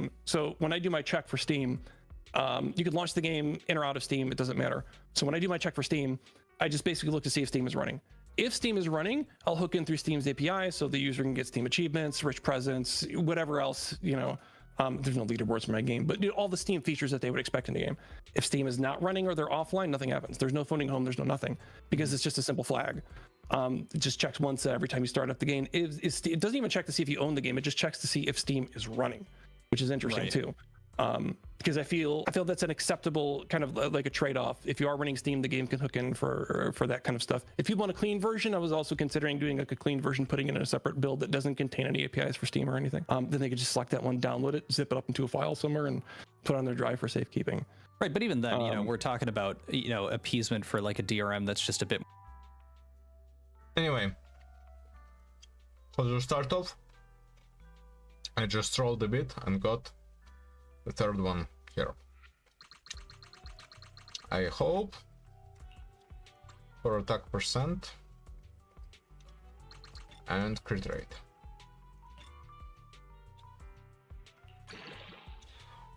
Steam. So when I do my check for Steam, you could launch the game in or out of Steam, it doesn't matter. So when I do my check for Steam, I just basically look to see if Steam is running. If Steam is running, I'll hook in through Steam's API so the user can get Steam achievements, rich presents, whatever else, you know. There's no leaderboards for my game, but all the Steam features that they would expect in the game. If Steam is not running or they're offline, nothing happens. There's no phoning home, there's no nothing, because it's just a simple flag. It just checks once every time you start up the game. It doesn't even check to see if you own the game, it just checks to see if Steam is running, which is interesting too. Because I feel that's an acceptable kind of like a trade-off. If you are running Steam, the game can hook in for that kind of stuff. If people want a clean version, I was also considering doing like a clean version, putting it in a separate build that doesn't contain any APIs for Steam or anything. Then they could just select that one, download it, zip it up into a file somewhere, and put it on their drive for safekeeping. Right, but even then, you know, we're talking about, you know, appeasement for like a DRM that's just a bit. Anyway, for the start off, I just rolled a bit and got the third one here. I hope for attack percent and crit rate.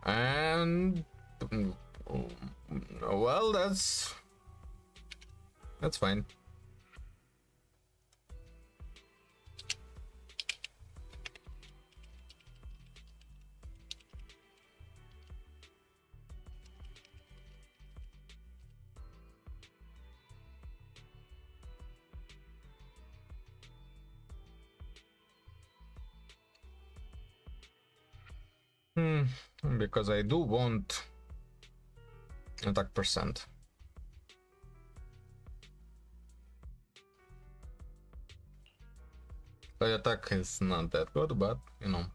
And well, that's fine. Because I do want attack percent. The attack is not that good, but you know,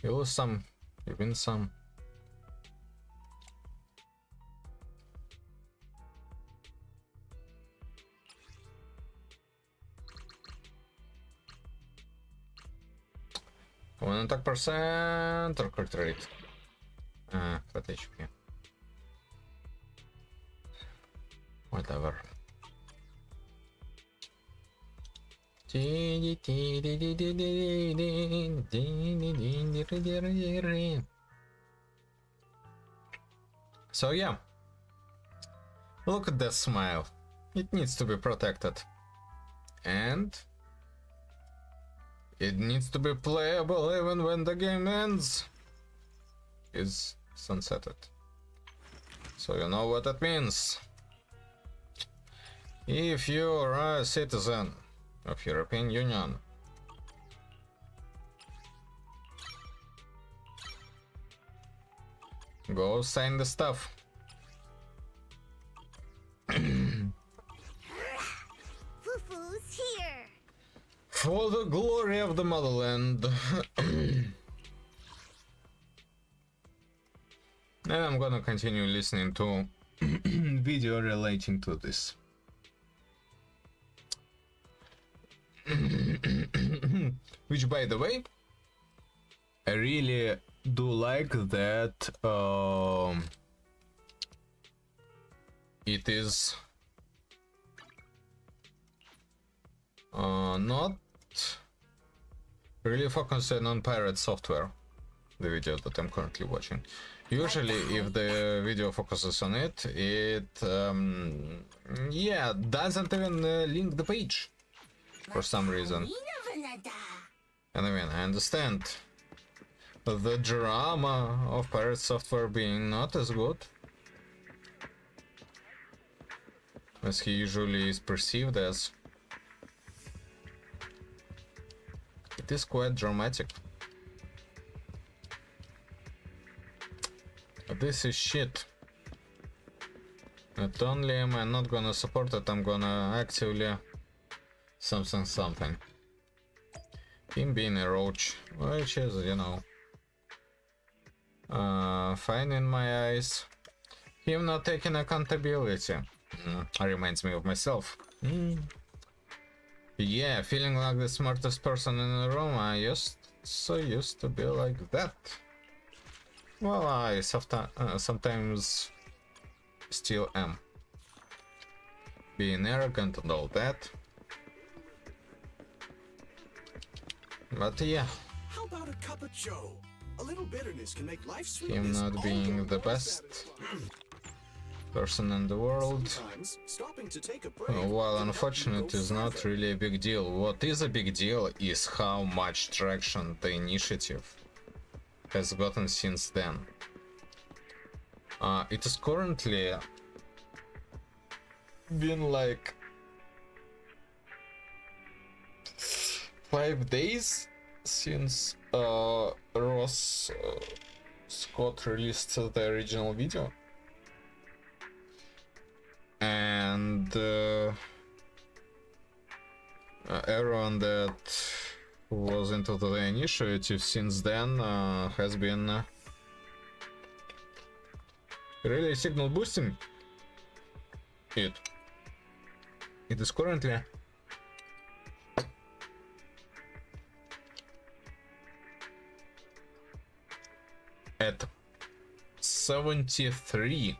you lose some, you win some. One attack percent or crit rate? Flat HP. Whatever. So yeah, look at that smile. It needs to be protected. And it needs to be playable even when the game ends. Is sunsetted. So you know what that means. If you're a citizen of European Union, go sign the stuff. Fufu's here. For the glory of the motherland. And I'm gonna continue listening to video relating to this. Which, by the way, I really do like that it is not really focusing on pirate software, the video that I'm currently watching. Usually if the video focuses on it, yeah, doesn't even link the page for some reason. And I mean, I understand the drama of pirate software being not as good as he usually is perceived as. It is quite dramatic. This is shit. Not only am I not gonna support it, I'm gonna actively something. Him being a roach, which is, you know, fine in my eyes. Him not taking accountability reminds me of myself. Yeah, feeling like the smartest person in the room. I used to be like that. Well, I sometimes still am. Being arrogant and all that. But yeah. How about a cup of joe? A little bitterness can make life him sweetness not all being go the more best satisfying. person in the world. Sometimes stopping to take a break Well, can help you unfortunate go is not further. really a big deal. What is a big deal is how much traction the initiative has gotten since then. It is currently been like 5 days since Ross Scott released the original video, and everyone that was into the initiative since then has been really signal boosting it. It is currently at 73.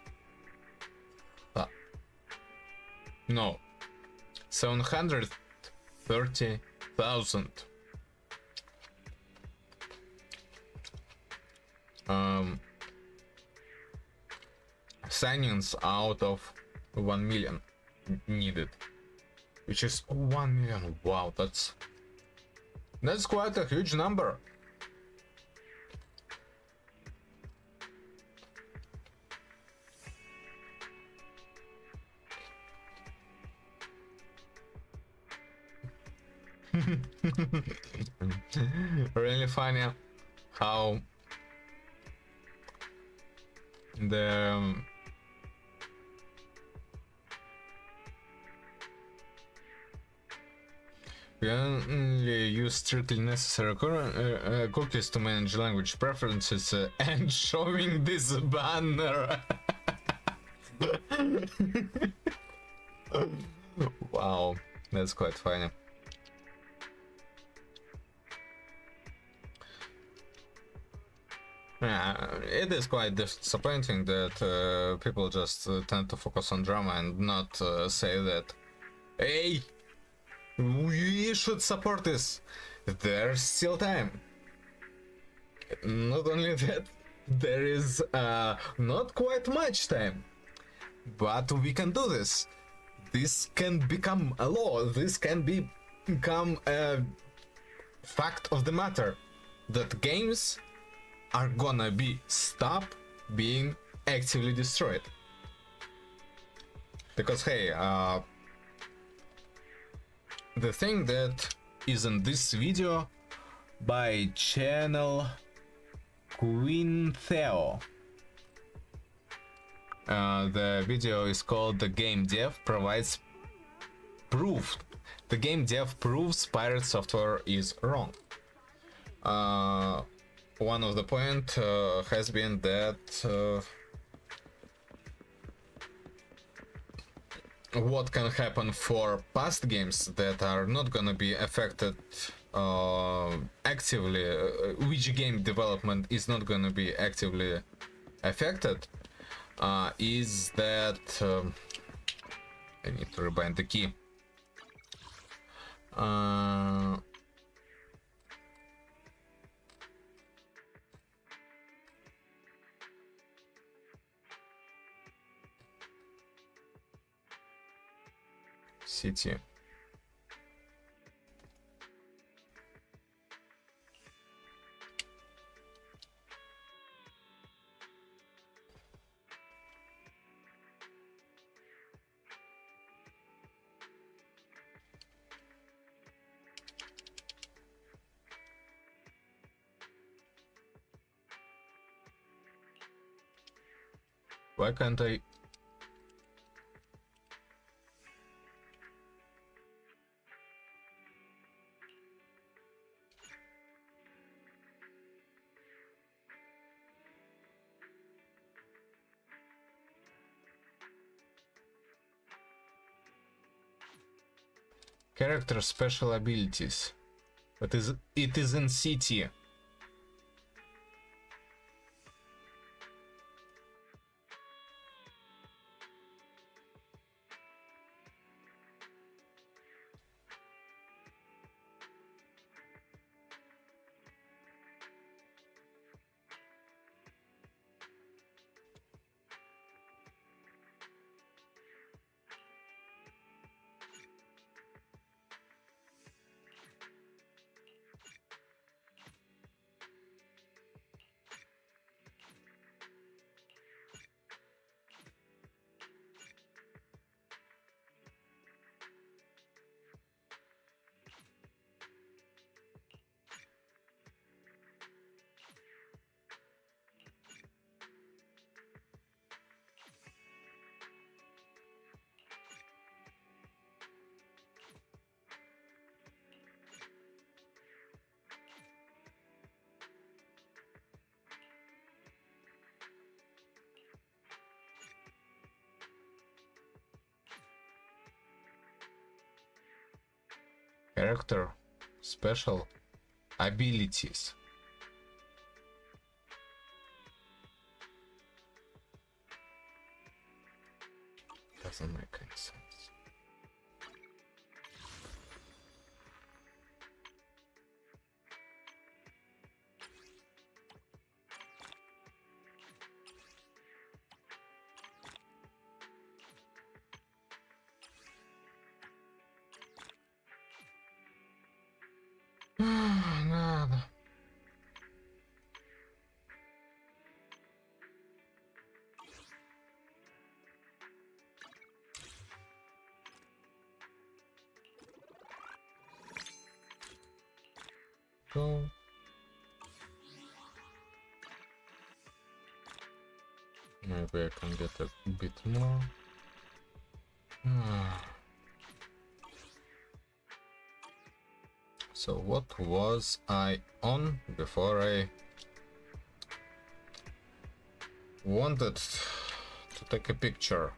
No, 730,000 signings out of 1 million needed, which is 1 million. Wow, that's quite a huge number. Really funny how the we only use strictly necessary cookies to manage language preferences and showing this banner. Wow, that's quite funny. Yeah, it is quite disappointing that people just tend to focus on drama and not say that, hey, we should support this. There's still time. Not only that, there is not quite much time, but we can do this. This can become a law. This can become a fact of the matter that games are gonna stop being actively destroyed. Because hey, the thing that is in this video by channel Queen Theo. The video is called "The Game Dev Provides Proof." The game dev proves pirate software is wrong. One of the point has been that what can happen for past games that are not gonna be affected actively, which game development is not gonna be actively affected, is that I need to rebind the key. City. Why can't I? Character special abilities. But it is in CT. character special abilities. Doesn't make any sense. Nada. Go. Maybe I can get a bit more. So what was I on before I wanted to take a picture?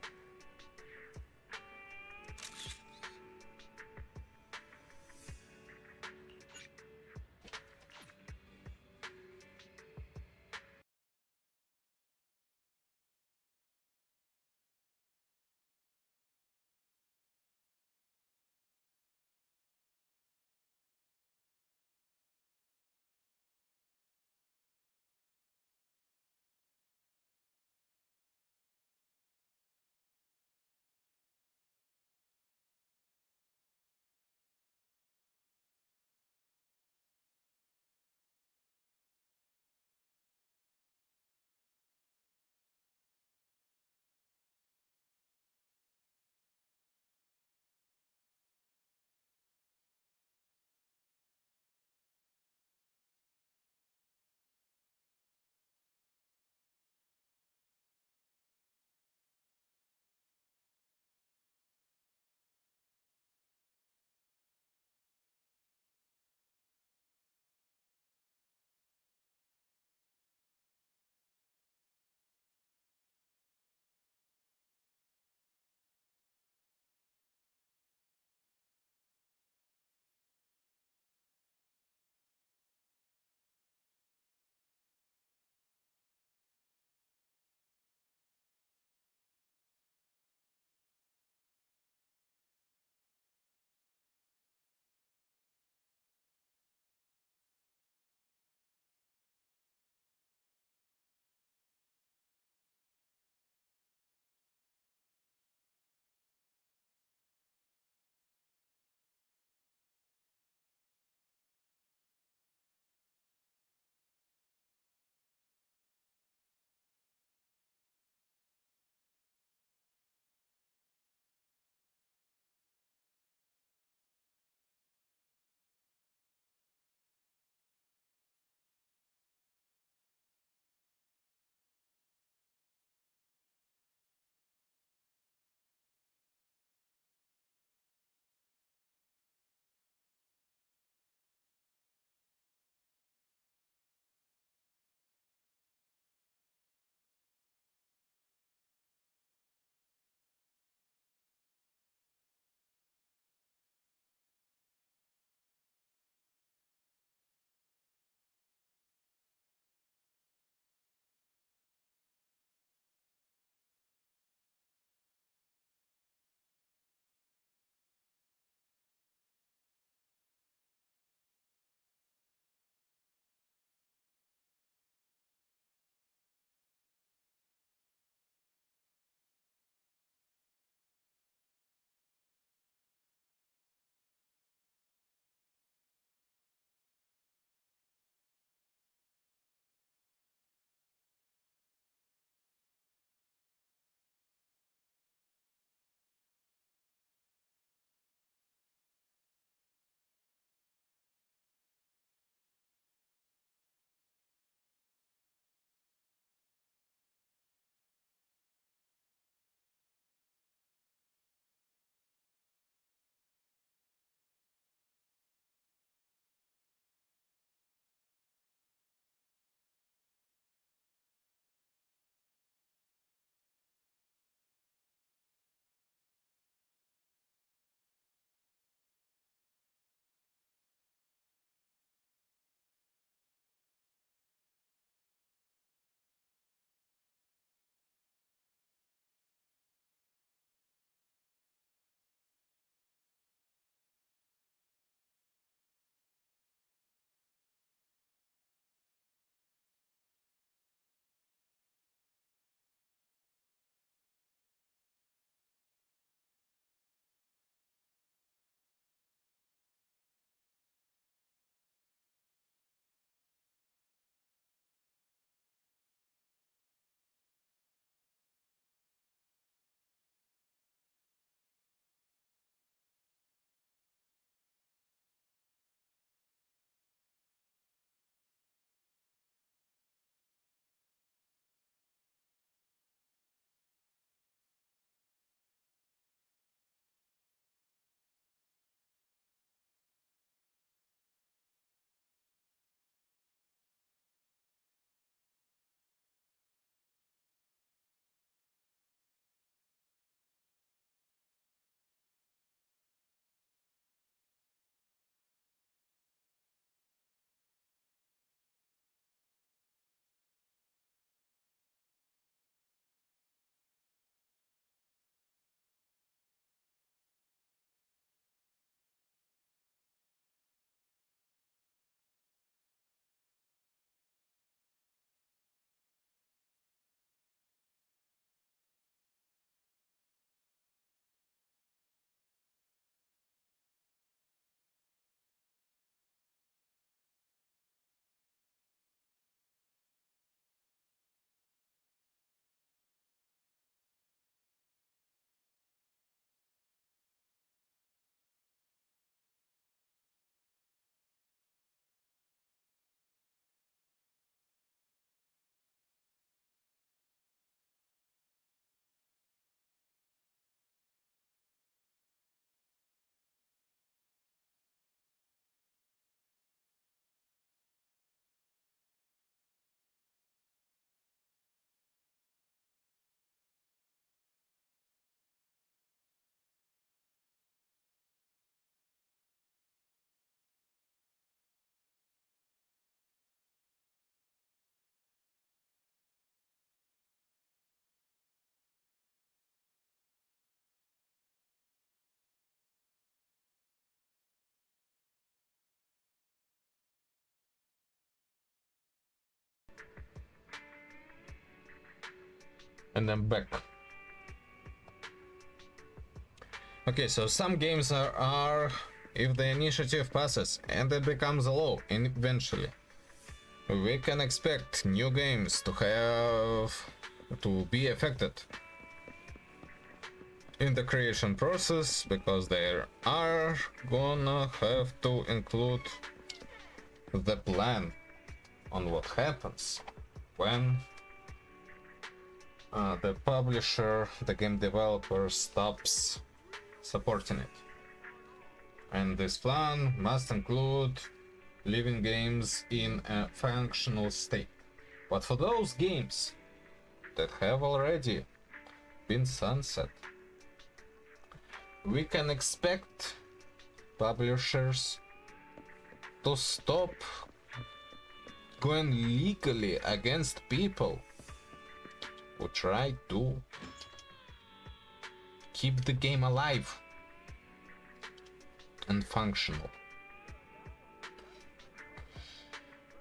And I'm back. Okay, so some games are if the initiative passes and it becomes a law eventually, we can expect new games to be affected in the creation process, because they are gonna have to include the plan on what happens when the publisher, the game developer, stops supporting it. And this plan must include leaving games in a functional state. But for those games that have already been sunset, we can expect publishers to stop going legally against people who try to keep the game alive and functional.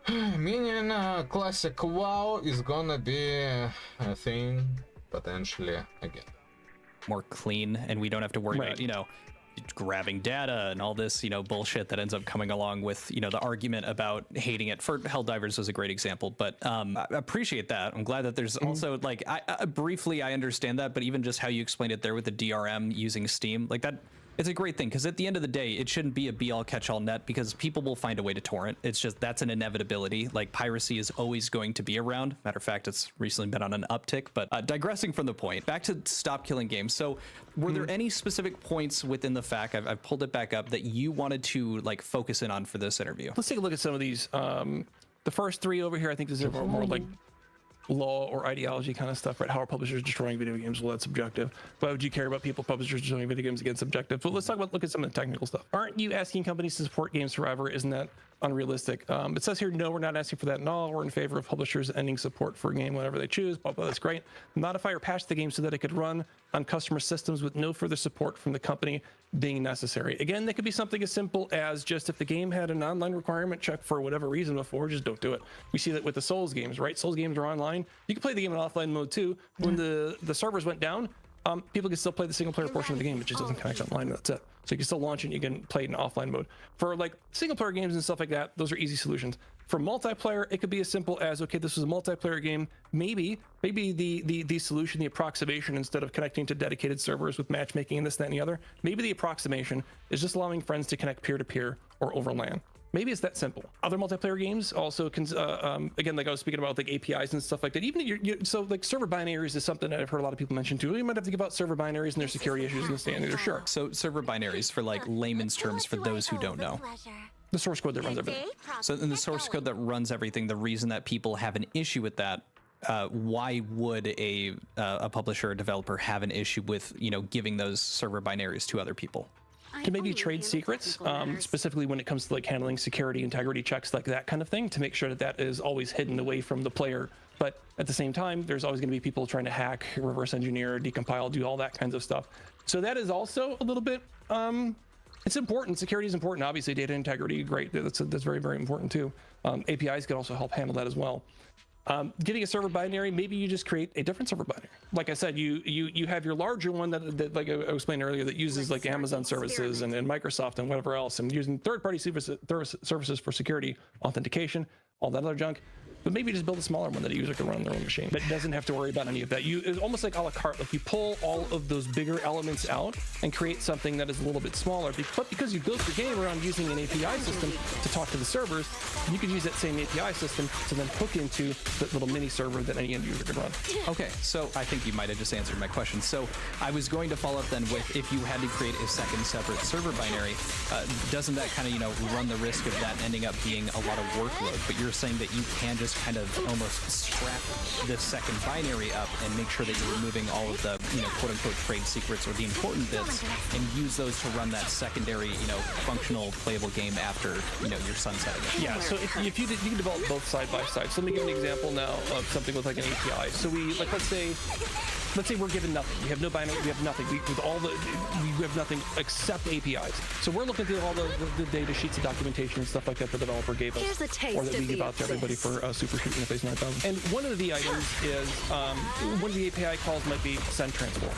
Meaning classic WoW is gonna be a thing potentially again. More clean, and we don't have to worry about, you know, grabbing data and all this, you know, bullshit that ends up coming along with, you know, the argument about hating it. For Helldivers was a great example, but I appreciate that. I'm glad that there's also like, I briefly I understand that, but even just how you explained it there with the DRM using Steam, like that, it's a great thing, because at the end of the day, it shouldn't be a be-all catch-all net, because people will find a way to torrent. It's just, that's an inevitability. Like, piracy is always going to be around. Matter of fact, it's recently been on an uptick. But digressing from the point, back to stop killing games. So were there any specific points within the FAQ, I've pulled it back up, that you wanted to like focus in on for this interview? Let's take a look at some of these. The first three over here, I think this is more like law or ideology kind of stuff, right? How are publishers destroying video games? Well, that's subjective. Why would you care about publishers destroying video games? Again, subjective. But let's look at some of the technical stuff. Aren't you asking companies to support games forever? Isn't that unrealistic? It says here, no, we're not asking for that at all. We're in favor of publishers ending support for a game whenever they choose. Blah, blah, that's great. Modify or patch the game so that it could run on customer systems with no further support from the company being necessary. Again, that could be something as simple as just if the game had an online requirement check for whatever reason before, just don't do it. We see that with the Souls games, right? Souls games are online. You can play the game in offline mode too. When the servers went down, people can still play the single player portion of the game, which just doesn't connect online. That's it. So you can still launch it and you can play it in offline mode. For like single player games and stuff like that, those are easy solutions. For multiplayer, it could be as simple as, okay, this was a multiplayer game. Maybe the solution, the approximation, instead of connecting to dedicated servers with matchmaking and this, that, and the other, maybe the approximation is just allowing friends to connect peer-to-peer or over LAN. Maybe it's that simple. Other multiplayer games also can, again, like I was speaking about, like APIs and stuff like that. Even so, like server binaries is something that I've heard a lot of people mention too. You might have to give out server binaries and their security issues in the standard, sure. So server binaries, for like layman's terms, for those who don't know. The source code that runs everything. So in the source code that runs everything, the reason that people have an issue with that, why would a publisher or developer have an issue with, you know, giving those server binaries to other people? To maybe trade secrets, specifically when it comes to like handling security, integrity checks, like that kind of thing, to make sure that that is always hidden away from the player. But at the same time, there's always going to be people trying to hack, reverse engineer, decompile, do all that kinds of stuff. So that is also a little bit, it's important. Security is important. Obviously, data integrity, great. That's very, very important too. APIs can also help handle that as well. Getting a server binary, maybe you just create a different server binary. Like I said, you have your larger one that like I explained earlier, that uses like Amazon services and Microsoft and whatever else, and using third-party services for security, authentication, all that other junk. But maybe just build a smaller one that a user can run on their own machine, but doesn't have to worry about any of that. It's almost like a la carte. Like you pull all of those bigger elements out and create something that is a little bit smaller. But because you built your game around using an API system to talk to the servers, you could use that same API system to then hook into the little mini server that any end user could run. Okay, so I think you might have just answered my question. So I was going to follow up then with, if you had to create a second separate server binary, doesn't that kind of, you know, run the risk of that ending up being a lot of workload? But you're saying that you can just kind of almost scrap this second binary up and make sure that you're removing all of the, you know, quote unquote trade secrets or the important bits, and use those to run that secondary, you know, functional playable game after, you know, you're sunsetting it. Yeah, so if you can develop both side by side. So let me give an example now of something with like an API. So we, like, let's say let's say we're given nothing. We have no binary. We have nothing. We have nothing except APIs. So we're looking through all the data sheets and documentation and stuff like that the developer gave us, Here's a taste or that we of give the out to everybody for abyss. Super Shoot Interface 9000. And one of the items is one of the API calls might be send transform.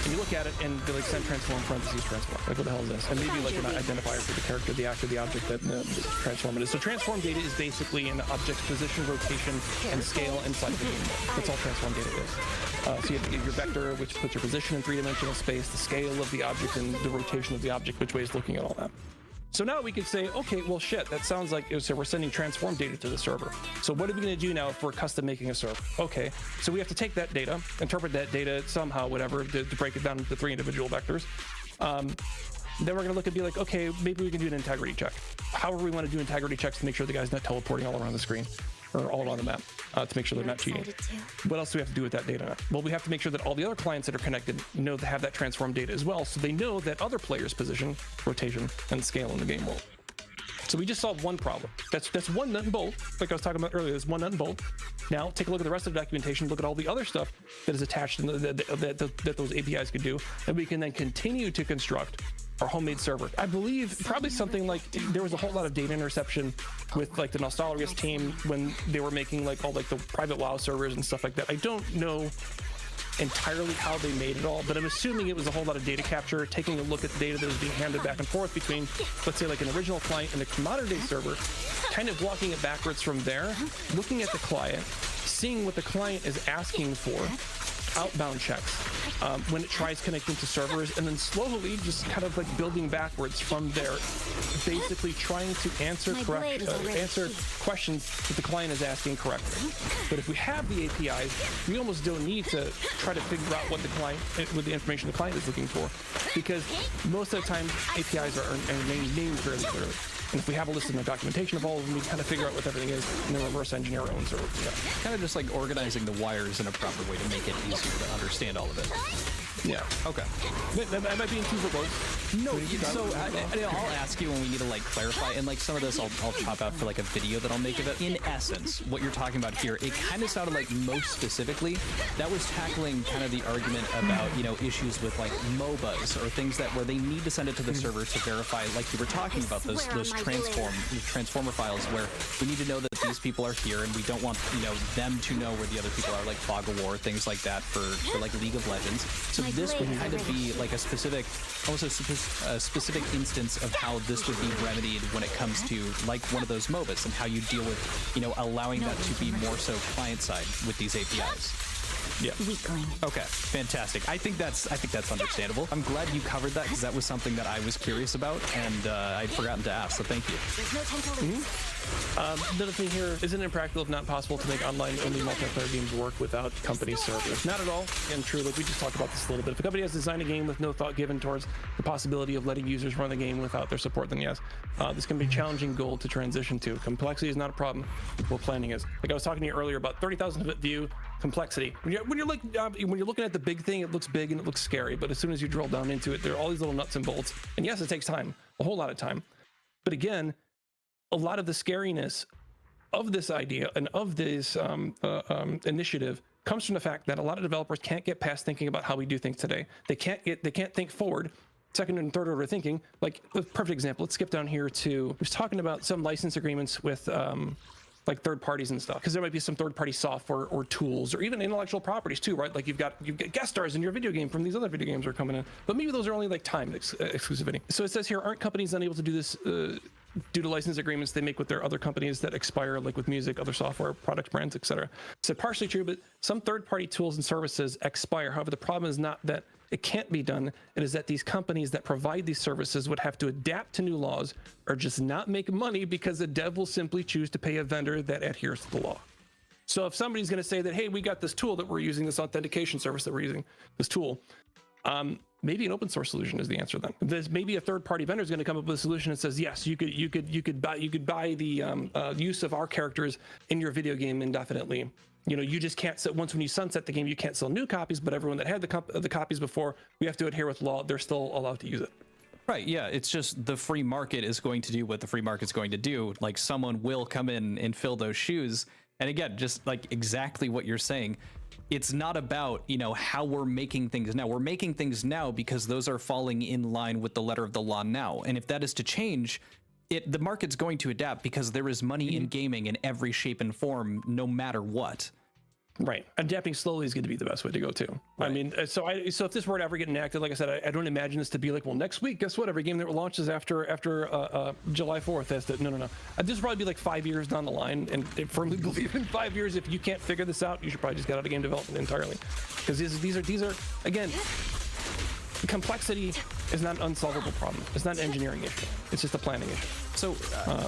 And you look at it and be like send transform parentheses transform. Like what the hell is this? And maybe like an identifier for the character, the actor, the object that the transform it is. So transform data is basically an object's position, rotation, and scale inside the game. That's all transform data is. So you have your vector, which puts your position in three-dimensional space, the scale of the object, and the rotation of the object, which way is looking at all that. So now we could say, okay, well, shit, that sounds like so we're sending transform data to the server. So what are we going to do now if we're custom making a server? Okay, so we have to take that data, interpret that data somehow, whatever, to break it down into 3 individual vectors. Then we're going to look and be like, okay, maybe we can do an integrity check. However we want to do integrity checks to make sure the guy's not teleporting all around the screen or all around the map to make sure they're not cheating. What else do we have to do with that data? Well, we have to make sure that all the other clients that are connected know they have that transform data as well, so they know that other players' position, rotation, and scale in the game world. So we just solved one problem. That's one nut and bolt. Like I was talking about earlier, there's one nut and bolt. Now take a look at the rest of the documentation, look at all the other stuff that is attached and that those APIs could do, and we can then continue to construct our homemade server. I believe probably something like there was a whole lot of data interception with like the Nostalrius team when they were making like all like the private WoW servers and stuff like that. I don't know entirely how they made it all, but I'm assuming it was a whole lot of data capture, taking a look at the data that was being handed back and forth between, let's say, like an original client and a modern day server, kind of walking it backwards from there, looking at the client, seeing what the client is asking for, outbound checks when it tries connecting to servers, and then slowly just kind of like building backwards from there, basically trying to answer questions that the client is asking correctly. But if we have the APIs, we almost don't need to try to figure out what the information the client is looking for, because most of the time APIs are named fairly clearly. And if we have a list in the documentation of all of them, we kind of figure out what everything is and then reverse engineer our own server. Yeah. Kind of just like organizing the wires in a proper way to make it easier to understand all of it. Yeah. Okay. I might be in too verbose. No, so I'll ask you when we need to like clarify, and like some of this I'll chop out for like a video that I'll make of it. In essence, what you're talking about here, it kind of sounded like most specifically that was tackling kind of the argument about, you know, issues with like MOBAs or things that where they need to send it to the server to verify, like you were talking about those transformer files where we need to know that these people are here and we don't want, you know, them to know where the other people are, like Fog of War, things like that for like League of Legends. So this would kind of be like a specific, almost a specific instance of how this would be remedied when it comes to like one of those MOBAs and how you deal with, you know, allowing that to be more so client side with these APIs. Yeah. Weakling. Okay, fantastic. I think that's understandable. I'm glad you covered that because that was something that I was curious about and I'd forgotten to ask. So thank you. There's no time to lose. Another thing here, isn't it impractical if not possible to make online-only multiplayer games work without company servers? Not at all, and true, like we just talked about this a little bit. If a company has designed a game with no thought given towards the possibility of letting users run the game without their support, then yes, this can be a challenging goal to transition to. Complexity is not a problem, what planning is. Like I was talking to you earlier about 30,000 foot view, complexity. When you're looking at the big thing, it looks big and it looks scary, but as soon as you drill down into it, there are all these little nuts and bolts. And yes, it takes time, a whole lot of time. But again, a lot of the scariness of this idea and of this initiative comes from the fact that a lot of developers can't get past thinking about how we do things today. They can't think forward, second and third order thinking. Like a perfect example, let's skip down here to, I was talking about some license agreements with like third parties and stuff, because there might be some third party software or tools or even intellectual properties too, right? Like you've got guest stars in your video game from these other video games that are coming in, but maybe those are only like time exclusivity. So it says here, aren't companies unable to do this due to license agreements they make with their other companies that expire, like with music, other software, product brands, etc. So partially true, but some third-party tools and services expire. However, the problem is not that it can't be done. It is that these companies that provide these services would have to adapt to new laws or just not make money because the dev will simply choose to pay a vendor that adheres to the law. So if somebody's going to say that, hey, we got this tool that we're using, this authentication service that we're using, this tool, maybe an open source solution is the answer. Then there's maybe a third party vendor is going to come up with a solution that says, yes, you could buy the use of our characters in your video game indefinitely. You know, you just can't sell, once when you sunset the game, you can't sell new copies, but everyone that had the copies before, we have to adhere with law. They're still allowed to use it. Right, yeah, it's just the free market is going to do what the free market's going to do. Like someone will come in and fill those shoes, And again, just like exactly what you're saying, it's not about, you know, how we're making things now. We're making things now because those are falling in line with the letter of the law now. And if that is to change, the market's going to adapt because there is money in gaming in every shape and form, no matter what. Right. Adapting slowly is going to be the best way to go too. Right. I mean, so if this were to ever get enacted, like I said, I don't imagine this to be like, well, next week, guess what? Every game that launches after July 4th has to, no. This will probably be like 5 years down the line. And I firmly believe in 5 years, if you can't figure this out, you should probably just get out of game development entirely. Because these are, again, complexity is not an unsolvable problem. It's not an engineering issue. It's just a planning issue. So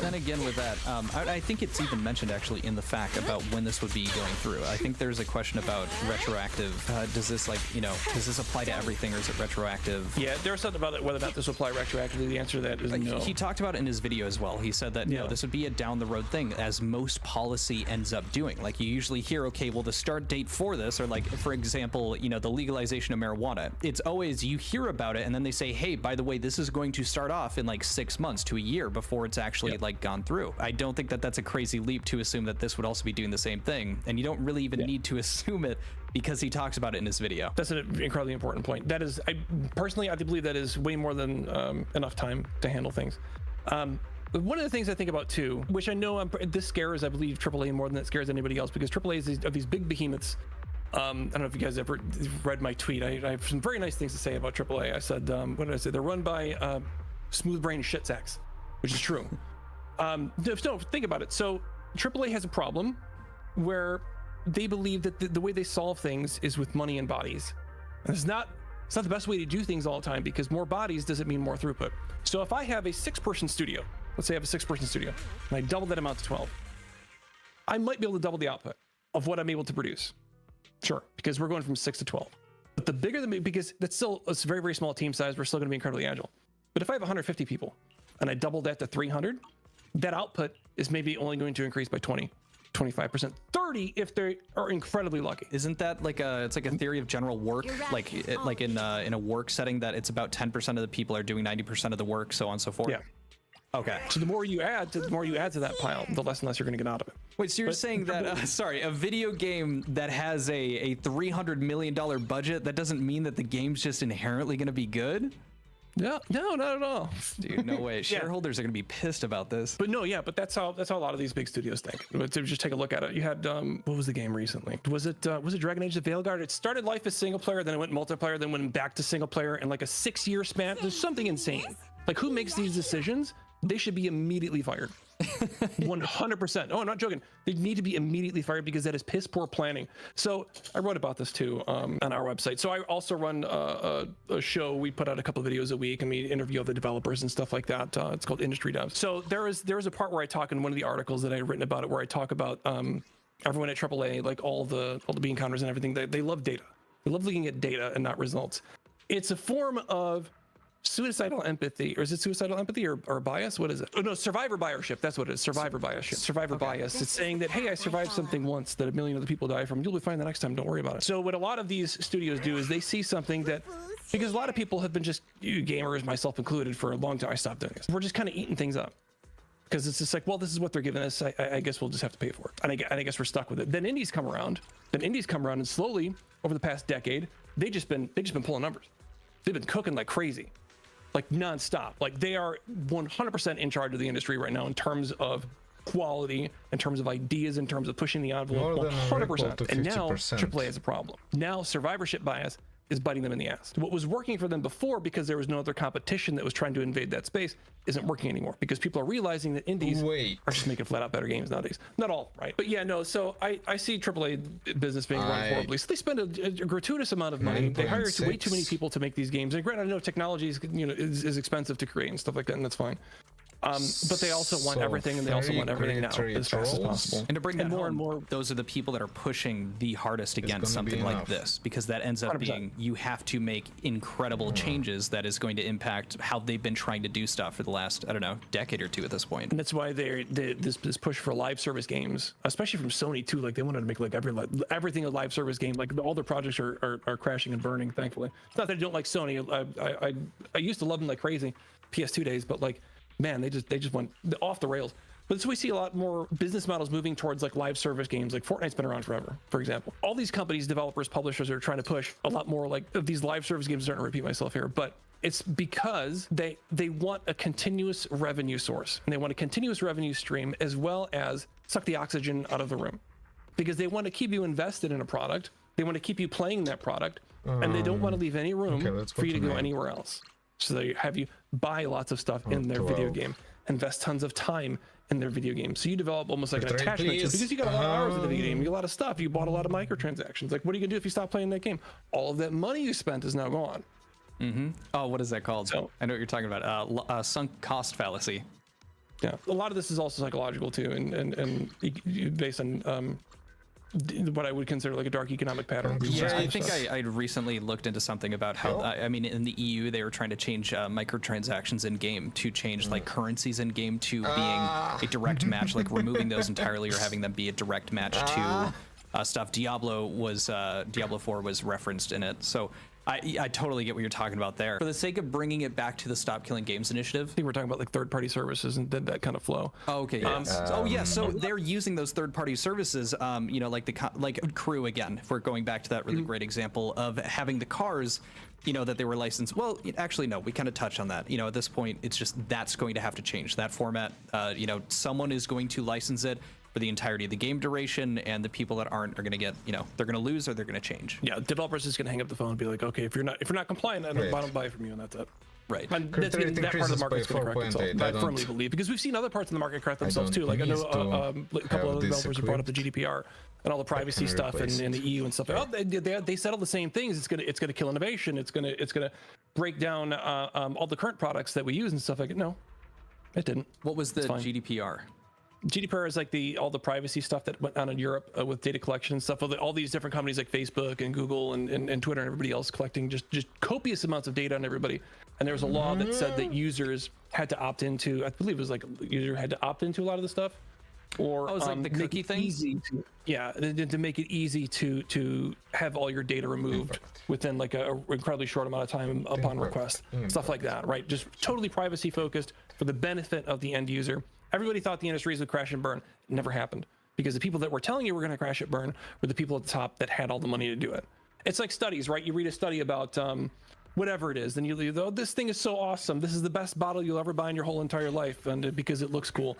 then again with that, I think it's even mentioned actually in the fact about when this would be going through. I think there's a question about retroactive. Does this does this apply to everything or is it retroactive? Yeah, there was something about it, whether or not this will apply retroactively. The answer to that is no. He talked about it in his video as well. He said that no, this would be a down the road thing, as most policy ends up doing. Like you usually hear, okay, well the start date for this, or like for example, you know, the legalization of marijuana. It's always you hear about it and then they say, hey, by the way, this is going to start off in like 6 months to a year before it's actually like gone through. I don't think that that's a crazy leap to assume that this would also be doing the same thing, and you don't really even need to assume it because he talks about it in his video. That's an incredibly important point. That is, I believe that is way more than enough time to handle things. But one of the things I think about too, which I know this scares, I believe, AAA more than it scares anybody else, because AAA are these big behemoths. I don't know if you guys ever read my tweet. I have some very nice things to say about AAA. I said, what did I say? They're run by smooth-brained shit sacks, which is true. No, think about it. So AAA has a problem where they believe that the way they solve things is with money and bodies. And it's not the best way to do things all the time, because more bodies doesn't mean more throughput. So if I have a 6-person studio, let's say I have a 6-person studio, and I double that amount to 12, I might be able to double the output of what I'm able to produce. Sure, because we're going from 6 to 12. But the bigger because that's still a very, very small team size, we're still going to be incredibly agile. But if I have 150 people and I double that to 300, that output is maybe only going to increase by 20, 25%, 30 if they are incredibly lucky. Isn't that like it's like a theory of general work, like in a work setting, that it's about 10% of the people are doing 90% of the work, so on and so forth? Yeah. Okay. So the more you add to that pile, the less and less you're going to get out of it. Wait, so you're saying that a video game that has a $300 million budget, that doesn't mean that the game's just inherently going to be good? No, not at all. Dude, no way. Shareholders are going to be pissed about this. But no, but that's how a lot of these big studios think. But to just take a look at it, you had what was the game recently? Was it Dragon Age: The Veilguard? It started life as single player, then it went multiplayer, then went back to single player in like a 6-year span. There's something insane. Like, who makes these decisions? They should be immediately fired. 100%. Oh, I'm not joking. They need to be immediately fired, because that is piss poor planning. So I wrote about this too on our website. So I also run a show. We put out a couple of videos a week and we interview other developers and stuff like that. It's called Industry Devs. So there is a part where I talk in one of the articles that I had written about it, where I talk about everyone at AAA, like all the bean counters and everything. They love data. They love looking at data and not results. It's a form of suicidal empathy, or is it suicidal empathy or bias? What is it? Oh no, survivor biasship. That's what it is. Survivor bias. Survivor bias. It's saying that, hey, I survived something once that 1 million other people die from. You'll be fine the next time. Don't worry about it. So what a lot of these studios do is they see something that, because a lot of people have been just, you gamers, myself included, for a long time. I stopped doing this. We're just kind of eating things up, because it's just like, well, this is what they're giving us. I guess we'll just have to pay for it. And I guess we're stuck with it. Then indies come around. And slowly over the past decade, they just been pulling numbers. They've been cooking like crazy. Like nonstop. Like they are 100% in charge of the industry right now in terms of quality, in terms of ideas, in terms of pushing the envelope. 100%. And now AAA has a problem. Now survivorship bias is biting them in the ass. What was working for them before, because there was no other competition that was trying to invade that space, isn't working anymore, because people are realizing that indies are just making flat out better games nowadays. Not all, right? But yeah, no, so I see AAA business being run horribly. So they spend a gratuitous amount of money. They hire way too many people to make these games. And granted, I know technology is expensive to create and stuff like that, and that's fine. But they also want everything, and they also want everything now as fast as possible. And to bring that more and more, those are the people that are pushing the hardest against something like this, because that ends up 100%. Being, you have to make incredible changes that is going to impact how they've been trying to do stuff for the last, I don't know, decade or two at this point. And that's why this push for live service games, especially from Sony too, like they wanted to make like everything a live service game. Like all their projects are crashing and burning, thankfully. It's not that I don't like Sony. I used to love them like crazy, PS2 days, but like, man, they just went off the rails. But so we see a lot more business models moving towards like live service games, like Fortnite's been around forever, for example. All these companies, developers, publishers are trying to push a lot more like these live service games. I'm starting to repeat myself here, but it's because they want a continuous revenue source, and they want a continuous revenue stream, as well as suck the oxygen out of the room, because they want to keep you invested in a product. They want to keep you playing that product, and they don't want to leave any room for you to go anywhere else. So they have you buy lots of stuff in their video game, invest tons of time in their video game. So you develop almost like an attachment to it, because you got a lot of hours in the video game, you got a lot of stuff, you bought a lot of microtransactions. Like, what are you gonna do if you stop playing that game? All of that money you spent is now gone. Oh, what is that called? So, I know what you're talking about. Sunk cost fallacy. yeah, a lot of this is also psychological too, and based on what I would consider like a dark economic pattern. Yeah, I think I recently looked into something about how, I mean, in the EU, they were trying to change microtransactions in game to change like currencies in game to being a direct match, like removing those entirely or having them be a direct match to stuff. Diablo 4 was referenced in it. So I totally get what you're talking about there. For the sake of bringing it back to the Stop Killing Games initiative. I think we're talking about like third-party services and that kind of flow. Oh, okay. So they're using those third-party services, you know, like like Crew again. If we're going back to that really great example of having the cars, you know, that they were licensed. Well, actually, no, we kind of touched on that. You know, at this point, it's just that's going to have to change. That format, you know, someone is going to license it for the entirety of the game duration, and the people that aren't are going to get, you know, they're going to lose or they're going to change. Yeah, developers just going to hang up the phone and be like, okay, if you're not compliant, I don't buy it from you, and that's it. Right. And that part of the market's going to correct itself. I firmly believe, because we've seen other parts of the market correct themselves too. Like I know a couple of other developers who brought up the GDPR and all the privacy stuff in the EU and stuff. Oh, they settle the same things. It's gonna kill innovation. It's gonna break down all the current products that we use and stuff like it. No, it didn't. What was the GDPR? GDPR is like all the privacy stuff that went on in Europe with data collection and stuff. All these different companies like Facebook and Google and Twitter and everybody else collecting just copious amounts of data on everybody. And there was a law that said that users had to opt into, I believe it was like a user had to opt into a lot of the stuff. Or it's like the cookie thing? To make it easy to have all your data removed within like a incredibly short amount of time upon request. Stuff like that, right? Just totally privacy focused for the benefit of the end user. Everybody thought the industries would crash and burn. It never happened, because the people that were telling you were going to crash and burn were the people at the top that had all the money to do it. It's like studies, right? You read a study about whatever it is, then you go, oh, this thing is so awesome. This is the best bottle you'll ever buy in your whole entire life, and because it looks cool.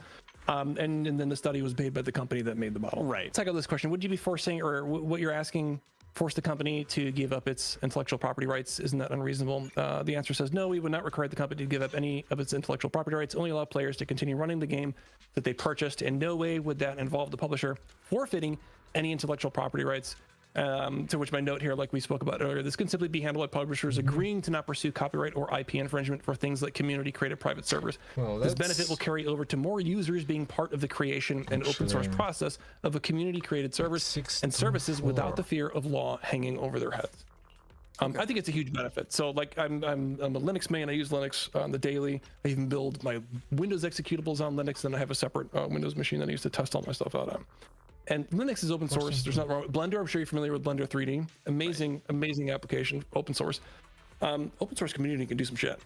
And then the study was made by the company that made the bottle. Right. Let's take out this question. Would you be forcing, or what you're asking, force the company to give up its intellectual property rights? Isn't that unreasonable? The answer says no, we would not require the company to give up any of its intellectual property rights, only allow players to continue running the game that they purchased. In no way would that involve the publisher forfeiting any intellectual property rights. To which my note here, like we spoke about earlier, this can simply be handled by publishers agreeing to not pursue copyright or IP infringement for things like community-created private servers. This benefit will carry over to more users being part of the creation and open source process of a community-created servers and services without the fear of law hanging over their heads. I think it's a huge benefit. So like I'm a Linux main. I use Linux on the daily. I even build my Windows executables on Linux. Then I have a separate Windows machine that I use to test all my stuff out on. And Linux is open source. There's nothing wrong with Blender. I'm sure you're familiar with Blender 3D. Amazing application, open source. Open source community can do some shit.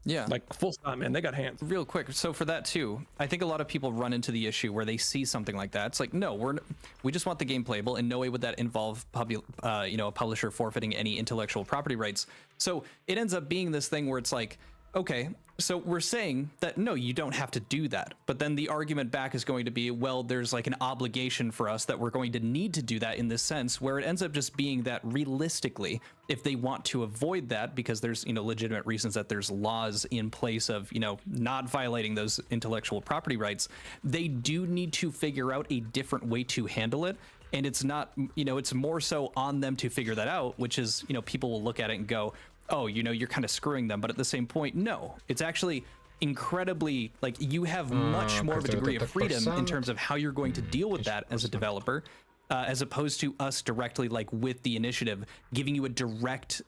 Yeah. Like full stop, man. They got hands. Real quick. So for that too, I think a lot of people run into the issue where they see something like that. It's like, no, we just want the game playable. In no way would that involve a publisher forfeiting any intellectual property rights. So it ends up being this thing where it's like, okay, so we're saying that no, you don't have to do that. But then the argument back is going to be, well, there's like an obligation for us that we're going to need to do that in this sense, where it ends up just being that realistically, if they want to avoid that, because there's, legitimate reasons that there's laws in place of, not violating those intellectual property rights, they do need to figure out a different way to handle it. And it's not, it's more so on them to figure that out, which is, people will look at it and go, oh, you're kind of screwing them. But at the same point, no, it's actually incredibly, like, you have much more of a degree of freedom in terms of how you're going to deal with that as a developer, as opposed to us directly, like with the initiative, giving you a direct,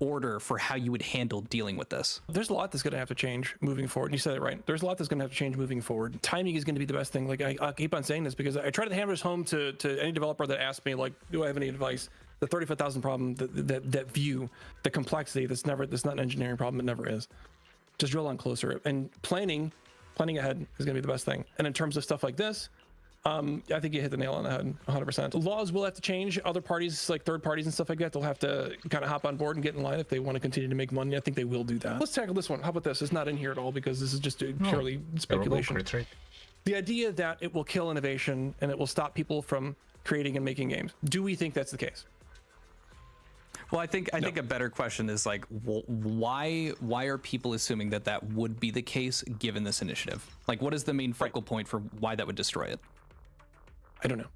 order for how you would handle dealing with this. There's a lot that's going to have to change moving forward. You said it right. There's a lot that's going to have to change moving forward. Timing is going to be the best thing. Like I keep on saying this because I try to hammer this home to any developer that asks me, like, do I have any advice? The 35,000 problem, that view, the complexity, that's not an engineering problem. It never is. Just drill on closer. And planning Planning ahead is going to be the best thing. And in terms of stuff like this, I think you hit the nail on the head 100%. Laws will have to change. Other parties, like third parties and stuff like that, they'll have to kind of hop on board and get in line if they want to continue to make money. I think they will do that. Let's tackle this one. How about this? It's not in here at all because this is just purely speculation. The idea that it will kill innovation and it will stop people from creating and making games. Do we think that's the case? Well, I think a better question is like, why are people assuming that that would be the case given this initiative? Like, what is the main focal point for why that would destroy it? I don't know.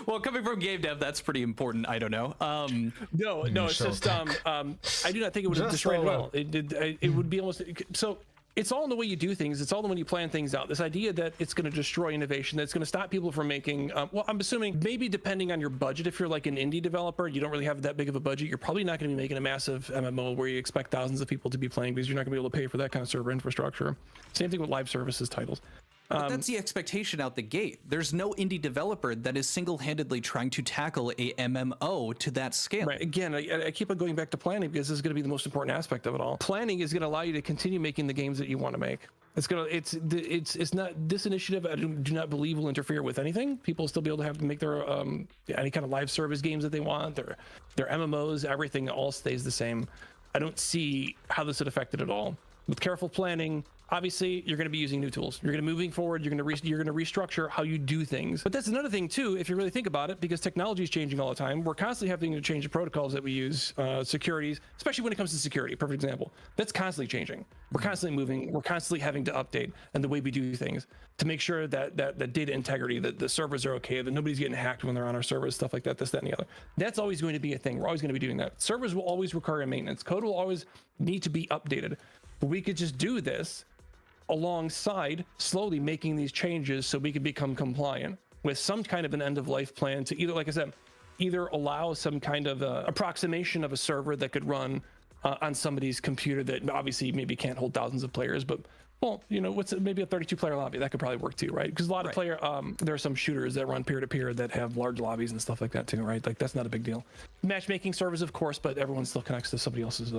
Well, coming from game dev, that's pretty important. I don't know. No, it's just I do not think it would have destroyed well. It would be almost so. It's all in the way you do things. It's all in the way you plan things out. This idea that it's going to destroy innovation, that's going to stop people from making, well, I'm assuming maybe depending on your budget, if you're like an indie developer, you don't really have that big of a budget, you're probably not going to be making a massive MMO where you expect thousands of people to be playing because you're not going to be able to pay for that kind of server infrastructure. Same thing with live services titles. But that's the expectation out the gate. There's no indie developer that is single-handedly trying to tackle a MMO to that scale. Right. Again, I keep on going back to planning because this is going to be the most important aspect of it all. Planning is going to allow you to continue making the games that you want to make. It's not this initiative. I do not believe will interfere with anything. People will still be able to have to make their any kind of live service games that they want. Their MMOs, everything all stays the same. I don't see how this would affect it at all. With careful planning, obviously you're going to be using new tools. You're going to moving forward. You're going to restructure how you do things. But that's another thing too, if you really think about it, because technology is changing all the time. We're constantly having to change the protocols that we use, securities, especially when it comes to security. Perfect example. That's constantly changing. We're constantly moving. We're constantly having to update and the way we do things to make sure that data integrity, that the servers are okay, that nobody's getting hacked when they're on our servers, stuff like that, this, that, and the other. That's always going to be a thing. We're always going to be doing that. Servers will always require maintenance. Code will always need to be updated. But we could just do this alongside slowly making these changes so we can become compliant with some kind of an end of life plan to either, like I said, either allow some kind of approximation of a server that could run on somebody's computer that obviously maybe can't hold thousands of players, but well, you know, maybe a 32 player lobby that could probably work too, right? Because a lot of there are some shooters that run peer-to-peer that have large lobbies and stuff like that too, right? Like that's not a big deal. Matchmaking servers, of course, but everyone still connects to somebody else's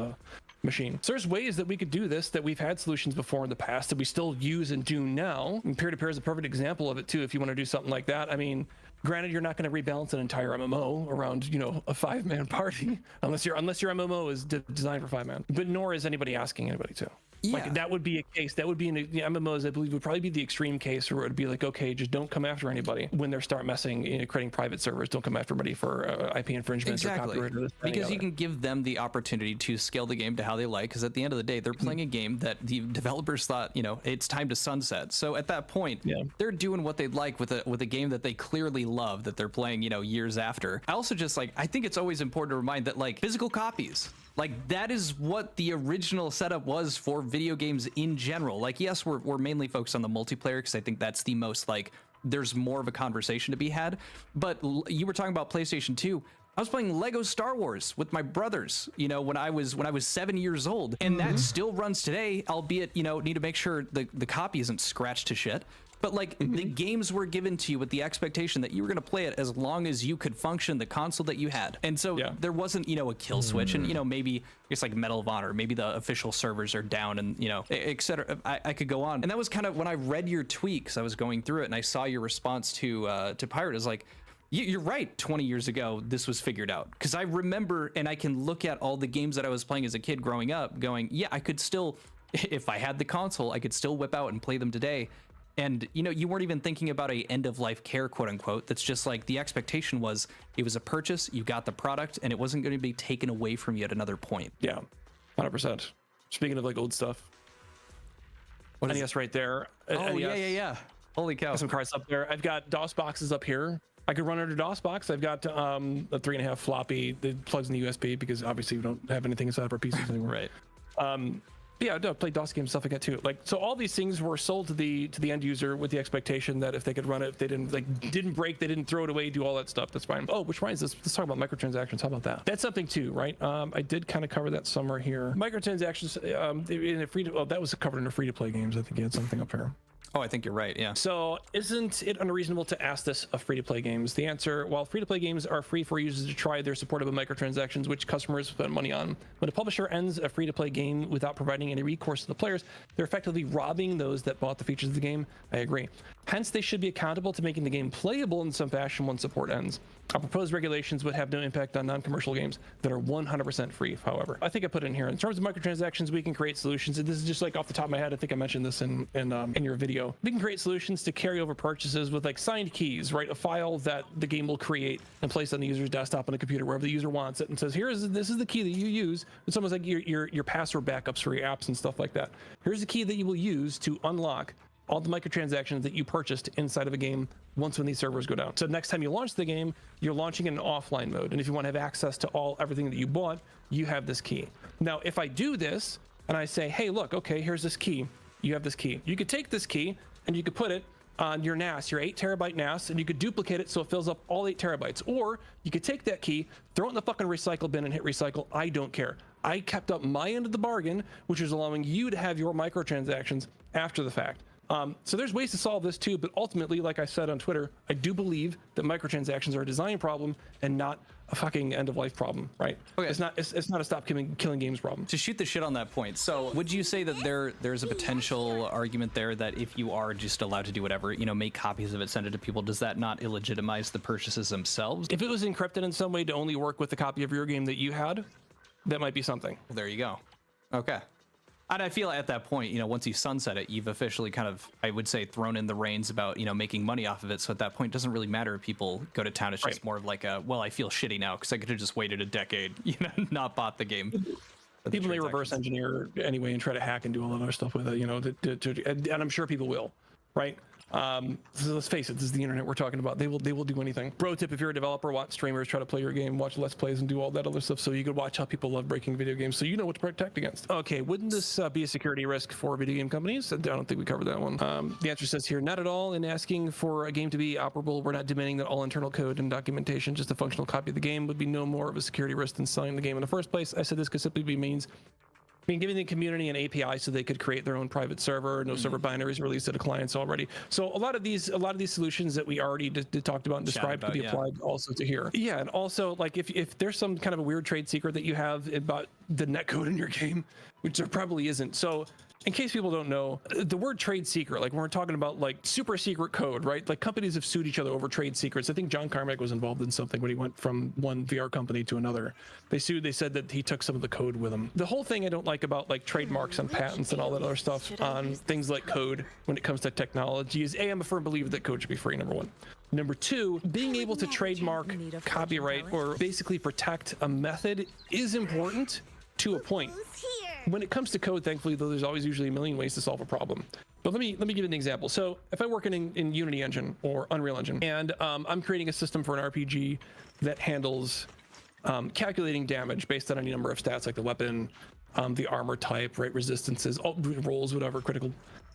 machine. So there's ways that we could do this, that we've had solutions before in the past that we still use and do now. And peer-to-peer is a perfect example of it too. If you want to do something like that, I mean, granted, you're not going to rebalance an entire MMO around, you know, a 5-man party unless your MMO is designed for 5-man. But nor is anybody asking anybody to. Yeah. Like that would be a case. That would be in the MMOs. I believe would probably be the extreme case where it would be like, okay, just don't come after anybody when they start messing, you know, creating private servers. Don't come after anybody for IP infringements or copyright. Or this, because you can give them the opportunity to scale the game to how they like. Because at the end of the day, they're playing a game that the developers thought, you know, it's time to sunset. So at that point, they're doing what they'd like with a game that they clearly love, that they're playing, you know, years after. I also just I think it's always important to remind that like physical copies. Like that is what the original setup was for video games in general. Like, yes, we're mainly focused on the multiplayer because I think that's the most like there's more of a conversation to be had. But you were talking about PlayStation 2. I was playing Lego Star Wars with my brothers, you know, when I was 7 years old, and that still runs today, albeit, you know, need to make sure the copy isn't scratched to shit. But like the games were given to you with the expectation that you were going to play it as long as you could function the console that you had. And so there wasn't, you know, a kill switch and, you know, maybe it's like Medal of Honor, maybe the official servers are down and, you know, etc. I could go on. And that was kind of when I read your tweet, because I was going through it and I saw your response to Pirate is like, you're right. 20 years ago, this was figured out, because I remember and I can look at all the games that I was playing as a kid growing up going, yeah, I could still, if I had the console, I could still whip out and play them today. And, you know, you weren't even thinking about a end of life care, quote unquote. That's just like the expectation was it was a purchase. You got the product and it wasn't going to be taken away from you at another point. Yeah, 100%. Speaking of like old stuff. What NES right there. Oh, NES. Yeah. Holy cow. Some cards up there. I've got DOS boxes up here. I could run under DOS box. I've got a 3.5 floppy that plugs in the USB because obviously we don't have anything inside of our PCs anymore. Right. Yeah, I play DOS games, stuff like that too. Like, so all these things were sold to the end user with the expectation that if they could run it, if they didn't break, they didn't throw it away, do all that stuff, that's fine. Oh, which reminds us, let's talk about microtransactions. How about that? That's something too, right? I did kind of cover that somewhere here. Microtransactions in a that was covered in the free to play games. I think you had something up here. Oh, I think you're right. Yeah. So isn't it unreasonable to ask this of free-to-play games? The answer, while free-to-play games are free for users to try, they're supportive of microtransactions, which customers spend money on. When a publisher ends a free-to-play game without providing any recourse to the players, they're effectively robbing those that bought the features of the game. I agree. Hence, they should be accountable to making the game playable in some fashion once support ends. Our proposed regulations would have no impact on non-commercial games that are 100% free, however. I think I put it in here. In terms of microtransactions, we can create solutions, and this is just like off the top of my head, I think I mentioned this in your video. We can create solutions to carry over purchases with like signed keys, right? A file that the game will create and place on the user's desktop on a computer wherever the user wants it, and says, this is the key that you use. It's almost like your password backups for your apps and stuff like that. Here's the key that you will use to unlock all the microtransactions that you purchased inside of a game once when these servers go down. So next time you launch the game, you're launching in an offline mode. And if you want to have access to everything that you bought, you have this key. Now, if I do this and I say, hey, look, okay, here's this key. You have this key. You could take this key and you could put it on your NAS, your 8 terabyte NAS, and you could duplicate it so it fills up all 8 terabytes. Or you could take that key, throw it in the fucking recycle bin and hit recycle. I don't care. I kept up my end of the bargain, which is allowing you to have your microtransactions after the fact. So there's ways to solve this too, but ultimately, like I said on Twitter, I do believe that microtransactions are a design problem and not a fucking end-of-life problem, right? Okay. It's not a stop killing games problem. To shoot the shit on that point, so would you say that there's a potential argument there that if you are just allowed to do whatever, make copies of it, send it to people, does that not illegitimize the purchases themselves? If it was encrypted in some way to only work with the copy of your game that you had, that might be something. Well, there you go. Okay. And I feel at that point, once you sunset it, you've officially kind of, I would say, thrown in the reins about, making money off of it. So at that point, it doesn't really matter if people go to town. It's just more of like I feel shitty now because I could have just waited a decade, not bought the game. People may reverse engineer anyway and try to hack and do all that other stuff with it, and I'm sure people will, right? So let's face it, this is the internet we're talking about. They will do anything. Pro tip: if you're a developer, watch streamers try to play your game, watch let's plays, and do all that other stuff, so you could watch how people love breaking video games, so you know what to protect against. Okay, wouldn't this be a security risk for video game companies? I don't think we covered that one. The answer says here, not at all. In asking for a game to be operable, we're not demanding that all internal code and documentation, just a functional copy of the game, would be no more of a security risk than selling the game in the first place. I said this could simply be giving the community an API so they could create their own private server. No server binaries released to the clients already. So a lot of these solutions that we already talked about and described could be applied also to here. Yeah, and also like if there's some kind of a weird trade secret that you have about the netcode in your game, which there probably isn't. So in case people don't know, the word trade secret, like when we're talking about like super secret code, right? Like companies have sued each other over trade secrets. I think John Carmack was involved in something when he went from one VR company to another. They said that he took some of the code with him. The whole thing I don't like about like trademarks and patents and all that other stuff on things like code when it comes to technology is I'm a firm believer that code should be free, number one. Number two, being able to trademark, copyright, or basically protect a method is important to a point. When it comes to code, thankfully, though, there's always usually a million ways to solve a problem. But let me give you an example. So if I work in Unity Engine or Unreal Engine, and I'm creating a system for an RPG that handles calculating damage based on any number of stats, like the weapon, the armor type, right, resistances, all rolls, whatever, critical,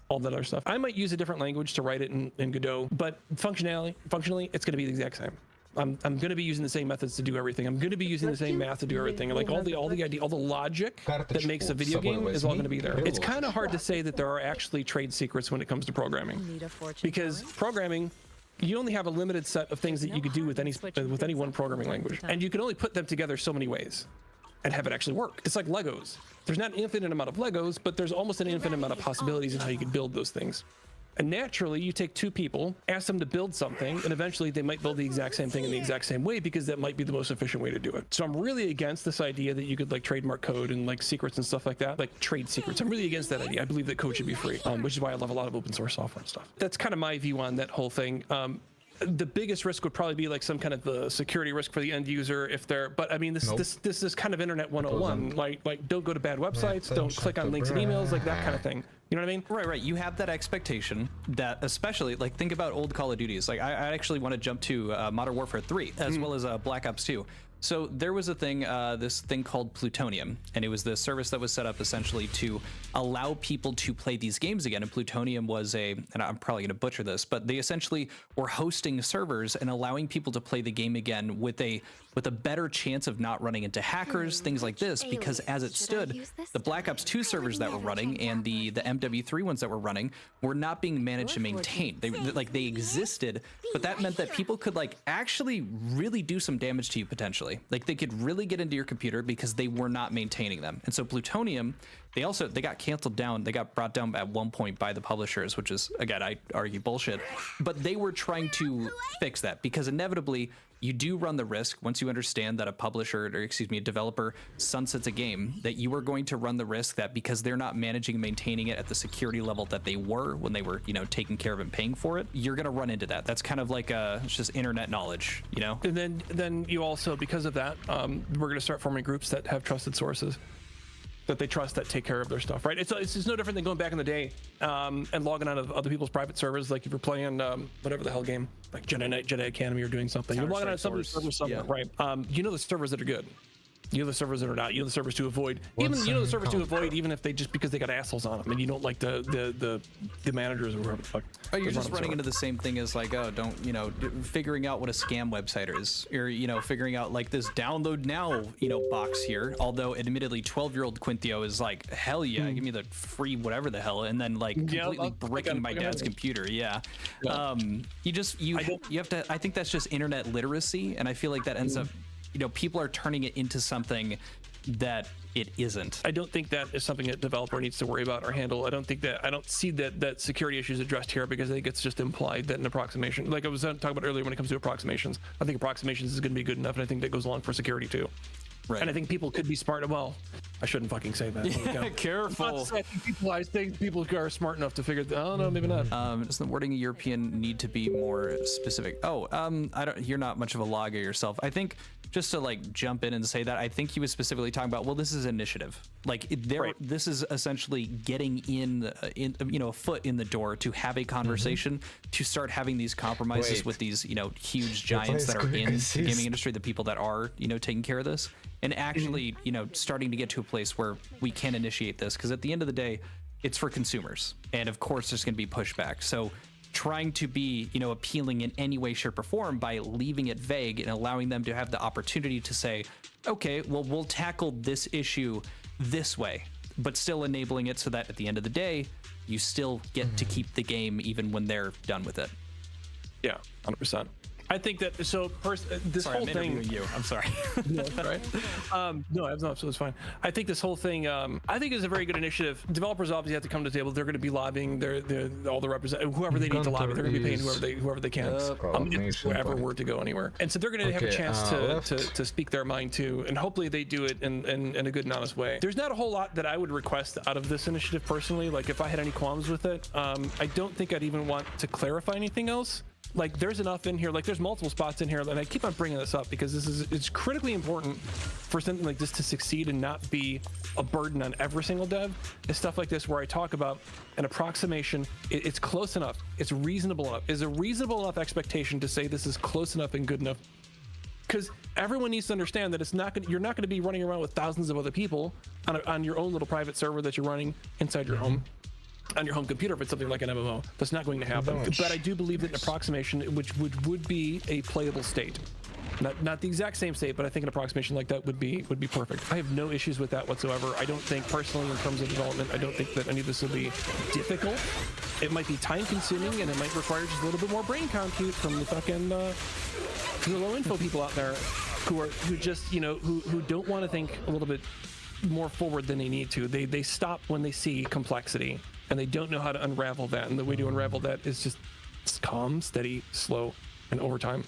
all that other stuff. I might use a different language to write it in Godot, but functionally, it's going to be the exact same. I'm going to be using the same methods to do everything. I'm going to be using the same math to do everything. Like all the idea, all the logic that makes a video game is all going to be there. It's kind of hard to say that there are actually trade secrets when it comes to programming, because programming, you only have a limited set of things that you could do with any one programming language, and you can only put them together so many ways and have it actually work. It's like Legos. There's not an infinite amount of Legos, but there's almost an infinite amount of possibilities in how you could build those things. And naturally, you take two people, ask them to build something, and eventually they might build the exact same thing in the exact same way, because that might be the most efficient way to do it. So I'm really against this idea that you could like trademark code and like secrets and stuff like that, like trade secrets. I'm really against that idea. I believe that code should be free, which is why I love a lot of open source software and stuff. That's kind of my view on that whole thing. The biggest risk would probably be like some kind of security risk for the end user if they're, but I mean, this is kind of internet 101. Like don't go to bad websites, don't click on links and emails, like that kind of thing. You know what I mean? Right. You have that expectation that, especially like think about old Call of Duties. Like I actually want to jump to Modern Warfare 3 as well as Black Ops 2. So there was a thing, this thing called Plutonium, and it was the service that was set up essentially to allow people to play these games again. And Plutonium was and I'm probably going to butcher this, but they essentially were hosting servers and allowing people to play the game again with a with a better chance of not running into hackers, things like this, because as it stood, the Black Ops 2 servers that were running and the MW3 ones that were running were not being managed and maintained. They existed, but that meant that people could like actually really do some damage to you potentially. Like they could really get into your computer because they were not maintaining them. And so Plutonium, they got canceled down. They got brought down at one point by the publishers, which is, again, I argue bullshit. But they were trying to fix that because inevitably you do run the risk once you understand that a publisher, or excuse me, a developer sunsets a game, that you are going to run the risk that because they're not managing and maintaining it at the security level that they were when they were, you know, taking care of and paying for it, you're going to run into that. That's kind of like it's just internet knowledge, you know? And then you also, because of that, we're going to start forming groups that have trusted sources that they trust, that take care of their stuff, right? It's just no different than going back in the day and logging out of other people's private servers. Like if you're playing whatever the hell game, like Jedi Knight, Jedi Academy, or doing something, you're logging out of somebody's server somewhere, right? You know the servers that are good. You know the servers that are not. You know the servers to avoid. Even you know the servers to avoid, even if they just because they got assholes on them, and you don't like the managers or whoever the fuck. Oh, you're just running into the same thing as like, oh, don't, you know, figuring out what a scam website is, or, you know, figuring out like this download now, you know, box here. Although admittedly 12-year-old Quinthio is like, hell yeah, give me the free whatever the hell, and then like completely bricking my dad's computer. Yeah. You have to, I think that's just internet literacy. And I feel like that ends up, you know, people are turning it into something that it isn't. I don't think that is something that developer needs to worry about or handle. I don't see that security issues addressed here, because I think it's just implied that an approximation, like I was talking about earlier when it comes to approximations, I think approximations is going to be good enough, and I think that goes along for security too. Right. And I think people could be smart. Well, I shouldn't fucking say that. Yeah, careful. I think people are smart enough to figure that. Oh no, maybe not. Does the wording European need to be more specific? Oh, you're not much of a logger yourself. I think just to like jump in and say that, I think he was specifically talking about, well, this is initiative. Like this is essentially getting in you know, a foot in the door to have a conversation, to start having these compromises with these, you know, huge giants that are in the gaming industry, the people that are, you know, taking care of this, and actually, you know, starting to get to a place where we can initiate this, because at the end of the day, it's for consumers, and of course there's going to be pushback. So trying to be, you know, appealing in any way, shape, or form by leaving it vague and allowing them to have the opportunity to say, okay, well, we'll tackle this issue this way, but still enabling it so that at the end of the day, you still get to keep the game even when they're done with it. Yeah, 100%. I think that this whole thing. You. I'm sorry. No, right? No, it's fine. I think this whole thing, I think is a very good initiative. Developers obviously have to come to the table. They're going to be lobbying all the representatives, whoever they need to lobby. They're going to be paying whoever they can, if whoever were to go anywhere. And so they're going to have a chance to speak their mind too, and hopefully they do it in a good and honest way. There's not a whole lot that I would request out of this initiative personally. Like if I had any qualms with it, I don't think I'd even want to clarify anything else. Like there's enough in here, like there's multiple spots in here, and I keep on bringing this up because it's critically important for something like this to succeed and not be a burden on every single dev. It's stuff like this where I talk about an approximation. It's close enough, it's reasonable enough, is a reasonable enough expectation to say this is close enough and good enough, because everyone needs to understand that you're not going to be running around with thousands of other people on your own little private server that you're running inside your home. On your home computer, if it's something like an MMO. That's not going to happen. But I do believe that an approximation, which would be a playable state, not the exact same state, but I think an approximation like that would be perfect. I have no issues with that whatsoever. I don't think personally, in terms of development, I don't think that any of this will be difficult. It might be time consuming, and it might require just a little bit more brain compute from the fucking from the low info people out there who just, you know, who don't want to think a little bit more forward than they need to. They stop when they see complexity, and they don't know how to unravel that. And the way to unravel that is just calm, steady, slow, and over time.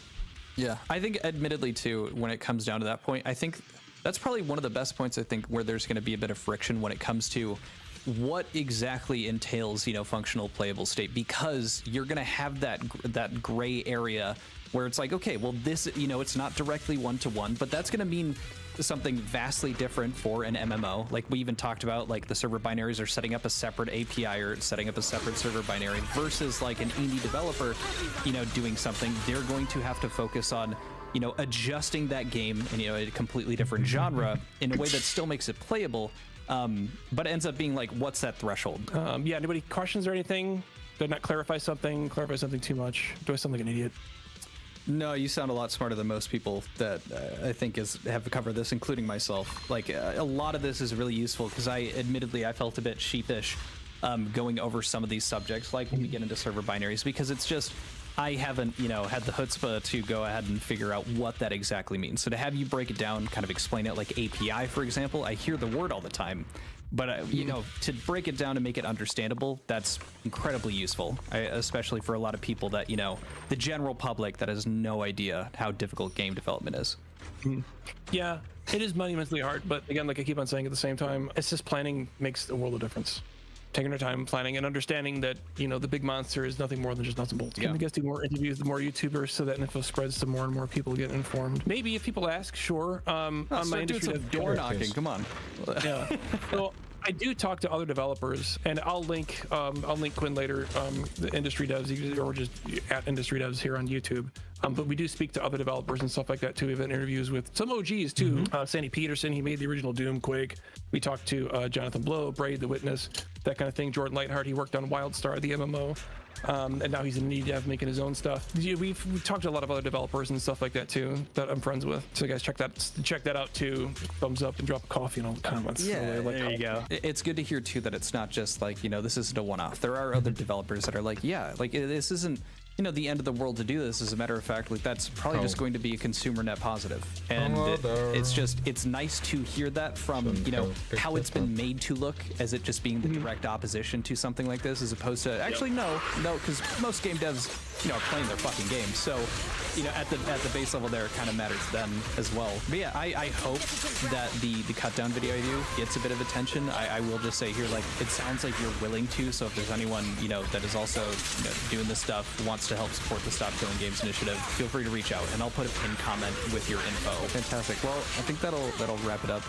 Yeah, I think admittedly too, when it comes down to that point, I think that's probably one of the best points, I think, where there's going to be a bit of friction when it comes to what exactly entails, you know, functional playable state, because you're going to have that gray area where it's like, okay, well, this, you know, it's not directly one-to-one, but that's going to mean something vastly different for an MMO. Like we even talked about, like the server binaries are setting up a separate API or setting up a separate server binary versus like an indie developer, you know, doing something. They're going to have to focus on, you know, adjusting that game in, you know, a completely different genre in a way that still makes it playable, but it ends up being like, what's that threshold? Yeah, anybody questions or anything? Did I not clarify something too much? Do I sound like an idiot? No, you sound a lot smarter than most people that I think have covered this, including myself. Like a lot of this is really useful because I felt a bit sheepish going over some of these subjects, like when we get into server binaries, because it's just I haven't had the chutzpah to go ahead and figure out what that exactly means. So to have you break it down, kind of explain it, like API, for example, I hear the word all the time. But, to break it down and make it understandable, that's incredibly useful, especially for a lot of people that, the general public that has no idea how difficult game development is. Yeah, it is monumentally hard. But again, like I keep on saying at the same time, it's just planning makes a world of difference. Taking our time, planning, and understanding that, the big monster is nothing more than just nuts and bolts. Can we get to more interviews, more YouTubers, so that info spreads to more and more people get informed? Maybe if people ask, sure. On my industry door knocking, come on. Yeah. So I do talk to other developers, and I'll link Quinn later, the industry devs, or just at industry devs here on YouTube. But we do speak to other developers and stuff like that too. We've had interviews with some OGs too. Sandy Peterson, he made the original Doom, Quake. We talked to Jonathan Blow, Braid, The Witness, that kind of thing. Jordan Lightheart, he worked on WildStar, the MMO. And now he's in indie dev making his own stuff. We've talked to a lot of other developers and stuff like that too that I'm friends with. So guys, check that out too. Thumbs up and drop a coffee in all the comments. Yeah, there you go. It's good to hear too that it's not just like this isn't a one-off. There are other developers that are like, this isn't the end of the world to do this. As a matter of fact, like that's probably just going to be a consumer net positive, and it's nice to hear that from how it's been made to look as it just being the direct opposition to something like this, as opposed to actually no, because most game devs are playing their fucking games, so at the base level there, it kind of matters to them as well. But yeah, I hope that the cut down video I do gets a bit of attention. I will just say here, like, it sounds like you're willing to, so if there's anyone that is also doing this stuff, wants to help support the Stop Killing Games initiative, feel free to reach out, and I'll put a pinned comment with your info. Fantastic. Well, I think that'll wrap it up.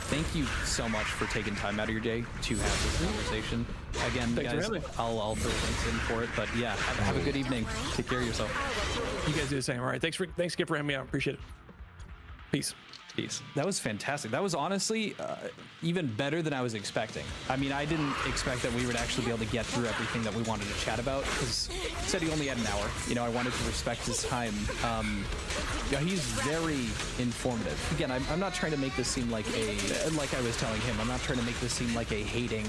Thank you so much for taking time out of your day to have this conversation. Again, guys, I'll throw links in for it. But yeah, have a good evening. Take care of yourself. You guys do the same. All right. Thanks again for having me out. Appreciate it. Peace. That was fantastic. That was honestly even better than I was expecting. I mean, I didn't expect that we would actually be able to get through everything that we wanted to chat about, because he said he only had an hour. I wanted to respect his time. He's very informative. Again, I'm not trying to make this seem like like I was telling him, I'm not trying to make this seem like a hating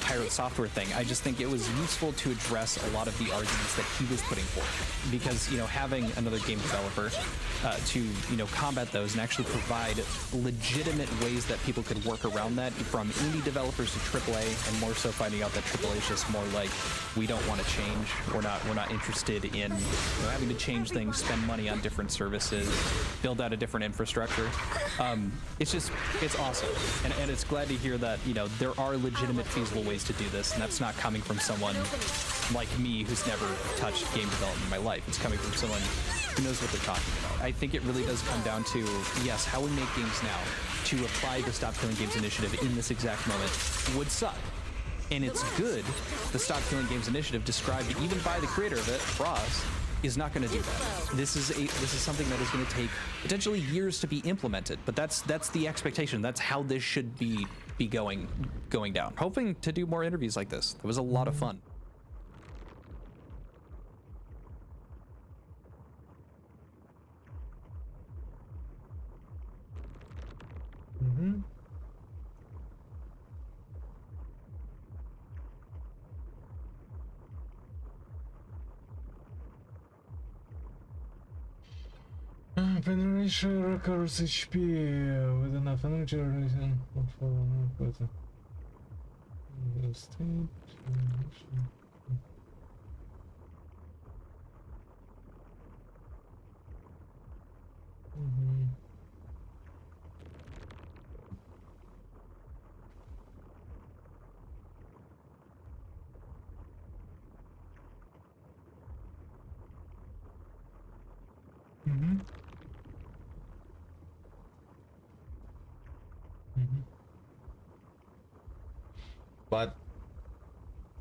Pirate Software thing. I just think it was useful to address a lot of the arguments that he was putting forth, because having another game developer to combat those and actually provide legitimate ways that people could work around that, from indie developers to AAA, and more so finding out that AAA is just more like, we don't want to change. We're not interested in having to change things, spend money on different services, build out a different infrastructure. It's awesome, and it's glad to hear that there are legitimate, feasible ways to do this, and that's not coming from someone like me who's never touched game development in my life. It's coming from someone who knows what they're talking about. I think it really does come down to, yes, how we make games now, to apply the Stop Killing Games initiative in this exact moment would suck. And it's good. The Stop Killing Games initiative, described even by the creator of it, Ross, is not going to do that. This is something that is going to take potentially years to be implemented, but that's the expectation. That's how this should be going down. Hoping to do more interviews like this. It was a lot of fun. Veneration records HP with enough energy reason for the state. But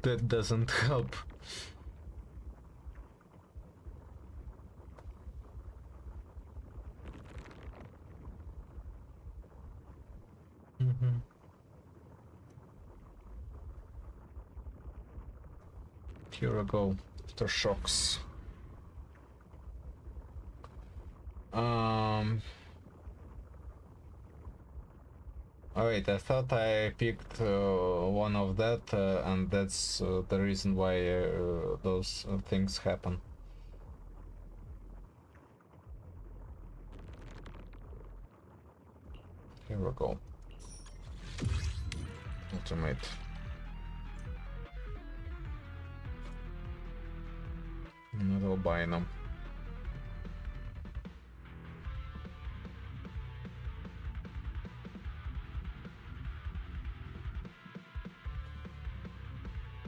that doesn't help. Here we go. Aftershocks. Oh wait, I thought I picked one of that, and that's the reason why those things happen. Here we go. Ultimate. Not albino.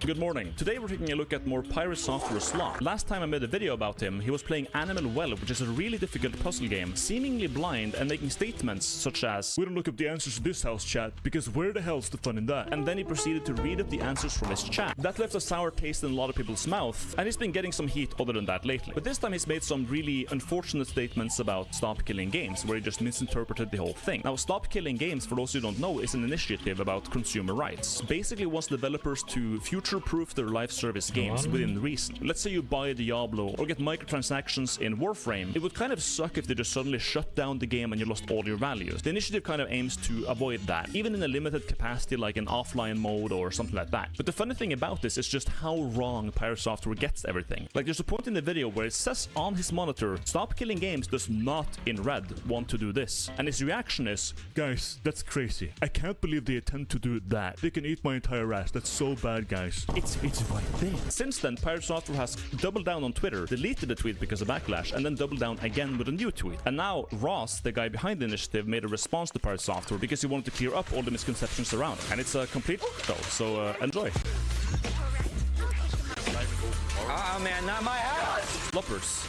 Good morning. Today we're taking a look at more Pirate Software Sloth. Last time I made a video about him, he was playing Animal Well, which is a really difficult puzzle game, seemingly blind and making statements such as, "We don't look up the answers to this house chat, because where the hell's the fun in that?" And then he proceeded to read up the answers from his chat. That left a sour taste in a lot of people's mouth, and he's been getting some heat other than that lately. But this time he's made some really unfortunate statements about Stop Killing Games, where he just misinterpreted the whole thing. Now, Stop Killing Games, for those who don't know, is an initiative about consumer rights. Basically wants developers to future-proof their live service games within reason. Let's say you buy Diablo or get microtransactions in Warframe. It would kind of suck if they just suddenly shut down the game and you lost all your values. The initiative kind of aims to avoid that, even in a limited capacity like an offline mode or something like that. But the funny thing about this is just how wrong Pirate Software gets everything. Like, there's a point in the video where it says on his monitor, "Stop Killing Games does not, in red, want to do this." And his reaction is, "Guys, that's crazy. I can't believe they attempt to do that. They can eat my entire ass. That's so bad, guys." It's right there. Since then, Pirate Software has doubled down on Twitter, deleted the tweet because of backlash, and then doubled down again with a new tweet. And now Ross, the guy behind the initiative, made a response to Pirate Software because he wanted to clear up all the misconceptions around it. And it's a complete show, so enjoy. Oh man, not my house! Sloppers.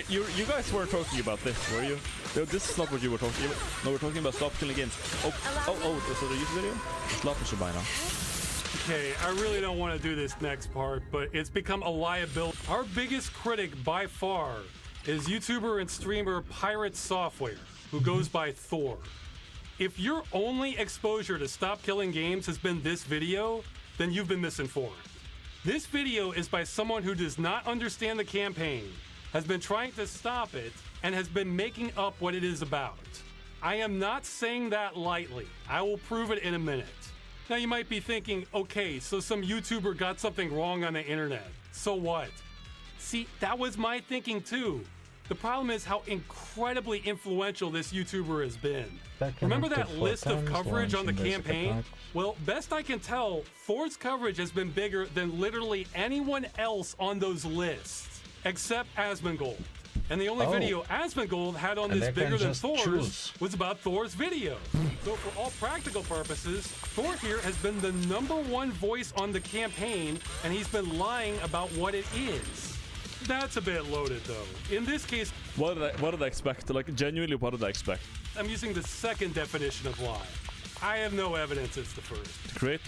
You guys weren't talking about this, were you? No, this is not what you were talking about. No, we're talking about Stop Killing Games. Oh, so the YouTube video? Sloppers are by now. Okay, I really don't want to do this next part, but it's become a liability. Our biggest critic by far is YouTuber and streamer Pirate Software, who goes by Thor. If your only exposure to Stop Killing Games has been this video, then you've been misinformed. This video is by someone who does not understand the campaign, has been trying to stop it, and has been making up what it is about. I am not saying that lightly. I will prove it in a minute. Now you might be thinking, okay, so some YouTuber got something wrong on the internet. So what? See, that was my thinking too. The problem is how incredibly influential this YouTuber has been. Remember that list of coverage on the campaign? Well, best I can tell, Thor's coverage has been bigger than literally anyone else on those lists, except Asmongold. And the only video Asmongold had on this bigger than Thor's was about Thor's video. So for all practical purposes, Thor here has been the #1 voice on the campaign, and he's been lying about what it is. That's a bit loaded though. In this case, What did I expect? Like, genuinely, what did I expect? I'm using the second definition of lie. I have no evidence it's the first. Great.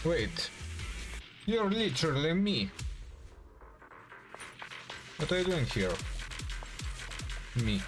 Wait, you're literally me. What are you doing here? Me.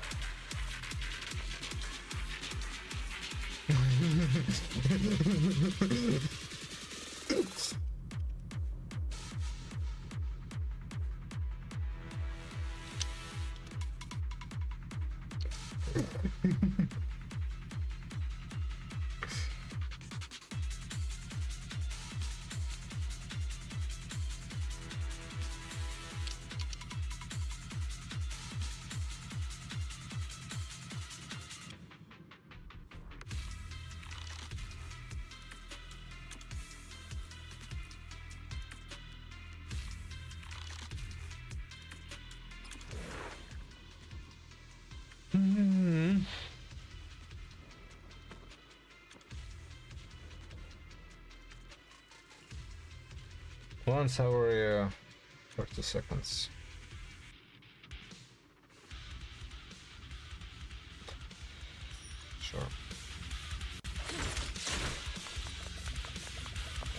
Once every 30 seconds. Sure.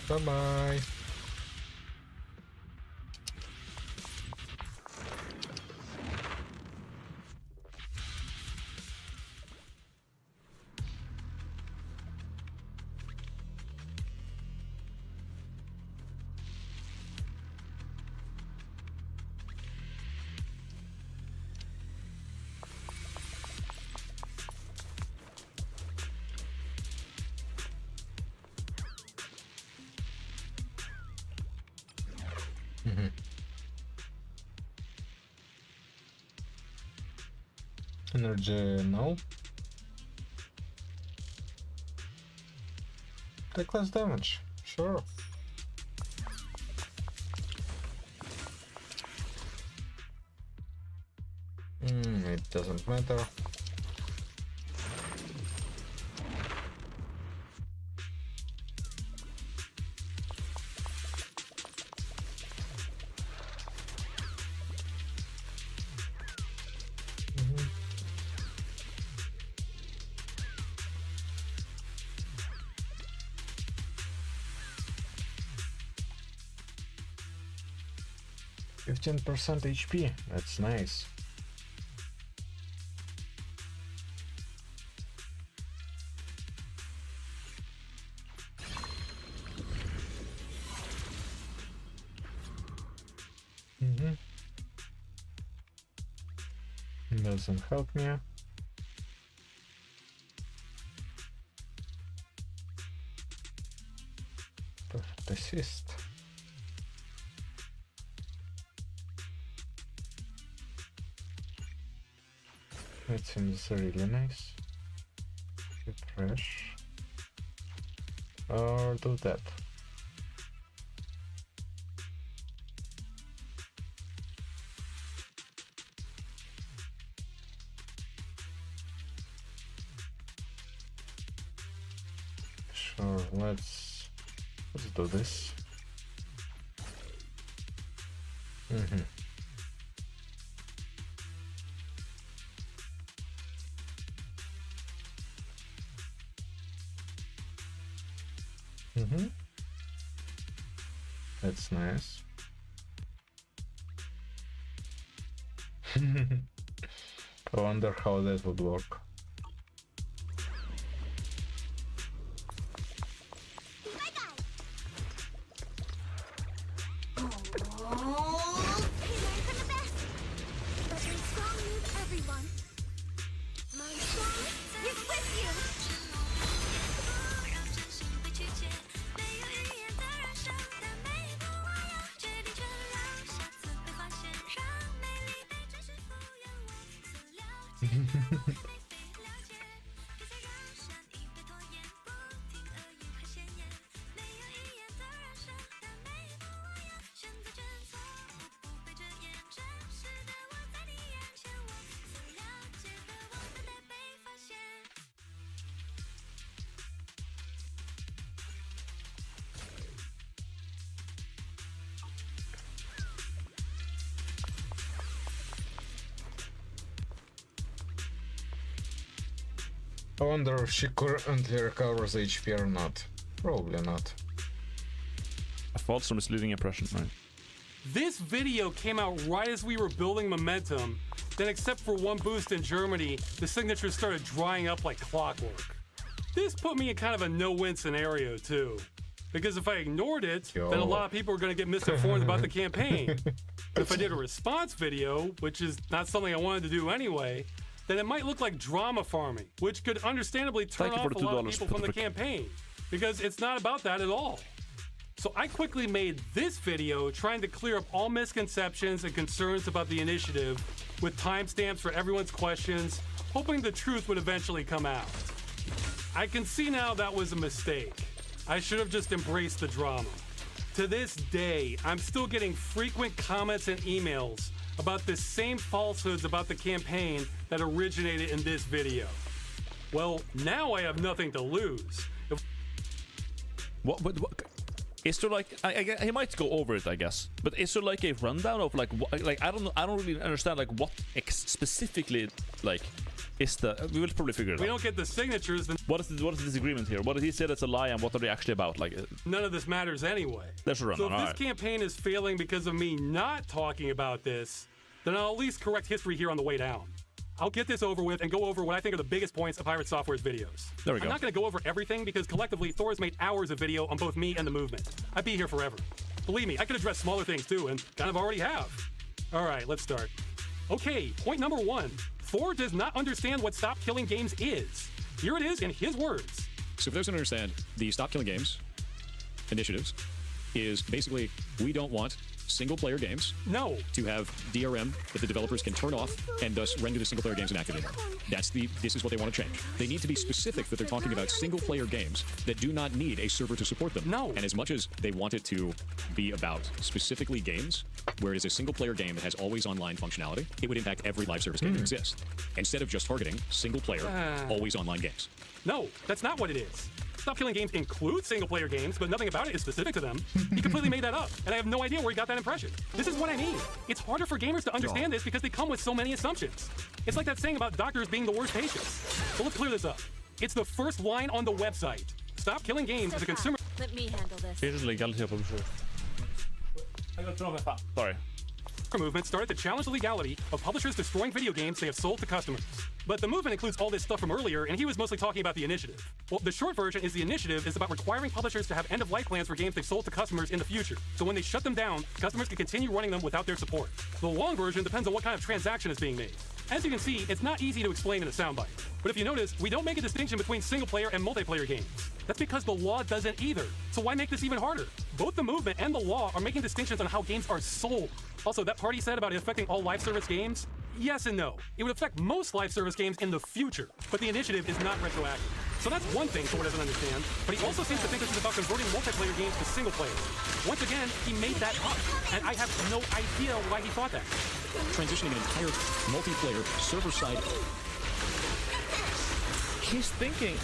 Bye-bye. Energy, no. Take less damage, sure. It doesn't matter. Mm-hmm. 15% HP, that's nice. Doesn't help me. Perfect assist. That seems really nice. Refresh. Or do that. Sure, let's do this. That's nice. I wonder how that would work. I wonder if she currently recovers HP or not. Probably not. A false or misleading impression, right? This video came out right as we were building momentum. Then, except for one boost in Germany, the signatures started drying up like clockwork. This put me in kind of a no-win scenario, too. Because if I ignored it, then a lot of people were going to get misinformed about the campaign. If I did a response video, which is not something I wanted to do anyway, then it might look like drama farming, which could understandably turn off a lot of people from the campaign, because it's not about that at all. So I quickly made this video trying to clear up all misconceptions and concerns about the initiative with timestamps for everyone's questions, hoping the truth would eventually come out. I can see now that was a mistake. I should have just embraced the drama. To this day, I'm still getting frequent comments and emails about the same falsehoods about the campaign that originated in this video. Well, now I have nothing to lose. What is there like? I might go over it, I guess. But is there like a rundown of like I don't really understand like what specifically like is the? We will probably figure it out. We don't get the signatures. Then what is the disagreement here? What did he say that's a lie, and what are they actually about? Like none of this matters anyway. There's a rundown. So if this campaign is failing because of me not talking about this, then I'll at least correct history here on the way down. I'll get this over with and go over what I think are the biggest points of Pirate Software's videos. There we go. I'm not going to go over everything because collectively Thor has made hours of video on both me and the movement. I'd be here forever. Believe me, I could address smaller things too, and kind of already have. All right, let's start. Okay, point number 1. Thor does not understand what Stop Killing Games is. Here it is in his words. So for those who don't understand, the Stop Killing Games initiatives is basically we don't want single-player games No. to have DRM that the developers can turn off and thus render the single-player games inactivated. This is what they want to change. They need to be specific that they're talking about single-player games that do not need a server to support them. No. And as much as they want it to be about specifically games, where it is a single-player game that has always online functionality, it would impact every live service game that exists. Instead of just targeting single-player, always online games. No, that's not what it is. Stop Killing Games includes single-player games, but nothing about it is specific to them. He completely made that up, and I have no idea where he got that impression. This is what I mean. It's harder for gamers to understand this because they come with so many assumptions. It's like that saying about doctors being the worst patients. But let's clear this up. It's the first line on the website. Stop Killing Games is a consumer... Let me handle this. Here's legality of Sorry. movement started to challenge the legality of publishers destroying video games they have sold to customers. But the movement includes all this stuff from earlier, and he was mostly talking about the initiative. Well, the short version is the initiative is about requiring publishers to have end-of-life plans for games they've sold to customers in the future. So when they shut them down, customers can continue running them without their support. The long version depends on what kind of transaction is being made. As you can see, it's not easy to explain in a soundbite. But if you notice, we don't make a distinction between single-player and multiplayer games. That's because the law doesn't either. So why make this even harder? Both the movement and the law are making distinctions on how games are sold. Also, that part he said about it affecting all live service games, yes and no. It would affect most live service games in the future, but the initiative is not retroactive. So that's one thing Thor doesn't understand, but he also seems to think this is about converting multiplayer games to single player. Once again, he made that up, and I have no idea why he thought that. Transitioning an entire multiplayer server-side. He's thinking,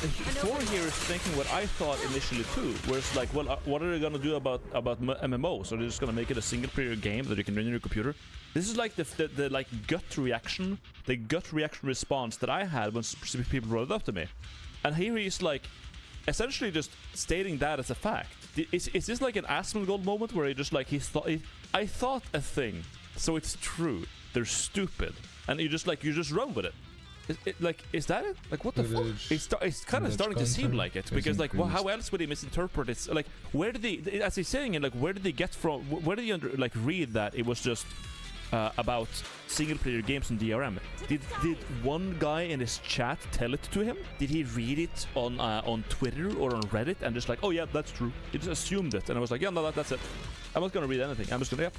Thor here is thinking what I thought initially too, where it's like, well, what are they gonna do about MMOs? Are they just gonna make it a single-player game that you can run on your computer? This is like the like gut reaction response that I had when specific people brought it up to me, and here he's like, essentially just stating that as a fact. Is this like an Asmongold moment where he just like I thought a thing, so it's true. They're stupid, and you just run with it. Is that it? Like, what the fuck? It's kind of starting to seem like it, because like, well, how else would he misinterpret it? Like, where did they, as he's saying it, like, where did they get from? Where did he read that it was just about single-player games and DRM? Did one guy in his chat tell it to him? Did he read it on Twitter or on Reddit and just like, oh yeah, that's true? He just assumed it, and I was like, yeah, no, that's it. I'm not gonna read anything. I'm just gonna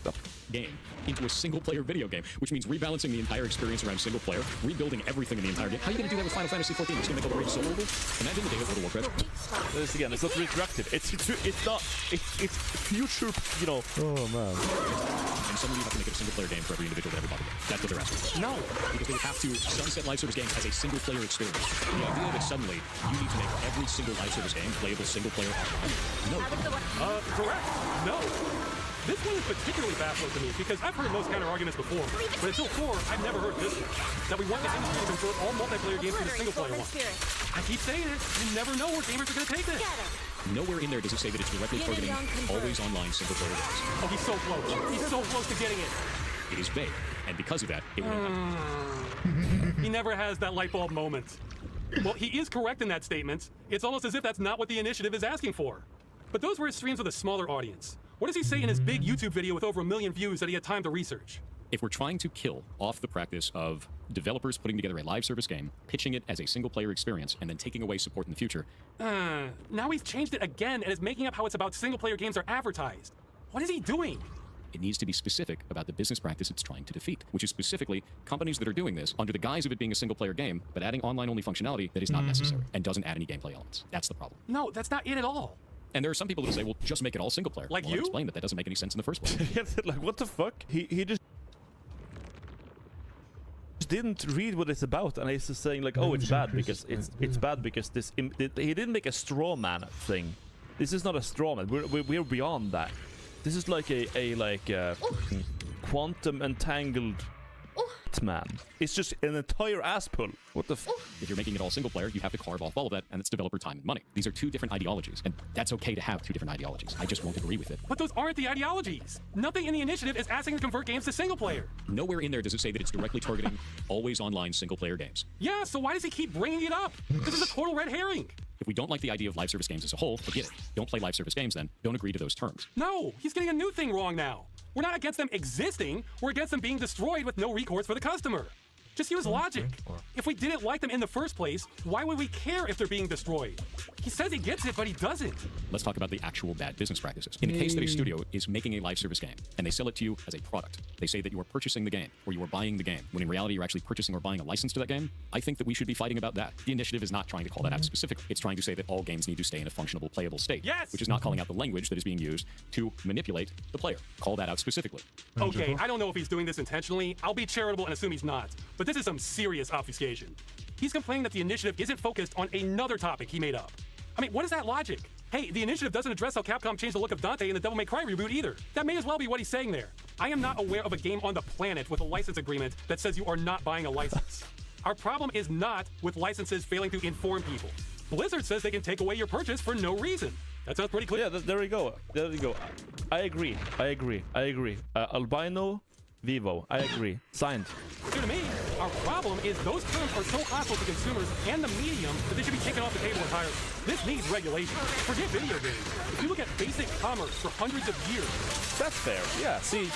game into a single-player video game, which means rebalancing the entire experience around single-player, rebuilding everything in the entire game. How are you gonna do that with Final Fantasy XIV? You're just gonna make all the rage soloable? Imagine the day of World of Warcraft. This again, it's not retroactive. It's not. It's future. You know. Oh man. And suddenly you have to make it a single-player game for every individual that ever bought the game. That's what they're asking. No, because they would have to sunset live service games as a single-player experience. The idea that suddenly you need to make every single live service game playable single-player offline. No. Correct. No. This one is particularly baffling to me because I've heard most counter-arguments before, but until Thor, I've never heard this one. That we want the industry to convert all multiplayer games to single-player ones. I keep saying it, you never know where gamers are going to take this. Nowhere in there does it say that it's directly targeting always online single-player games. Oh, he's so close. He's so close to getting it. It is vague, and because of that, it will impact. He never has that light bulb moment. Well, he is correct in that statement. It's almost as if that's not what the initiative is asking for. But those were his streams with a smaller audience. What does he say in his big YouTube video with over 1 million views that he had time to research? If we're trying to kill off the practice of developers putting together a live service game, pitching it as a single-player experience, and then taking away support in the future... now he's changed it again and is making up how it's about single-player games are advertised. What is he doing? It needs to be specific about the business practice it's trying to defeat, which is specifically companies that are doing this under the guise of it being a single-player game, but adding online-only functionality that is not necessary and doesn't add any gameplay elements. That's the problem. No, that's not it at all. And there are some people who say, well, just make it all single player. Like well, you? I'll explain that doesn't make any sense in the first place. Like, what the fuck? He just didn't read what it's about, and he's just saying like, oh, it's bad because it's bad because this. He didn't make a straw man thing. This is not a straw man. We're beyond that. This is like a quantum entangled man. It's just an entire ass pull. What the If you're making it all single player, you have to carve off all of that, and it's developer time and money. These are two different ideologies, and that's okay to have two different ideologies. I just won't agree with it. But those aren't the ideologies. Nothing in the initiative is asking to convert games to single player. Nowhere in there does it say that it's directly targeting always online single player games. Yeah, so why does he keep bringing it up? This is a total red herring. If we don't like the idea of live service games as a whole, forget it. Don't play live service games then. Don't agree to those terms. No, he's getting a new thing wrong now. We're not against them existing. We're against them being destroyed with no recourse for the customer. Just use logic. If we didn't like them in the first place, why would we care if they're being destroyed? He says he gets it, but he doesn't. Let's talk about the actual bad business practices. In the case that a studio is making a live service game and they sell it to you as a product, they say that you are purchasing the game or you are buying the game, when in reality you're actually purchasing or buying a license to that game. I think that we should be fighting about that. The initiative is not trying to call that out specifically. It's trying to say that all games need to stay in a functional, playable state. Yes! Which is not calling out the language that is being used to manipulate the player. Call that out specifically. Okay, I don't know if he's doing this intentionally. I'll be charitable and assume he's not. But this is some serious obfuscation. He's complaining that the initiative isn't focused on another topic he made up. I mean, what is that logic? Hey, the initiative doesn't address how Capcom changed the look of Dante in the Devil May Cry reboot either. That may as well be what he's saying there. I am not aware of a game on the planet with a license agreement that says you are not buying a license. Our problem is not with licenses failing to inform people. Blizzard says they can take away your purchase for no reason. That sounds pretty clear. Yeah, there we go. There you go. I agree. Albino Vivo. I agree. Signed. To me, our problem is those terms are so hostile to consumers and the medium that they should be taken off the table entirely. This needs regulation. Forget video games. If you look at basic commerce for hundreds of years. That's fair. Yeah. See,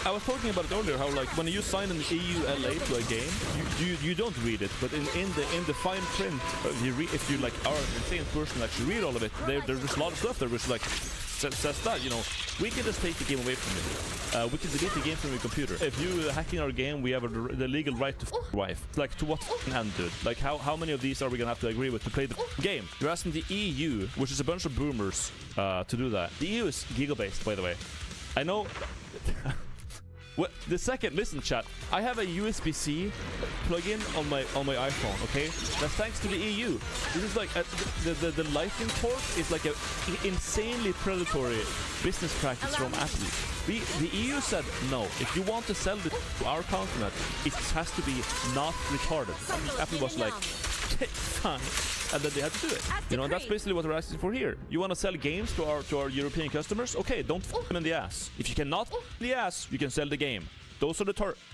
I was talking about it earlier. How like when you sign an EULA to a game, you don't read it, but in the fine print, if you like are an insane person and actually read all of it, there's a lot of stuff there which like says that, you know, we can just take the game away from you. We can delete the game from your computer. If you hacking our game, we have the legal right to wife. Like, to what end, dude? Like, how many of these are we gonna have to agree with to play the game? You're asking the EU, which is a bunch of boomers, to do that. The EU is giga-based, by the way. I know... Listen, chat. I have a USB-C plug-in on my iPhone. Okay, that's thanks to the EU. This is like the Lightning port is like a insanely predatory business practice from Apple. The EU said no. If you want to sell it to our continent, it has to be not retarded. Apple was like, okay, fine. And then they had to do it. You know, and that's basically what we're asking for here. You want to sell games to our European customers? Okay, don't f them in the ass. If you cannot f in the ass, you can sell the game. Those are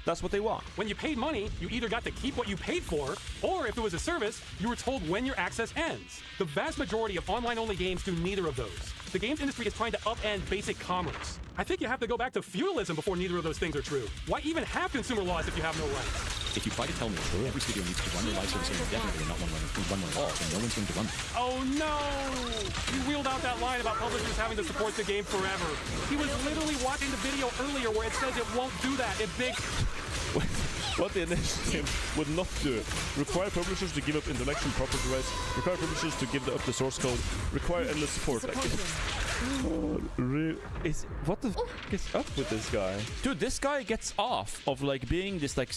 that's what they want. When you paid money, you either got to keep what you paid for, or if it was a service, you were told when your access ends. The vast majority of online-only games do neither of those. The games industry is trying to upend basic commerce. I think you have to go back to feudalism before neither of those things are true. Why even have consumer laws if you have no rights? If you try to tell me every studio needs to run their live service indefinitely and not one at all, then no one's going to run them. Oh no! You wheeled out that line about publishers having to support the game forever. He was literally watching the video earlier where it says it won't do that. It big... What the initiative would not do. Require publishers to give up intellectual property rights. Require publishers to give up the source code. Require endless support. Like, what the f is up with this guy? Dude, this guy gets off of like being this like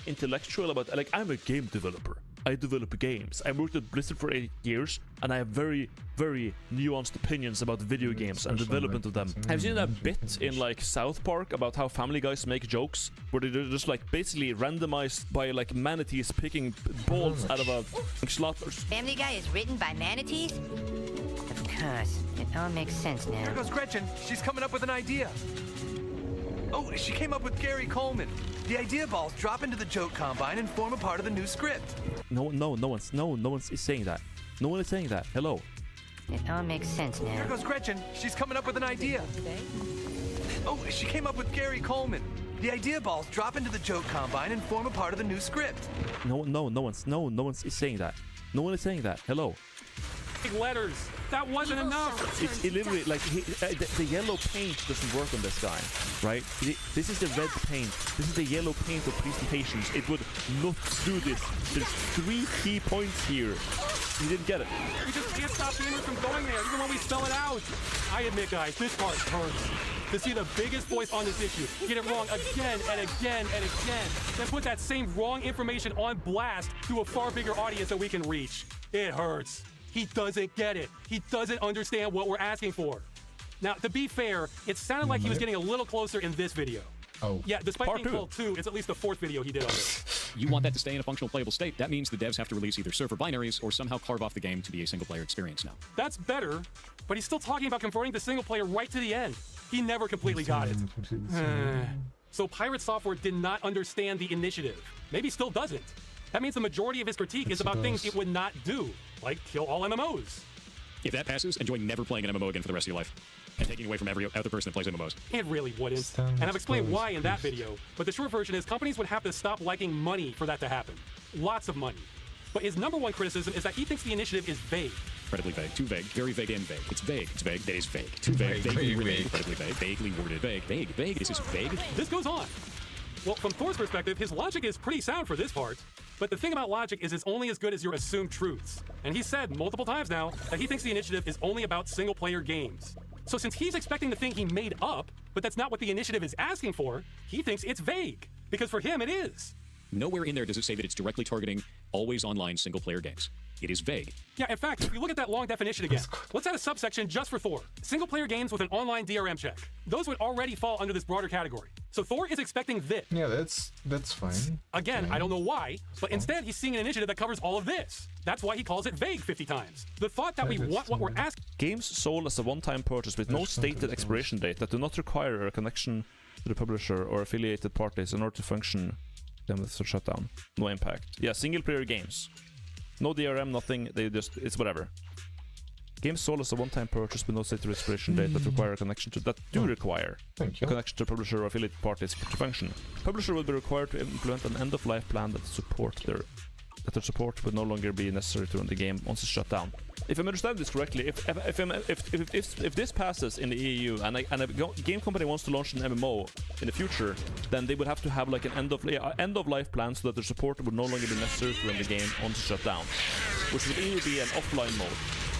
intellectual about like, I'm a game developer. I develop games. I worked at Blizzard for 8 years, and I have very, very nuanced opinions about video games and development of them. I've seen that bit in like South Park about how Family Guys make jokes, where they're just like basically randomized by like manatees picking balls out of a slaughter. Family Guy is written by manatees? Of course. It all makes sense now. There goes Gretchen. She's coming up with an idea. Oh, she came up with Gary Coleman. The idea balls drop into the joke combine and form a part of the new script. No one's saying that. No one is saying that. Hello. It all makes sense now. There goes Gretchen. She's coming up with an idea. Oh, she came up with Gary Coleman. The idea balls drop into the joke combine and form a part of the new script. No one's saying that. No one is saying that. Hello. Big letters. That wasn't enough. It's literally like the yellow paint doesn't work on this guy, right? This is the red paint. This is the yellow paint of presentations. It would not do this. There's 3 key points here. You didn't get it. We just can't stop gamers from going there, even when we spell it out. I admit, guys, this part hurts. To see the biggest voice on this issue get it wrong again and again and again, then put that same wrong information on blast to a far bigger audience that we can reach. It hurts. He doesn't get it. He doesn't understand what we're asking for. Now, to be fair, it sounded like he was getting a little closer in this video. Oh. Yeah, despite being called 2, it's at least the 4th video he did on this. You want that to stay in a functional playable state. That means the devs have to release either server binaries or somehow carve off the game to be a single-player experience now. That's better, but he's still talking about converting the single player right to the end. He never completely got it. So Pirate Software did not understand the initiative. Maybe still doesn't. That means the majority of his critique is about things it would not do, like kill all MMOs. If that passes, enjoy never playing an MMO again for the rest of your life. And taking away from every other person that plays MMOs. It really wouldn't. And I've explained why in that video. But the short version is companies would have to stop liking money for that to happen. Lots of money. But his number one criticism is that he thinks the initiative is vague. Incredibly vague. Too vague. Very vague and vague. It's vague. It's vague. That is vague. Too vague. Vaguely worded. Incredibly vague. Vaguely worded. Vague. Vague. Vague. This is vague. This goes on. Well, from Thor's perspective, his logic is pretty sound for this part. But the thing about logic is it's only as good as your assumed truths. And he said multiple times now that he thinks the initiative is only about single-player games. So since he's expecting the thing he made up, but that's not what the initiative is asking for, he thinks it's vague. Because for him, it is. Nowhere in there does it say that it's directly targeting always online single-player games. It is vague. Yeah, in fact, if you look at that long definition again, let's add a subsection just for Thor. Single-player games with an online DRM check. Those would already fall under this broader category. So Thor is expecting this. Yeah, that's fine. Again, I don't know why, but instead he's seeing an initiative that covers all of this. That's why he calls it vague 50 times. The thought that we want what we're asking... Games sold as a one-time purchase with no stated expiration date that do not require a connection to the publisher or affiliated parties in order to function, them to shut down. No impact. Yeah, single-player games. No DRM, nothing. It's whatever. Games sold as a one-time purchase with no stated expiration date that require a connection to require a connection to publisher or affiliate parties to function. Publisher will be required to implement an end-of-life plan that their support would no longer be necessary to run the game once it's shut down. If I'm understanding this correctly, if this passes in the EU and a game company wants to launch an MMO in the future, then they would have to have like an end-of-life plan so that their support would no longer be necessary to run the game once it's shut down, which would either be an offline mode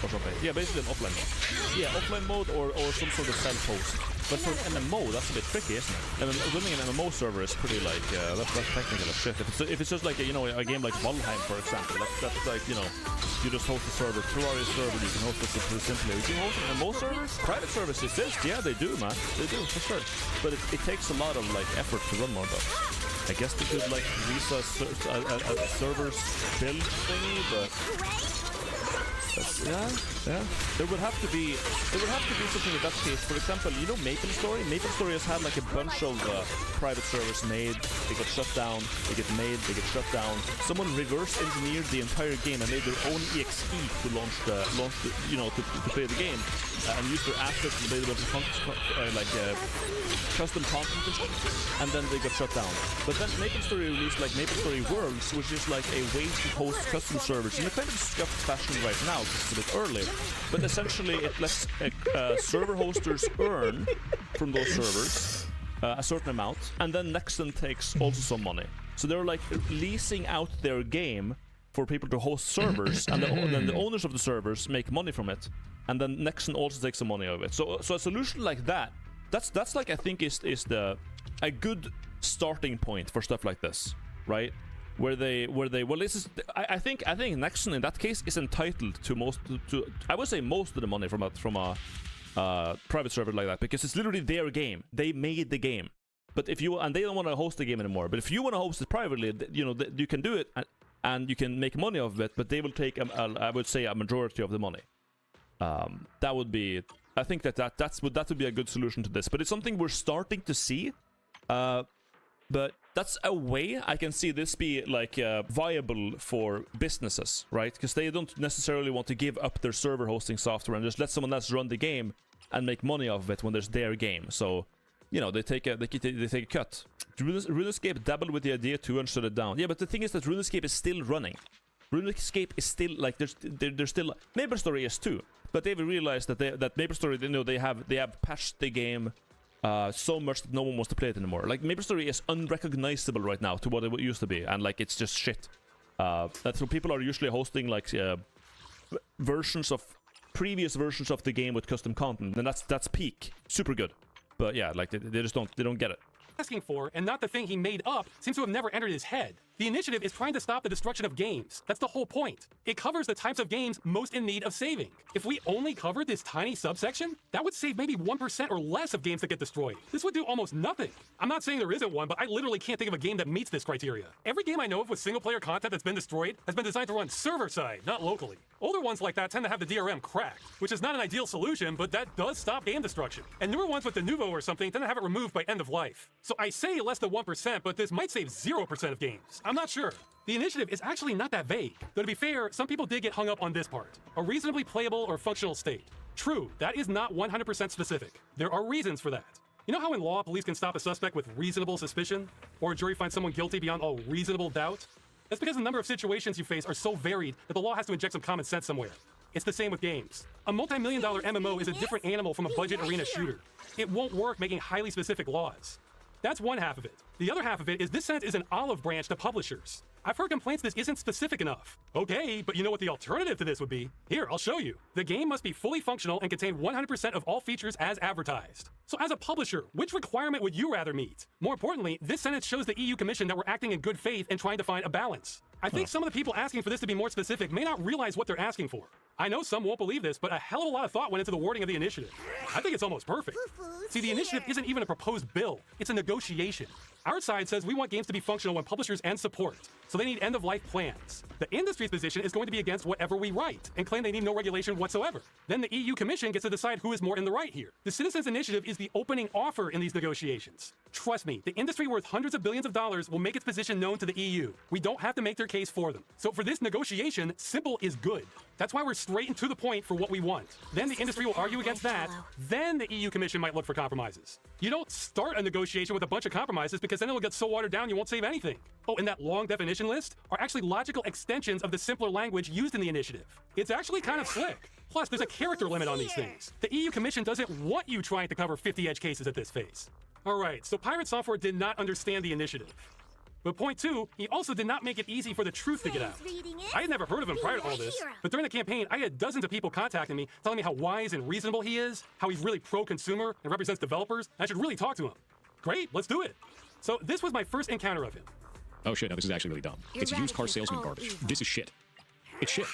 or something. Yeah, basically an offline mode. Yeah, offline mode or some sort of self-host. But for an MMO, that's a bit tricky, isn't it? Running an MMO server is pretty like that's technical as shit. If it's just like a game like Valheim, for example, that's like you just host a server, Terraria server. You can host it pretty simply. You can host an MMO server. Private servers exist, yeah, they do, man, they do for sure. But it takes a lot of like effort to run one though. I guess they could like release a server's build thingy, but. Yeah. There would have to be something in that case. For example, you know MapleStory? MapleStory has had like a bunch of private servers made. They get shut down. They get made. They get shut down. Someone reverse engineered the entire game and made their own exe to launch the to play the game and use their assets and made a bunch of custom content and stuff. And then they got shut down. But then MapleStory released like MapleStory Worlds, which is like a way to host custom servers in a kind of scuffed fashion right now. It's a bit early, but essentially it lets server hosters earn from those servers a certain amount, and then Nexon takes also some money. So they're like leasing out their game for people to host servers, and then the owners of the servers make money from it, and then Nexon also takes some money of it. So a solution like that's like I think is a good starting point for stuff like this, right? Where they this is I think Nexon in that case is entitled to I would say most of the money from a private server like that, because it's literally their game. They made the game. But if you and they don't want to host the game anymore. But if you want to host it privately, you can do it and you can make money off of it. But they will take I would say a majority of the money. That would be I think that would be a good solution to this. But it's something we're starting to see. But that's a way I can see this be like viable for businesses, right? Because they don't necessarily want to give up their server hosting software and just let someone else run the game and make money off of it when there's their game. So, they take a cut. RuneScape dabbled with the idea too and shut it down. Yeah, but the thing is that RuneScape is still running. RuneScape is still like there's still MapleStory is too, but they've realized that MapleStory they have patched the game. So much that no one wants to play it anymore. Like MapleStory is unrecognizable right now to what it used to be, and like it's just shit. So people are usually hosting like previous versions of the game with custom content, and that's peak, super good. But yeah, like they don't get it. Asking for, and not the thing he made up, seems to have never entered his head. The initiative is trying to stop the destruction of games. That's the whole point. It covers the types of games most in need of saving. If we only covered this tiny subsection, that would save maybe 1% or less of games that get destroyed. This would do almost nothing. I'm not saying there isn't one, but I literally can't think of a game that meets this criteria. Every game I know of with single-player content that's been destroyed has been designed to run server-side, not locally. Older ones like that tend to have the DRM cracked, which is not an ideal solution, but that does stop game destruction. And newer ones with the Nuvo or something tend to have it removed by end of life. So I say less than 1%, but this might save 0% of games. I'm not sure. The initiative is actually not that vague. Though to be fair, some people did get hung up on this part. A reasonably playable or functional state. True, that is not 100% specific. There are reasons for that. You know how in law, police can stop a suspect with reasonable suspicion? Or a jury finds someone guilty beyond all reasonable doubt? That's because the number of situations you face are so varied that the law has to inject some common sense somewhere. It's the same with games. A multi-million-dollar MMO is a different animal from a budget arena shooter. It won't work making highly specific laws. That's one half of it. The other half of it is this sentence is an olive branch to publishers. I've heard complaints this isn't specific enough. Okay, but you know what the alternative to this would be? Here, I'll show you. The game must be fully functional and contain 100% of all features as advertised. So as a publisher, which requirement would you rather meet? More importantly, this sentence shows the EU Commission that we're acting in good faith and trying to find a balance. I think some of the people asking for this to be more specific may not realize what they're asking for. I know some won't believe this, but a hell of a lot of thought went into the wording of the initiative. I think it's almost perfect. See, the initiative isn't even a proposed bill, it's a negotiation. Our side says we want games to be functional when publishers end support, so they need end-of-life plans. The industry's position is going to be against whatever we write, and claim they need no regulation whatsoever. Then the EU Commission gets to decide who is more in the right here. The Citizens Initiative is the opening offer in these negotiations. Trust me, the industry worth hundreds of billions of dollars will make its position known to the EU. We don't have to make their case for them. So for this negotiation, simple is good. That's why we're straight and to the point for what we want. Then the industry will argue against that. Then the EU Commission might look for compromises. You don't start a negotiation with a bunch of compromises because then it'll get so watered down you won't save anything. Oh, and that long definition list are actually logical extensions of the simpler language used in the initiative. It's actually kind of slick. Plus, there's a character limit on these things. The EU Commission doesn't want you trying to cover 50 edge cases at this phase. All right, so Pirate Software did not understand the initiative. But point two, he also did not make it easy for the truth to get out. I had never heard of him prior to all this, but during the campaign, I had dozens of people contacting me, telling me how wise and reasonable he is, how he's really pro-consumer and represents developers, and I should really talk to him. Great, let's do it. So this was my first encounter of him. Oh shit, no, this is actually really dumb. It's used car salesman garbage. This is shit. It's shit.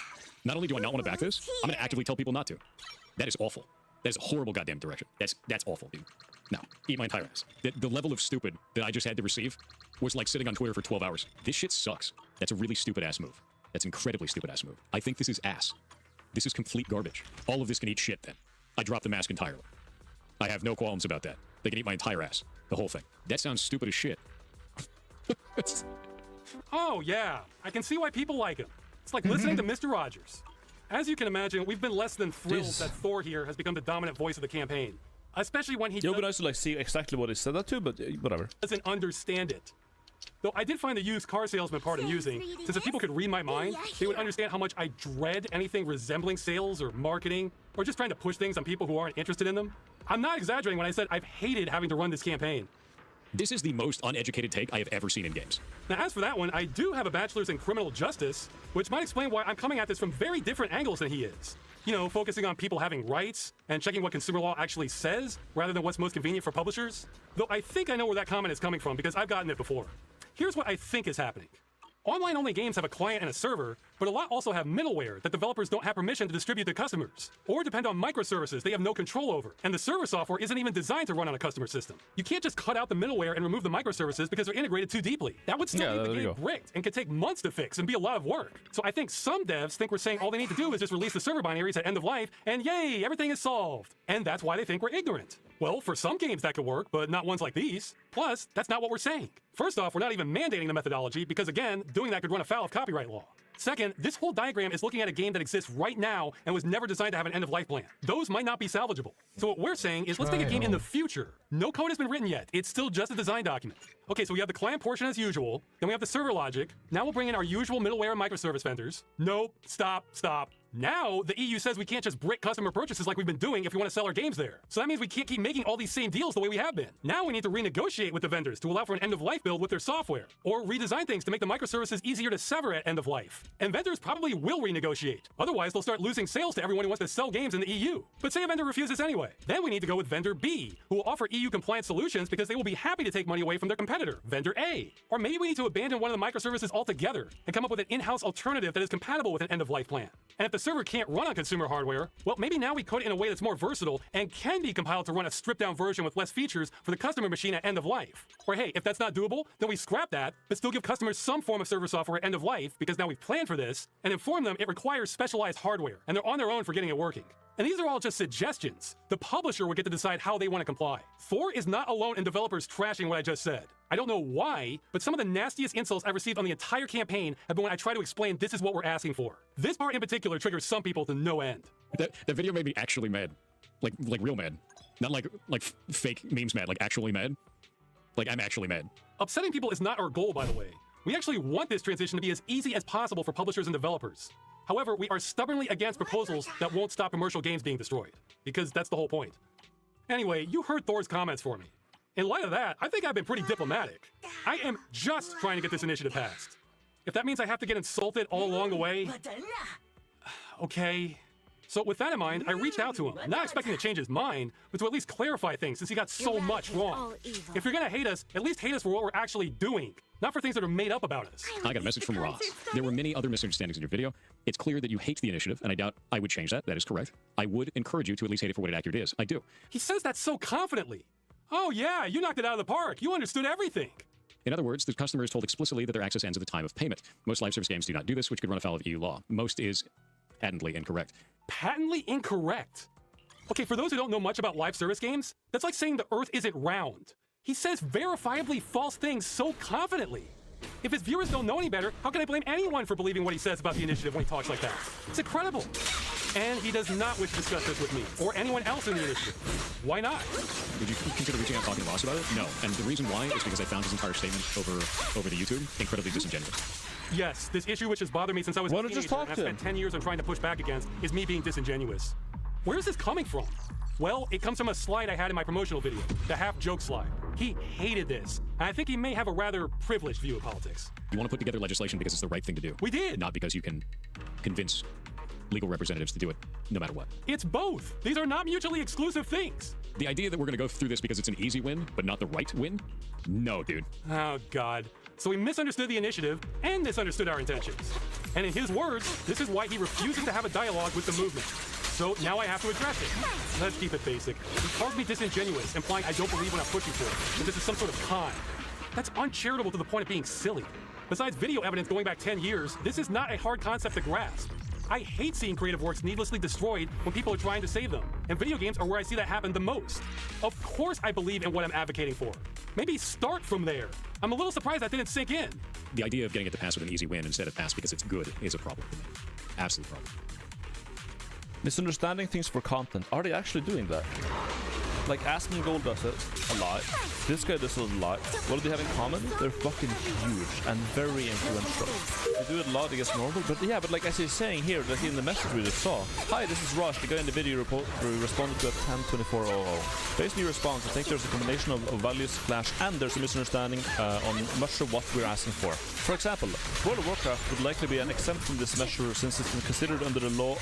Not only do I not want to back this, I'm going to actively tell people not to. That is awful. That is a horrible goddamn direction. That's awful, dude. No, eat my entire ass. The level of stupid that I just had to receive was like sitting on Twitter for 12 hours. This shit sucks. That's a really stupid ass move. That's an incredibly stupid ass move. I think this is ass. This is complete garbage. All of this can eat shit then. I dropped the mask entirely. I have no qualms about that. They can eat my entire ass. The whole thing. That sounds stupid as shit. Oh, yeah. I can see why people like him. It's like listening to Mr. Rogers. As you can imagine, we've been less than thrilled that Thor here has become the dominant voice of the campaign. Especially when he It would be nice to like see exactly what he said that to, but whatever. Doesn't understand it. Though I did find the used car salesman part amusing, since if people could read my mind, they would understand how much I dread anything resembling sales or marketing, or just trying to push things on people who aren't interested in them. I'm not exaggerating when I said I've hated having to run this campaign. This is the most uneducated take I have ever seen in games. Now, as for that one, I do have a bachelor's in criminal justice, which might explain why I'm coming at this from very different angles than he is. You know, focusing on people having rights and checking what consumer law actually says, rather than what's most convenient for publishers. Though I think I know where that comment is coming from because I've gotten it before. Here's what I think is happening. Online-only games have a client and a server, but a lot also have middleware that developers don't have permission to distribute to customers, or depend on microservices they have no control over, and the server software isn't even designed to run on a customer system. You can't just cut out the middleware and remove the microservices because they're integrated too deeply. That would still leave the game bricked and could take months to fix and be a lot of work. So I think some devs think we're saying all they need to do is just release the server binaries at end of life, and yay, everything is solved. And that's why they think we're ignorant. Well, for some games that could work, but not ones like these. Plus, that's not what we're saying. First off, we're not even mandating the methodology because, again, doing that could run afoul of copyright law. Second, this whole diagram is looking at a game that exists right now and was never designed to have an end-of-life plan. Those might not be salvageable. So what we're saying is let's make a game in the future. No code has been written yet. It's still just a design document. Okay, so we have the client portion as usual. Then we have the server logic. Now we'll bring in our usual middleware and microservice vendors. Nope. Stop. Now, the EU says we can't just brick customer purchases like we've been doing if we want to sell our games there. So that means we can't keep making all these same deals the way we have been. Now we need to renegotiate with the vendors to allow for an end-of-life build with their software, or redesign things to make the microservices easier to sever at end of life. And vendors probably will renegotiate. Otherwise, they'll start losing sales to everyone who wants to sell games in the EU. But say a vendor refuses anyway. Then we need to go with vendor B, who will offer EU-compliant solutions because they will be happy to take money away from their competitor, vendor A. Or maybe we need to abandon one of the microservices altogether and come up with an in-house alternative that is compatible with an end-of-life plan. And if the server can't run on consumer hardware, well, maybe now we code it in a way that's more versatile and can be compiled to run a stripped-down version with less features for the customer machine at end of life. Or hey, if that's not doable, then we scrap that, but still give customers some form of server software at end of life because now we've planned for this, and inform them it requires specialized hardware, and they're on their own for getting it working. And these are all just suggestions. The publisher would get to decide how they want to comply. Thor is not alone in developers trashing what I just said. I don't know why, but some of the nastiest insults I've received on the entire campaign have been when I try to explain this is what we're asking for. This part in particular triggers some people to no end. That video made me actually mad. Like real mad. Not like fake memes mad, like actually mad. Like, I'm actually mad. Upsetting people is not our goal, by the way. We actually want this transition to be as easy as possible for publishers and developers. However, we are stubbornly against proposals that won't stop commercial games being destroyed, because that's the whole point. Anyway, you heard Thor's comments for me. In light of that, I think I've been pretty diplomatic. I am just trying to get this initiative passed. If that means I have to get insulted all along the way, okay. So with that in mind, I reached out to him, not expecting to change his mind, but to at least clarify things since he got so much wrong. If you're gonna hate us, at least hate us for what we're actually doing, not for things that are made up about us. I got a message from Ross. There were many other misunderstandings in your video. It's clear that you hate the initiative, and I doubt I would change that. That is correct. I would encourage you to at least hate it for what it accurate is. I do. He says that so confidently. Oh yeah, you knocked it out of the park. You understood everything. In other words, the customer is told explicitly that their access ends at the time of payment. Most live service games do not do this, which could run afoul of EU law. Most is patently incorrect. Patently incorrect? Okay, for those who don't know much about live service games, that's like saying the Earth isn't round. He says verifiably false things so confidently. If his viewers don't know any better, how can I blame anyone for believing what he says about the initiative when he talks like that? It's incredible. And he does not wish to discuss this with me, or anyone else in the initiative. Why not? Would you consider reaching out and talking to Ross about it? No. And the reason why is because I found his entire statement over the YouTube incredibly disingenuous. Yes, this issue which has bothered me since I was a teenager and I've spent 10 years on trying to push back against is me being disingenuous. Where is this coming from? Well, it comes from a slide I had in my promotional video, the half-joke slide. He hated this, and I think he may have a rather privileged view of politics. You want to put together legislation because it's the right thing to do. We did! Not because you can convince legal representatives to do it no matter what. It's both. These are not mutually exclusive things. The idea that we're going to go through this because it's an easy win, but not the right win? No, dude. Oh, God. So he misunderstood the initiative and misunderstood our intentions. And in his words, this is why he refuses to have a dialogue with the movement. So now I have to address it. Let's keep it basic. He calls me disingenuous, implying I don't believe what I'm pushing for, that this is some sort of con. That's uncharitable to the point of being silly. Besides video evidence going back 10 years, this is not a hard concept to grasp. I hate seeing creative works needlessly destroyed when people are trying to save them, and video games are where I see that happen the most. Of course I believe in what I'm advocating for. Maybe start from there. I'm a little surprised that didn't sink in. The idea of getting it to pass with an easy win instead of pass because it's good is a problem for me. Absolute problem. Misunderstanding things for content. Are they actually doing that? Like Asmongold does it a lot. This guy does it a lot. What do they have in common? They're fucking huge and very influential. They do it a lot against normal, but yeah, but like as he's saying here, like in the message we just saw. Hi, this is Rush, the guy in the video responded to a 102400. Based on your response, I think there's a combination of values clash and there's a misunderstanding on much of what we're asking for. For example, World of Warcraft would likely be an exempt from this measure since it's been considered under the law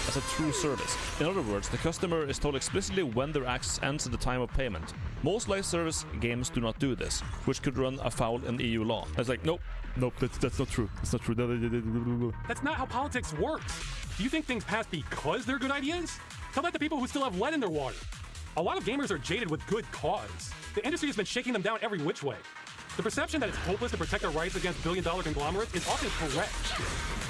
as a true service. In other words, the customer is told explicitly when their access ends at the time of payment. Most live service games do not do this, which could run afoul in EU law. It's like, nope, that's not true. That's not true. That's not how politics works. Do you think things pass because they're good ideas? Tell that to people who still have lead in their water. A lot of gamers are jaded with good cause. The industry has been shaking them down every which way. The perception that it's hopeless to protect their rights against billion-dollar conglomerates is often correct.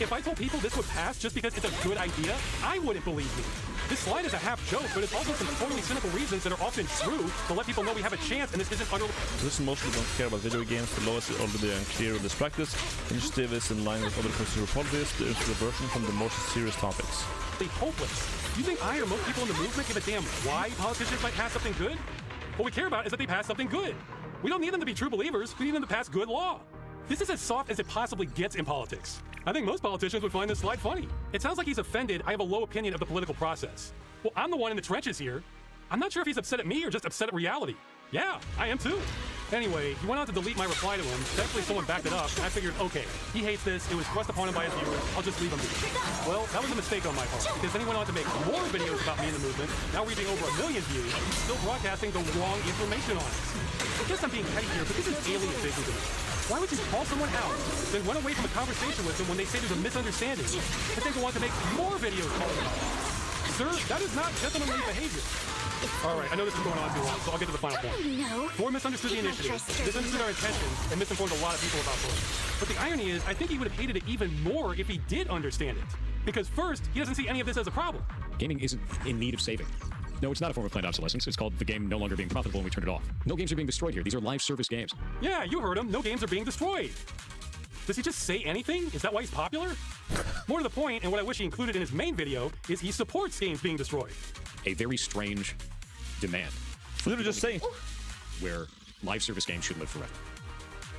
If I told people this would pass just because it's a good idea, I wouldn't believe me. This slide is a half joke, but it's also some totally cynical reasons that are often true to let people know we have a chance and this isn't utterly... Listen, most people don't care about video games. The law is already unclear of this practice. The initiative is in line with other consumer policies. There is a diversion from the more serious topics. Hopeless. You think I or most people in the movement give a damn why politicians might pass something good? What we care about is that they pass something good. We don't need them to be true believers. We need them to pass good law. This is as soft as it possibly gets in politics. I think most politicians would find this slide funny. It sounds like he's offended I have a low opinion of the political process. Well, I'm the one in the trenches here. I'm not sure if he's upset at me or just upset at reality. Yeah, I am too. Anyway, he went on to delete my reply to him. Thankfully, someone backed it up, and I figured, okay, he hates this. It was thrust upon him by his viewers. I'll just leave him be. Well, that was a mistake on my part, because then he went on to make more videos about me in the movement, now reaching over 1 million views, still broadcasting the wrong information on us. I guess I'm being petty here, but this is alien vision to me. Why would you call someone out, then run away from a conversation with them when they say there's a misunderstanding, and then go on to make more videos calling them out? Sir, that is not gentlemanly behavior. All right, I know this is going on too long, so I'll get to the final point. Thor misunderstood the initiative, misunderstood our intentions, and misinformed a lot of people about Thor. But the irony is, I think he would have hated it even more if he did understand it. Because first, he doesn't see any of this as a problem. Gaming isn't in need of saving. No, it's not a form of planned obsolescence. It's called the game no longer being profitable and we turn it off. No games are being destroyed here. These are live service games. Yeah, you heard him. No games are being destroyed. Does he just say anything? Is that why he's popular? More to the point, and what I wish he included in his main video, is he supports games being destroyed. A very strange demand. Literally just saying. Where live service games should live forever.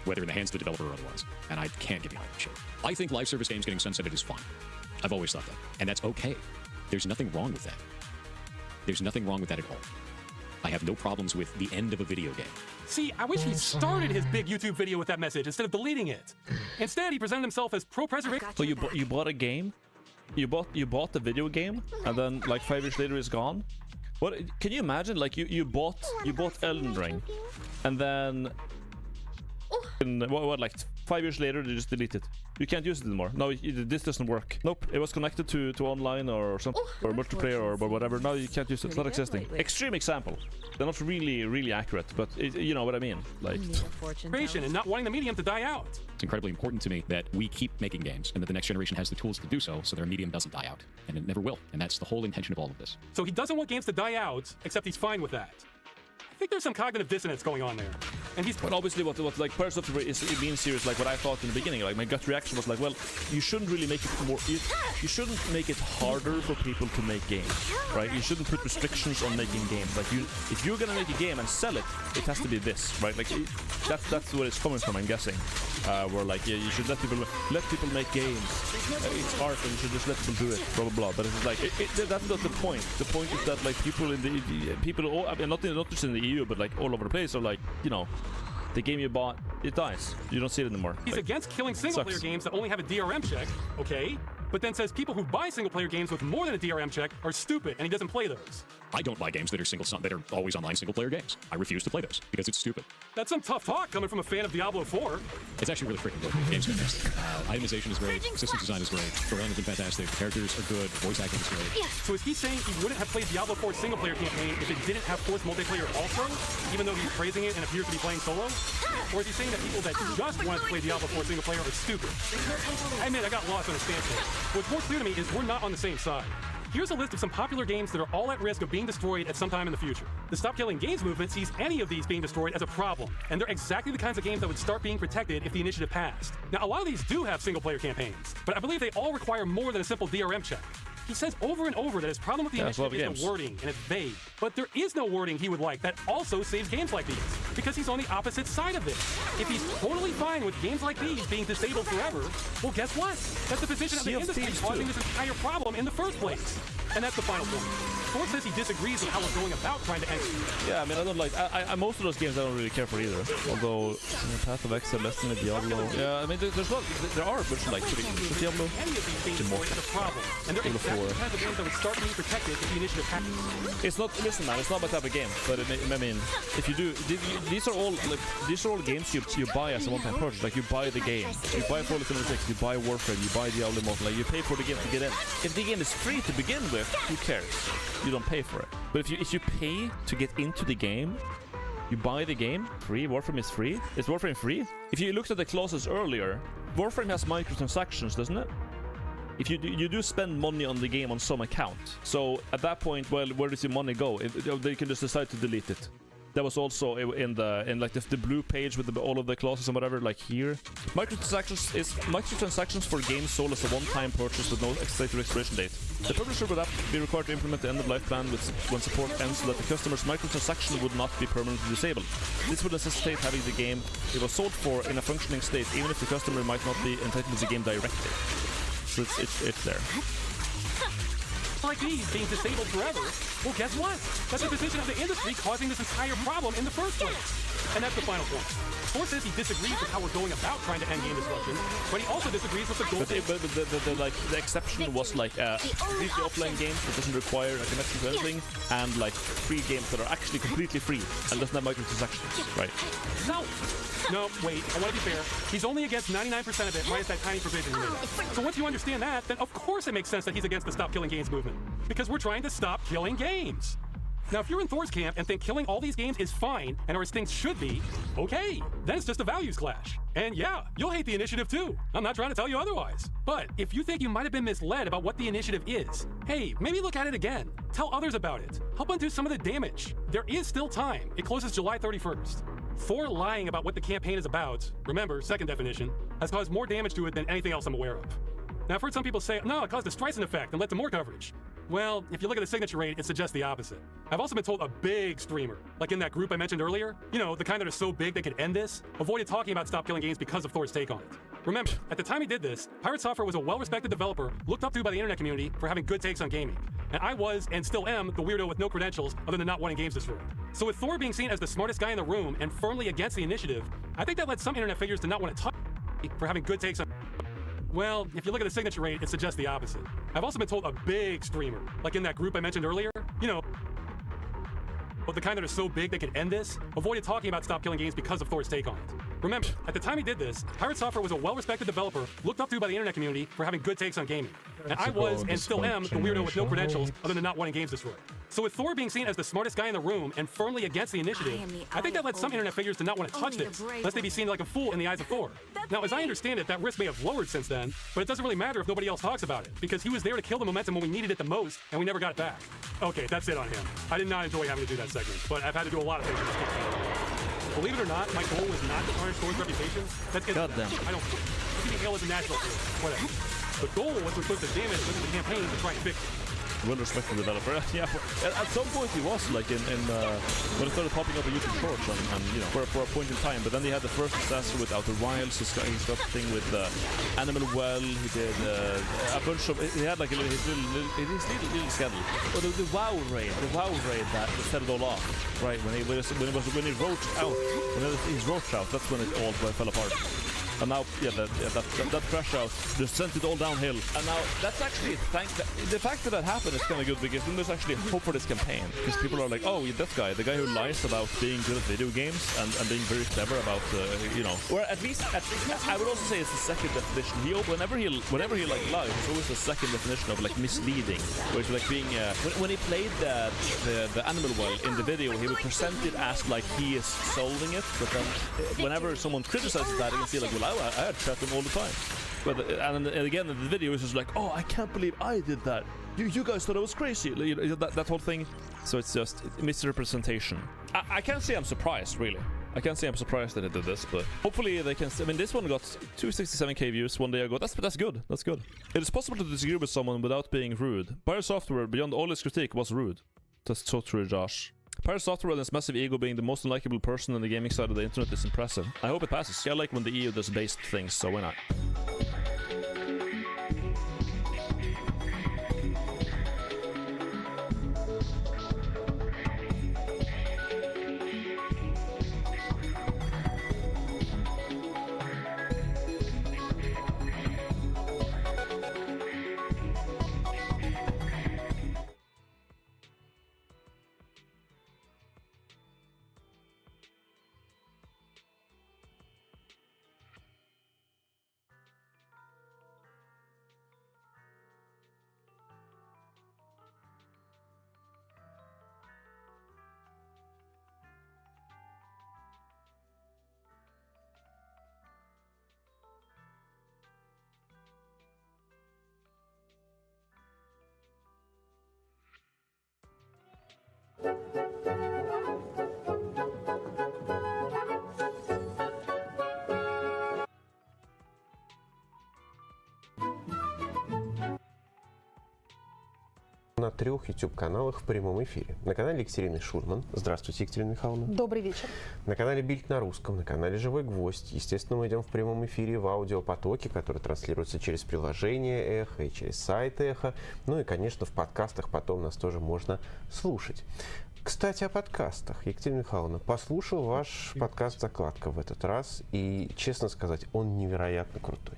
Whether in the hands of the developer or otherwise. And I can't get behind that shit. I think live service games getting sunsetted is fine. I've always thought that. And that's okay. There's nothing wrong with that. There's nothing wrong with that at all. I have no problems with the end of a video game. See, I wish he started his big YouTube video with that message instead of deleting it. Instead, he presented himself as pro-preservation. So you bought a game, you bought the video game, and then like 5 years later it's gone. What can you imagine? Like you bought Elden Ring, and then what like 5 years later they just delete it. You can't use it anymore. No, this doesn't work. Nope, it was connected to online or something, or multiplayer or whatever. Now you can't use it. It's not existing. Extreme example. They're not really accurate, but you know what I mean. Like and not wanting the medium to die out. It's incredibly important to me that we keep making games and that the next generation has the tools to do so their medium doesn't die out. And it never will. And that's the whole intention of all of this. So he doesn't want games to die out, except he's fine with that. I think there's some cognitive dissonance going on there. And he's... But obviously what like Pirates of the is being serious, like what I thought in the beginning, like my gut reaction was like, well, you shouldn't really make it more... You shouldn't make it harder for people to make games, right? You shouldn't put restrictions on making games. Like if you're gonna make a game and sell it, it has to be this, right? Like that's where it's coming from, I'm guessing. Where like, yeah, you should let people make games. It's art and you should just let people do it, blah, blah, blah. But it's like, that's not the point. The point is that like people in the... I mean, not just in the EU, but like all over the place are like, you know, the game you bought, it dies. You don't see it anymore. He's like, against killing single-player games that only have a DRM check, okay? But then says people who buy single-player games with more than a DRM check are stupid, and he doesn't play those. I don't buy games that are always online single-player games. I refuse to play those because it's stupid. That's some tough talk coming from a fan of Diablo 4. It's actually really freaking good. The game's fantastic. Itemization is great. Systems design is great. Storyline has been fantastic. The characters are good. Voice acting is great. So is he saying he wouldn't have played Diablo 4's single-player campaign if it didn't have forced multiplayer also, even though he's praising it and appears to be playing solo? Or is he saying that people that just wanted to play Diablo 4 single-player are stupid? I admit, I got lost on his stance here. What's more clear to me is we're not on the same side. Here's a list of some popular games that are all at risk of being destroyed at some time in the future. The Stop Killing Games movement sees any of these being destroyed as a problem, and they're exactly the kinds of games that would start being protected if the initiative passed. Now, a lot of these do have single-player campaigns, but I believe they all require more than a simple DRM check. He says over and over that his problem with the initiative is the wording, and it's vague. But there is no wording he would like that also saves games like these, because he's on the opposite side of this. If he's totally fine with games like these being disabled forever, well, guess what? That's the position of the industry causing this entire problem in the first place. And that's the final point. Thor says he disagrees with how we're going about trying to end it. Yeah, I mean, I don't like... most of those games I don't really care for either. Although, Path of Exile, Destiny, Diablo... Yeah, I mean, there are a bunch of like... Diablo... Any of these being destroyed is a problem. And they're exactly the kinds of games that would start being protected if the initiative happens. It's not... Listen, man, it's not my type of game. But I mean, if you do... These are all games you buy as a one-time purchase. Like, you buy the game. You buy Fallout 76, you buy Warframe, you buy Diablo Immortal. Like, you pay for the game to get in. If the game is free to begin with, who cares? You don't pay for it. But if you pay to get into the game, you buy the game free. Warframe is free. Is Warframe free? If you looked at the clauses earlier, Warframe has microtransactions, doesn't it? If you do spend money on the game on some account, so at that point, well, where does your money go? They can just decide to delete it. That was also in like the blue page with all of the clauses and whatever, like here. Microtransactions for games sold as a one-time purchase with no stated expiration date. The publisher would be required to implement the end-of-life plan when support ends so that the customer's microtransaction would not be permanently disabled. This would necessitate having the game it was sold for in a functioning state, even if the customer might not be entitled to the game directly. So it's there. Like these being disabled forever, well, guess what? That's the position of the industry causing this entire problem in the first place. And that's the final point. Thor says he disagrees with how we're going about trying to end game disruption, but he also disagrees with the goal. But the exception was like completely offline games that doesn't require a connection to anything, and like free games that are actually completely free and doesn't have microtransactions, right? No, wait, I want to be fair. He's only against 99% of it, minus that tiny provision he made. So once you understand that, then of course it makes sense that he's against the Stop Killing Games movement. Because we're trying to stop killing games. Now, if you're in Thor's camp and think killing all these games is fine and are as things should be, okay, then it's just a values clash. And yeah, you'll hate the initiative too. I'm not trying to tell you otherwise. But if you think you might have been misled about what the initiative is, hey, maybe look at it again. Tell others about it. Help undo some of the damage. There is still time. It closes July 31st. Thor lying about what the campaign is about, remember, second definition, has caused more damage to it than anything else I'm aware of. Now, I've heard some people say, no, it caused a Streisand effect and led to more coverage. Well, if you look at the signature rate, it suggests the opposite. I've also been told a big streamer, like in that group I mentioned earlier, you know, the kind that are so big they could end this, avoided talking about Stop Killing Games because of Thor's take on it. Remember, at the time he did this, Pirate Software was a well-respected developer looked up to by the internet community for having good takes on gaming. And I was, and still am, the weirdo with no credentials other than not wanting games destroyed. So with Thor being seen as the smartest guy in the room and firmly against the initiative, I think that led some internet figures to not want to touch for having good takes on. Well, if you look at the signature rate, it suggests the opposite. I've also been told a big streamer, like in that group I mentioned earlier, you know, but the kind that are so big they could end this, avoided talking about Stop Killing Games because of Thor's take on it. Remember, at the time he did this, Pirate Software was a well-respected developer looked up to by the internet community for having good takes on gaming. And I was, and still am, the weirdo with no credentials other than not wanting games destroyed. So with Thor being seen as the smartest guy in the room and firmly against the initiative, I think that led some internet figures to not want to touch this, lest they be seen like a fool in the eyes of Thor. Now, as I understand it, that risk may have lowered since then, but it doesn't really matter if nobody else talks about it, because he was there to kill the momentum when we needed it the most, and we never got it back. Okay, that's it on him. I did not enjoy having to do that segment, but I've had to do a lot of things to just keep it. Believe it or not, my goal was not to tarnish Thor's reputation. That's incidental. I don't keeping Hale as a national hero, whatever. The goal was to put the damage within the campaign to try and fix it. Well-respected developer. Yeah, at some point he was like in when it started popping up on YouTube Shorts and you know for a point in time. But then he had the first disaster with Outer Wilds. He's got a thing with Animal Well. He did a bunch of. He had like his little scandal. Or the WoW raid that set it all off. Right when he wrote out. That's when it all fell apart. And now, that crash out just sent it all downhill. And now that's actually the fact that happened is kind of good because then there's actually hope for this campaign. Because people are like, oh, that guy, the guy who lies about being good at video games and being very clever about, you know, or at least I would also say it's the second definition. Whenever he like lies, it's always the second definition of like misleading, where it's like being when he played the Animal Well in the video, he would present it as like he is solving it, but then whenever someone criticizes that, you can see like, well, I had chat him all the time. But and again, in the video is just like, oh, I can't believe I did that. You guys thought I was crazy. You know, that whole thing. So it's just misrepresentation. I can't say I'm surprised, really. I can't say I'm surprised that they did this, but hopefully they can. I mean, this one got 267k views one day ago. That's good. That's good. It is possible to disagree with someone without being rude. Pirate Software, beyond all its critique, was rude. That's so true, Josh. Pirate Software and its massive ego being the most unlikable person on the gaming side of the internet is impressive. I hope it passes. I like when the EU does based things, so why not? На 3 YouTube-каналах в прямом эфире. На канале Екатерины Шульман. Здравствуйте, Екатерина Михайловна. Добрый вечер. На канале Бильд на русском, на канале Живой Гвоздь. Естественно, мы идем в прямом эфире в аудиопотоке, который транслируется через приложение Эхо и через сайт Эхо. Ну и, конечно, в подкастах потом нас тоже можно слушать. Кстати, о подкастах. Екатерина Михайловна, послушал ваш подкаст «Закладка» в этот раз, и, честно сказать, он невероятно крутой.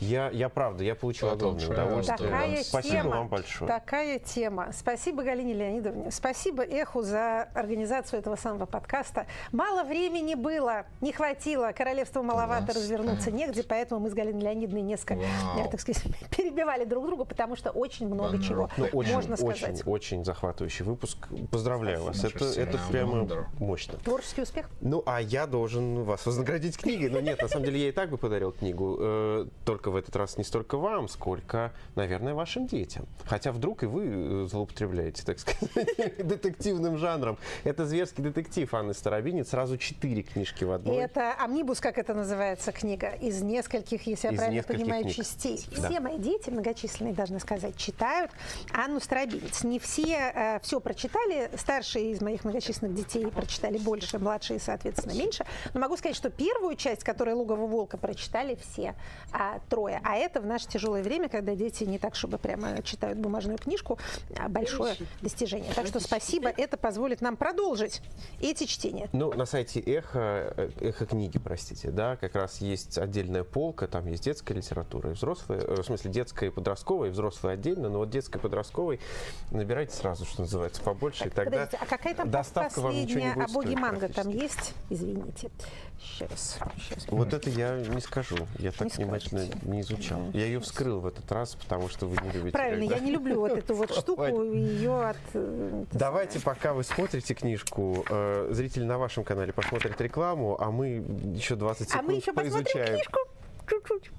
Я правда, я получил огромное удовольствие. Спасибо вам большое. Такая тема. Спасибо Галине Леонидовне. Спасибо Эху за организацию этого самого подкаста. Мало времени было, не хватило, королевству маловато, развернуться негде, поэтому мы с Галиной Леонидовной несколько, так сказать, перебивали друг друга, потому что очень много чего можно сказать. Очень захватывающий выпуск. Поздравляю вас. Это прямо мощно. Творческий успех. Ну, а я должен вас вознаградить книгой. Но нет, на самом деле я и так бы подарил книгу. Только в этот раз не столько вам, сколько, наверное, вашим детям. Хотя вдруг и вы злоупотребляете, так сказать, детективным жанром. Это «Зверский детектив» Анны Старобинец. Сразу 4 книжки в одной. И это амнибус, как это называется, книга, из нескольких, если я правильно понимаю, книг. частей. Да. Все мои дети, многочисленные, должны сказать, читают Анну Старобинец. Не все прочитали. Старшие из моих многочисленных детей прочитали больше, младшие, соответственно, меньше. Но могу сказать, что первую часть, которая «Логово волка», прочитали все 3. А это в наше тяжелое время, когда дети не так, чтобы прямо читают бумажную книжку, большое достижение. Так что спасибо, это позволит нам продолжить эти чтения. Ну, на сайте Эхо книги, простите, да, как раз есть отдельная полка, там есть детская литература и взрослая, в смысле детская и подростковая, и взрослая отдельно, но вот детской и подростковой набирайте сразу, что называется, побольше, и тогда а какая там доставка вам ничего не будет о боге стоить, манго там есть? Извините. Сейчас. Вот это я не скажу, я так внимательно не изучал. Я ее вскрыл в этот раз, потому что вы не любите. Правильно, я не люблю вот эту вот штуку, ее Давайте, пока вы смотрите книжку, зрители на вашем канале посмотрят рекламу, а мы еще 20 секунд мы еще поизучаем. посмотрим книжку. Чуть-чуть.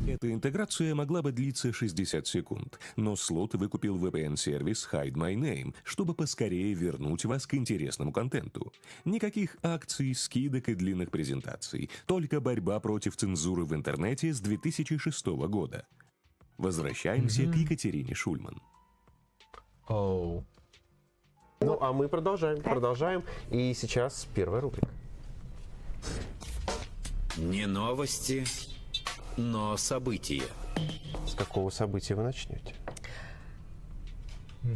Эта интеграция могла бы длиться 60 секунд, но Слот выкупил VPN-сервис Hide My Name, чтобы поскорее вернуть вас к интересному контенту. Никаких акций, скидок и длинных презентаций, только борьба против цензуры в интернете с 2006 года. Возвращаемся к Екатерине Шульман. Ну, а мы продолжаем. И сейчас первая рубрика. Не новости, но события. С какого события вы начнете?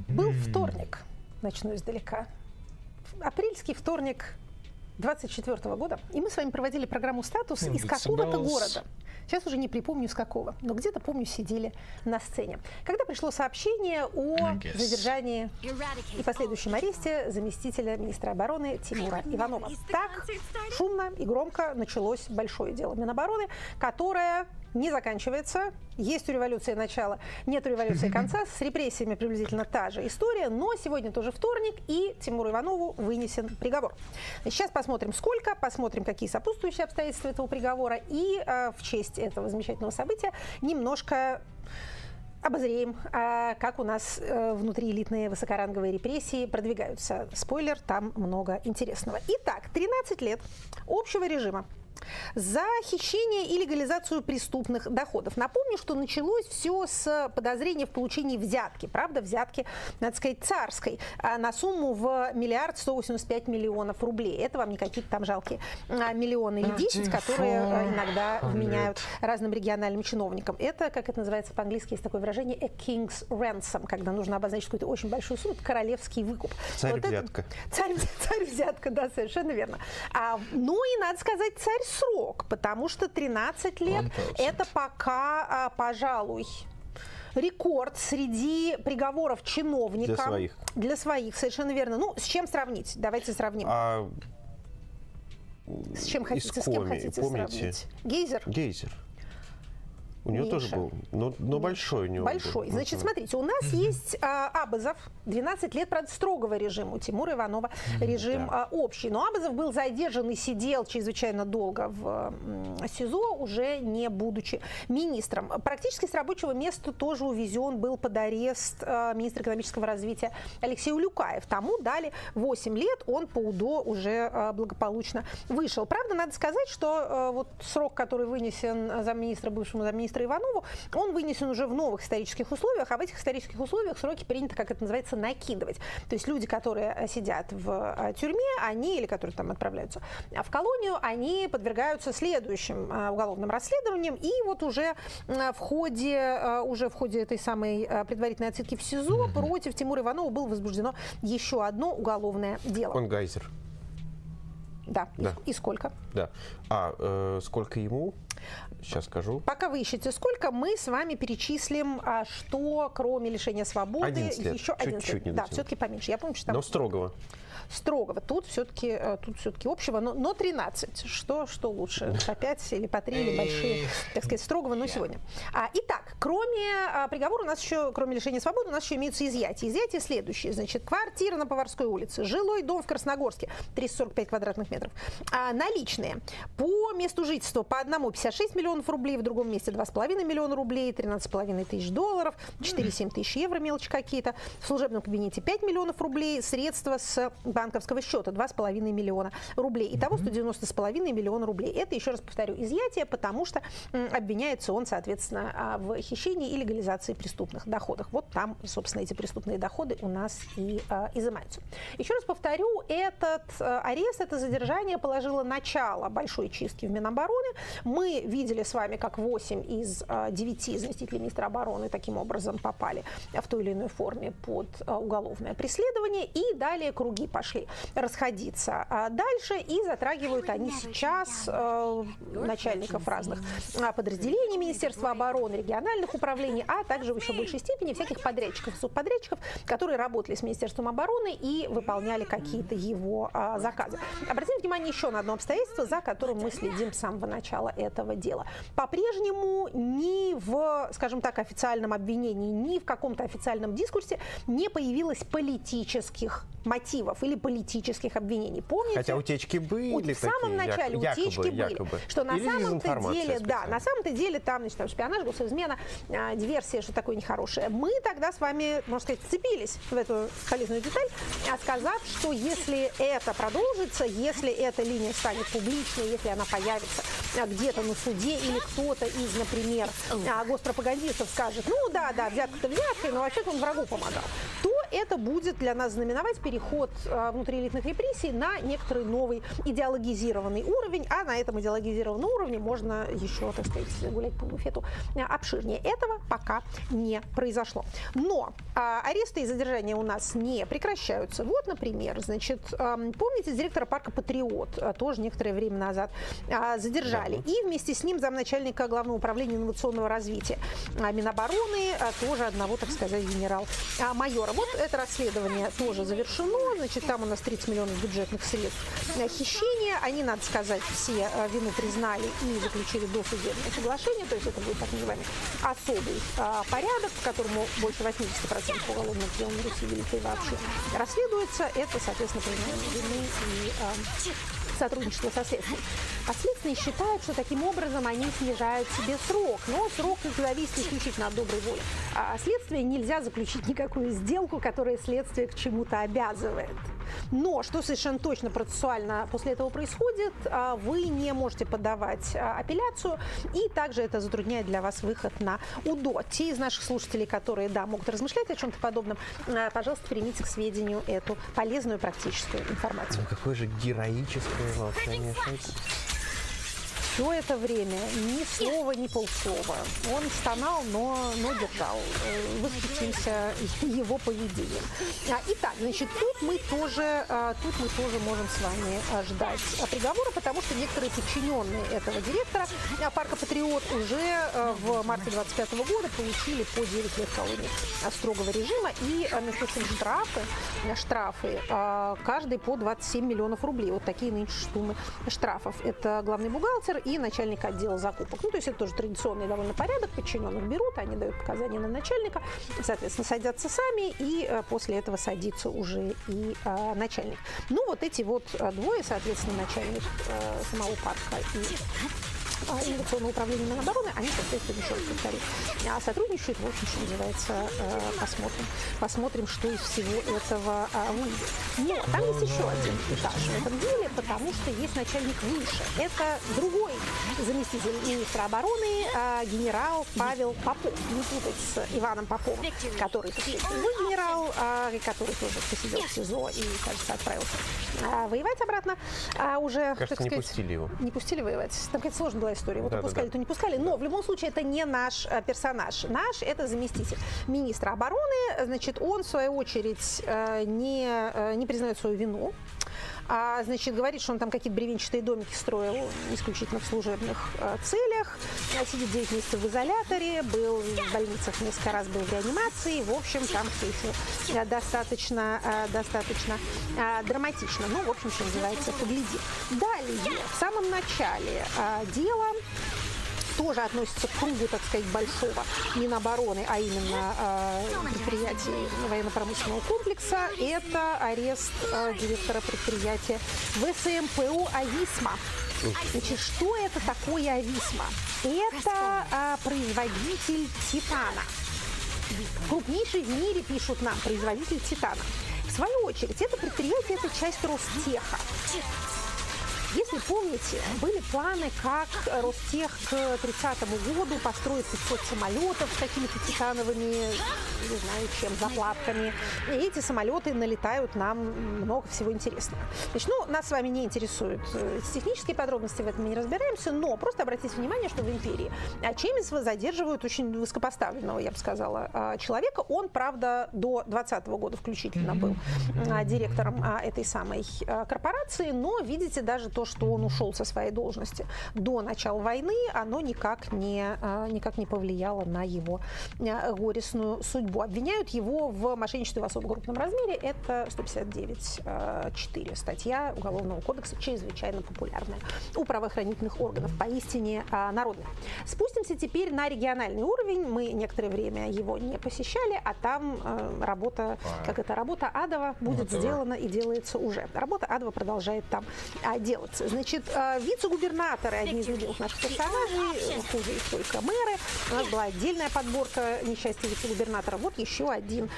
Был вторник, начну издалека. Апрельский вторник 24 года, и мы с вами проводили программу «Статус» из какого-то города. Сейчас уже не припомню с какого, но где-то, помню, сидели на сцене. Когда пришло сообщение о задержании и последующем аресте заместителя министра обороны Тимура Иванова. Так шумно и громко началось большое дело Минобороны, которое не заканчивается. Есть у революции начало, нет у революции конца. С репрессиями приблизительно та же история. Но сегодня тоже вторник, и Тимуру Иванову вынесен приговор. Сейчас посмотрим, сколько, посмотрим, какие сопутствующие обстоятельства этого приговора. И в честь этого замечательного события немножко обозреем, как у нас внутри элитные высокоранговые репрессии продвигаются. Спойлер, там много интересного. Итак, 13 лет общего режима за хищение и легализацию преступных доходов. Напомню, что началось все с подозрения в получении взятки. Правда, взятки, надо сказать, царской, на сумму в 1 185 000 000 рублей. Это вам не какие-то там жалкие миллионы или 10, которые иногда вменяют разным региональным чиновникам. Это, как это называется по-английски, есть такое выражение a king's ransom, когда нужно обозначить какую-то очень большую сумму, королевский выкуп. Царь-взятка. Царь-взятка, да, совершенно верно. Ну и, надо сказать, царь-срок, потому что 13 лет – это пока, пожалуй, рекорд среди приговоров чиновникам. Для своих. Для своих, совершенно верно. Ну, с чем сравнить? Давайте сравним. С чем хотите, с кем хотите сравнить? Гейзер? Гейзер. У него тоже был, но большой у него большой. был. Значит, смотрите, у нас есть Абазов, 12 лет, правда, строгого режима. У Тимура Иванова режим общий. Но Абазов был задержан и сидел чрезвычайно долго в СИЗО, уже не будучи министром. Практически с рабочего места тоже увезен был под арест министр экономического развития Алексей Улюкаев. Тому дали 8 лет, он по УДО уже благополучно вышел. Правда, надо сказать, что вот срок, который вынесен замминистра, бывшему замминистра Иванову, он вынесен уже в новых исторических условиях, а в этих исторических условиях сроки принято, как это называется, накидывать. То есть люди, которые сидят в тюрьме, они, или которые там отправляются в колонию, они подвергаются следующим уголовным расследованиям, и вот уже в ходе этой самой предварительной отсидки в СИЗО против Тимура Иванова было возбуждено еще одно уголовное дело. Он гейзер. Да. И сколько? Да. Сколько ему? Сейчас скажу. Пока вы ищете сколько, мы с вами перечислим, что кроме лишения свободы 11 лет. еще 11 Чуть-чуть лет. Да, все-таки поменьше. Я помню, что там... Но строгого. Строгого. Тут все-таки общего, но 13. Что лучше? По 5 или по 3, или большие, так сказать, строгого, но сегодня. Итак, кроме приговора у нас еще, кроме лишения свободы, у нас еще имеются изъятия. Изъятия следующие. Значит, квартира на Поварской улице, жилой дом в Красногорске, 345 квадратных метров. Наличные. По месту жительства по одному 56 миллионов рублей, в другом месте 2,5 миллиона рублей, 13,5 тысяч долларов, 4,7 тысяч евро, мелочи какие-то. В служебном кабинете 5 миллионов рублей, средства с банковского счета 2,5 миллиона рублей. Итого 190,5 миллиона рублей. Это, еще раз повторю, изъятие, потому что обвиняется он, соответственно, в хищении и легализации преступных доходов. Вот там, собственно, эти преступные доходы у нас и изымаются. Еще раз повторю, этот арест, это задержание положило начало большой чистки в Минобороны. Мы видели с вами, как 8 из 9 заместителей министра обороны таким образом попали в той или иной форме под уголовное преследование. И далее круги пошли расходиться дальше, и затрагивают они сейчас начальников разных подразделений Министерства обороны, региональных управлений, а также в еще большей степени всяких подрядчиков, субподрядчиков, которые работали с Министерством обороны и выполняли какие-то его заказы. Обратим внимание еще на одно обстоятельство, за которым мы следим с самого начала этого дела. По-прежнему ни в, скажем так, официальном обвинении, ни в каком-то официальном дискурсе не появилось политических мотивов или политических обвинений. Помните? Хотя утечки были в самом начале утечки были. Что на самом-то деле, да, на самом-то деле там, значит, там шпионаж, госизмена, диверсия, что такое нехорошее. Мы тогда с вами, можно сказать, вцепились в эту полезную деталь, сказав, что если это продолжится, если эта линия станет публичной, если она появится где-то на суде или кто-то из, например, госпропагандистов скажет, ну да, взятка-то взяткой, но вообще-то он врагу помогал, то это будет для нас знаменовать переход внутриэлитных репрессий на некоторый новый идеологизированный уровень, а на этом идеологизированном уровне можно еще, так сказать, гулять по буфету обширнее. Этого пока не произошло. Но аресты и задержания у нас не прекращаются. Вот, например, значит, помните, директора парка «Патриот» тоже некоторое время назад задержали. И вместе с ним замначальника Главного управления инновационного развития Минобороны, тоже одного, так сказать, генерал-майора. Вот это расследование тоже завершено. Значит, там у нас 30 миллионов бюджетных средств хищения. Они, надо сказать, все вину признали и заключили досудебное соглашение. То есть это будет так называемый особый порядок, по которому больше 80% уголовных дел на Руси Великой вообще расследуется. Это, соответственно, признание вины и сотрудничество со следствием. Следственные считают, что таким образом они снижают себе срок. Но срок зависит исключительно от доброй воли. Следствие нельзя заключить никакую сделку, которая следствие к чему-то обязывает. Но что совершенно точно процессуально после этого происходит, вы не можете подавать апелляцию, и также это затрудняет для вас выход на УДО. Те из наших слушателей, которые, да, могут размышлять о чем-то подобном, пожалуйста, примите к сведению эту полезную практическую информацию. Ну, какое же героическое волшебное шоу. Все это время ни слова, ни полслова. Он стонал, но держал. Восхитимся его поведением. Итак, значит, тут мы тоже можем с вами ждать приговора, потому что некоторые подчиненные этого директора парка «Патриот» уже в марте 2025 года получили по 9 лет колонии строгого режима и, между прочим, штрафы каждый по 27 миллионов рублей. Вот такие нынче суммы штрафов. Это главный бухгалтер и начальник отдела закупок. Ну, то есть это тоже традиционный довольно порядок. Подчиненных берут, они дают показания на начальника, соответственно, садятся сами, и после этого садится уже и начальник. Ну, вот эти вот двое, соответственно, начальник самого парка и инновационного управления Минобороны, они, соответственно, еще раз повторю, сотрудничают. В общем, что называется, посмотрим, что из всего этого выйдет. Но там есть еще один этаж в этом деле, потому что есть начальник выше. Это другой заместитель министра обороны, генерал Павел Попов. Не путать с Иваном Поповым, который другой генерал, который тоже посидел в СИЗО и, кажется, отправился воевать обратно. Уже, кажется, не пустили его. Не пустили воевать. Там какая-то сложная была история. Вот пускали, то не пускали. Но в любом случае это не наш персонаж. Наш это заместитель министра обороны. Значит, он в свою очередь не признает свою вину. Значит, говорит, что он там какие-то бревенчатые домики строил исключительно в служебных целях. Сидит 9 месяцев в изоляторе, был в больницах несколько раз, был в реанимации. В общем, там все еще достаточно драматично. Ну, в общем, что называется, погляди. Далее, в самом начале дела тоже относится к кругу, так сказать, большого Минобороны, а именно предприятий военно-промышленного комплекса. Это арест директора предприятия ВСМПО «Ависма». Значит, что это такое «Ависма»? Это производитель титана. Крупнейший в мире, пишут нам, производитель титана. В свою очередь, это предприятие – это часть Ростеха. Если помните, были планы, как Ростех к 30-му году построит 500 самолетов с какими-то титановыми, не знаю чем, заплатками. И эти самолеты налетают нам много всего интересного. Значит, ну, нас с вами не интересуют технические подробности, в этом мы не разбираемся, но просто обратите внимание, что в империи Чемисова задерживают очень высокопоставленного, я бы сказала, человека. Он, правда, до 2020 года включительно был директором этой самой корпорации, но, видите, даже то, что он ушел со своей должности до начала войны, оно никак не повлияло на его горестную судьбу. Обвиняют его в мошенничестве в особо крупном размере. Это 159.4 статья Уголовного кодекса, чрезвычайно популярная у правоохранительных органов, поистине народная. Спустимся теперь на региональный уровень. Мы некоторое время его не посещали, а там работа адова будет сделана и делается уже. Работа адова продолжает там делаться. Значит, вице-губернаторы, одни из любимых наших персонажей, хуже их только мэры. У нас была отдельная подборка несчастья вице-губернатора. Вот еще один.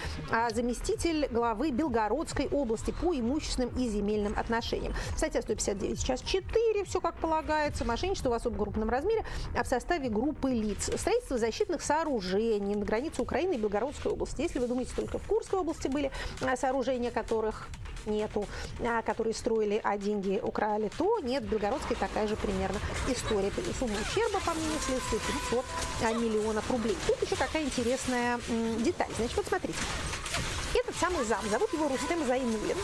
Заместитель главы Белгородской области по имущественным и земельным отношениям. Статья 159, сейчас 4, все как полагается. Мошенничество в особо крупном размере в составе группы лиц. Строительство защитных сооружений на границе Украины и Белгородской области. Если вы думаете, только в Курской области были сооружения, которых нету, которые строили, а деньги украли, то нет, в Белгородской такая же примерно история. Сумма ущерба, по мнению следствия, 500 миллионов рублей. Тут еще какая интересная деталь. Значит, вот смотрите. Этот самый зам, зовут его Рустем Зайнуллин.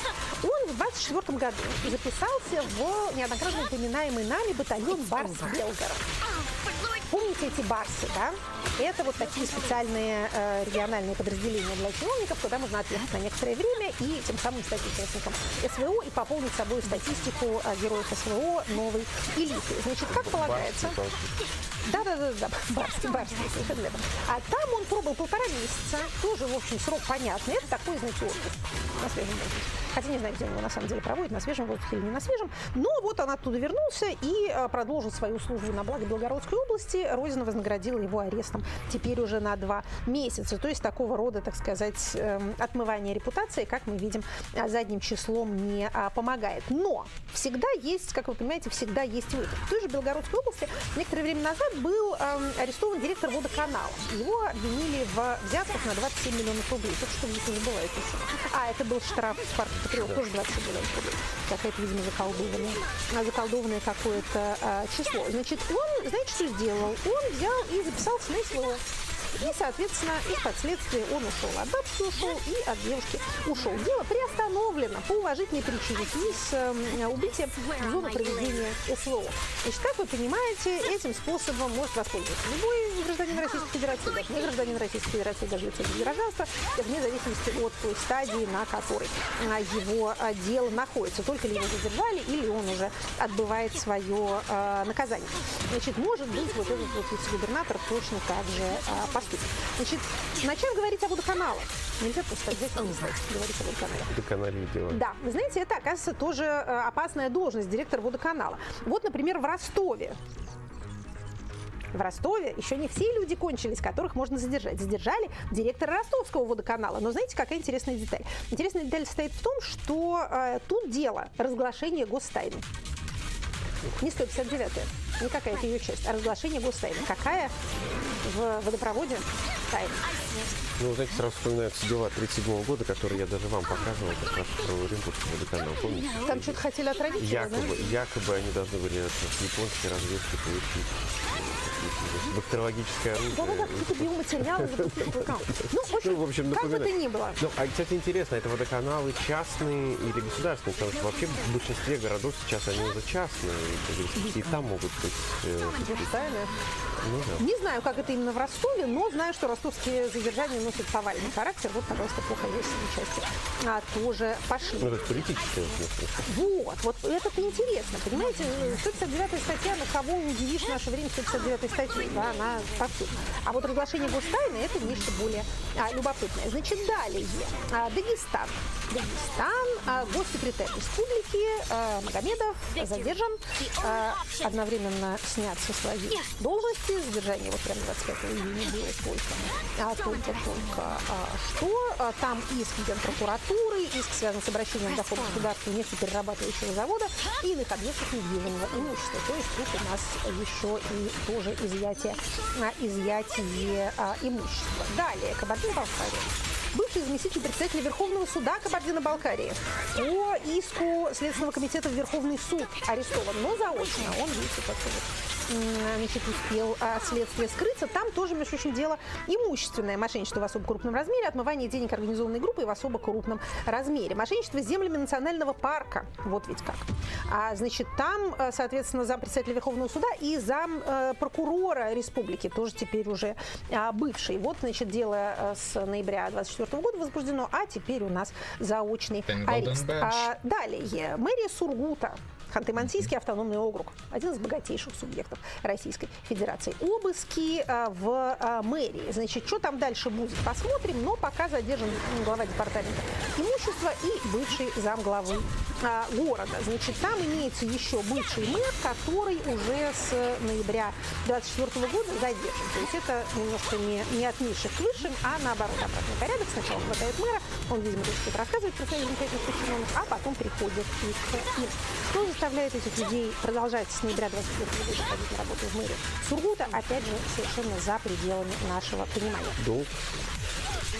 Он в 24 году записался в неоднократно упоминаемый нами батальон Барс-Белгород. Помните эти барсы, да? Это вот такие специальные региональные подразделения для чиновников, куда можно отъехать на некоторое время и тем самым стать участником СВО и пополнить собой статистику героев СВО новой элиты. Значит, как полагается... Да, барский, совершенно верно. А там он пробыл 1,5 месяца, тоже, в общем, срок понятный. Это такой, знаете, отдых на свежем воздухе. Хотя не знаю, где он его на самом деле проводит, на свежем воздухе или не на свежем. Но вот он оттуда вернулся и продолжил свою службу на благо Белгородской области. Родина вознаградила его арестом теперь уже на 2 месяца. То есть такого рода, так сказать, отмывание репутации, как мы видим, задним числом не помогает. Но всегда есть, как вы понимаете, всегда есть выход. В той же Белгородской области некоторое время назад был арестован директор водоканала. Его обвинили в взятках на 27 миллионов рублей. Так что вы забываете еще. Это был штраф Спарта Патриот, тоже 27 миллионов рублей. Какая-то, видимо, заколдованное какое-то число. Значит, он, знаете, что сделал? Он взял и записался на СВО. И, соответственно, из-под следствия он ушел. От бабки ушел и от девушки ушел. Дело приостановлено по уважительной причине в связи с убытием в зону проведения СВО. Значит, как вы понимаете, этим способом может воспользоваться любой гражданин Российской Федерации, даже не гражданин Российской Федерации, даже лицо без гражданства, вне зависимости от той стадии, на которой его дело находится. Только ли его задержали, или он уже отбывает свое наказание. Значит, может быть, вот этот вот вице-губернатор точно так же поступит. Значит, начав говорить о водоканалах. Нельзя просто взять и не знать, говорить о водоканале. Водоканале дело. Да, вы знаете, это, оказывается, тоже опасная должность, директор водоканала. Вот, например, в Ростове. В Ростове еще не все люди кончились, которых можно задержать. Задержали директора ростовского водоканала. Но знаете, какая интересная деталь? Интересная деталь состоит в том, что тут дело разглашения гостайны. Не 159-я, не какая-то ее часть, а разглашение гостайны. Какая в водопроводе тайна? Ну, знаете, сразу вспоминаются дела 1937 года, которые я даже вам показывал, как раз про Оренбургский водоканал, помните? Там что-то хотели отравить? Якобы они должны были от японской разведки получить бактериологическое оружие. Да, какие-то биоматериалы. Ну, в общем, как бы то ни было. Ну, а, кстати, интересно, это водоканалы частные или государственные? Потому что вообще в большинстве городов сейчас они уже частные. И там могут быть... Государственные. Ну, да. Не знаю, как это именно в Ростове, но знаю, что ростовские задержания носят повальный характер. Вот, пожалуйста, по хозяйственной части тоже пошли. Ну, это политическое, в смысле. Вот это интересно, понимаете? 159-я статья, на кого не удивишь в наше время 159-й статьей, да, она повсюду. А вот разглашение гостайны – это нечто более любопытное. Значит, далее. Дагестан. Госсекретарь республики Магомедов задержан, одновременно снят со своей должности. Задержание вот прямо 25 июня было только что. Там иск Генпрокуратуры, иск связан с обращением в доход государства нефтеперерабатывающего завода и иных объектов недвижимого имущества. То есть тут у нас еще и тоже изъятие имущества. Далее, Кабардино-Балкария. Бывший заместитель председателя Верховного суда Кабардино-Балкарии по иску Следственного комитета в Верховный суд арестован, но заочно. Он, видите, как-то успел следствие скрыться. Там тоже, между прочим, дело имущественное. Мошенничество в особо крупном размере, отмывание денег организованной группы в особо крупном размере. Мошенничество с землями национального парка. Вот ведь как. Значит, там, соответственно, зампредседателя Верховного суда и зампрокурора республики, тоже теперь уже бывший. Вот, значит, дело с ноября 2024 года возбуждено, а теперь у нас заочный арест. Далее. Мэрия Сургута. Ханты-Мансийский автономный округ. Один из богатейших субъектов Российской Федерации. Обыски в мэрии. Значит, что там дальше будет, посмотрим. Но пока задержан глава департамента имущества и бывший замглавы города. Значит, там имеется еще бывший мэр, который уже с ноября 2024 года задержан. То есть это немножко не от низших к высшим, а наоборот, обратный порядок. Сначала хватает мэра, он, видимо, что-то рассказывает про своих замечательных подчиненных, а потом приходит и к ним. Что заставляет этих людей продолжать с ноября 2024 года ходить на работу в мэрию Сургута, опять же, совершенно за пределами нашего понимания.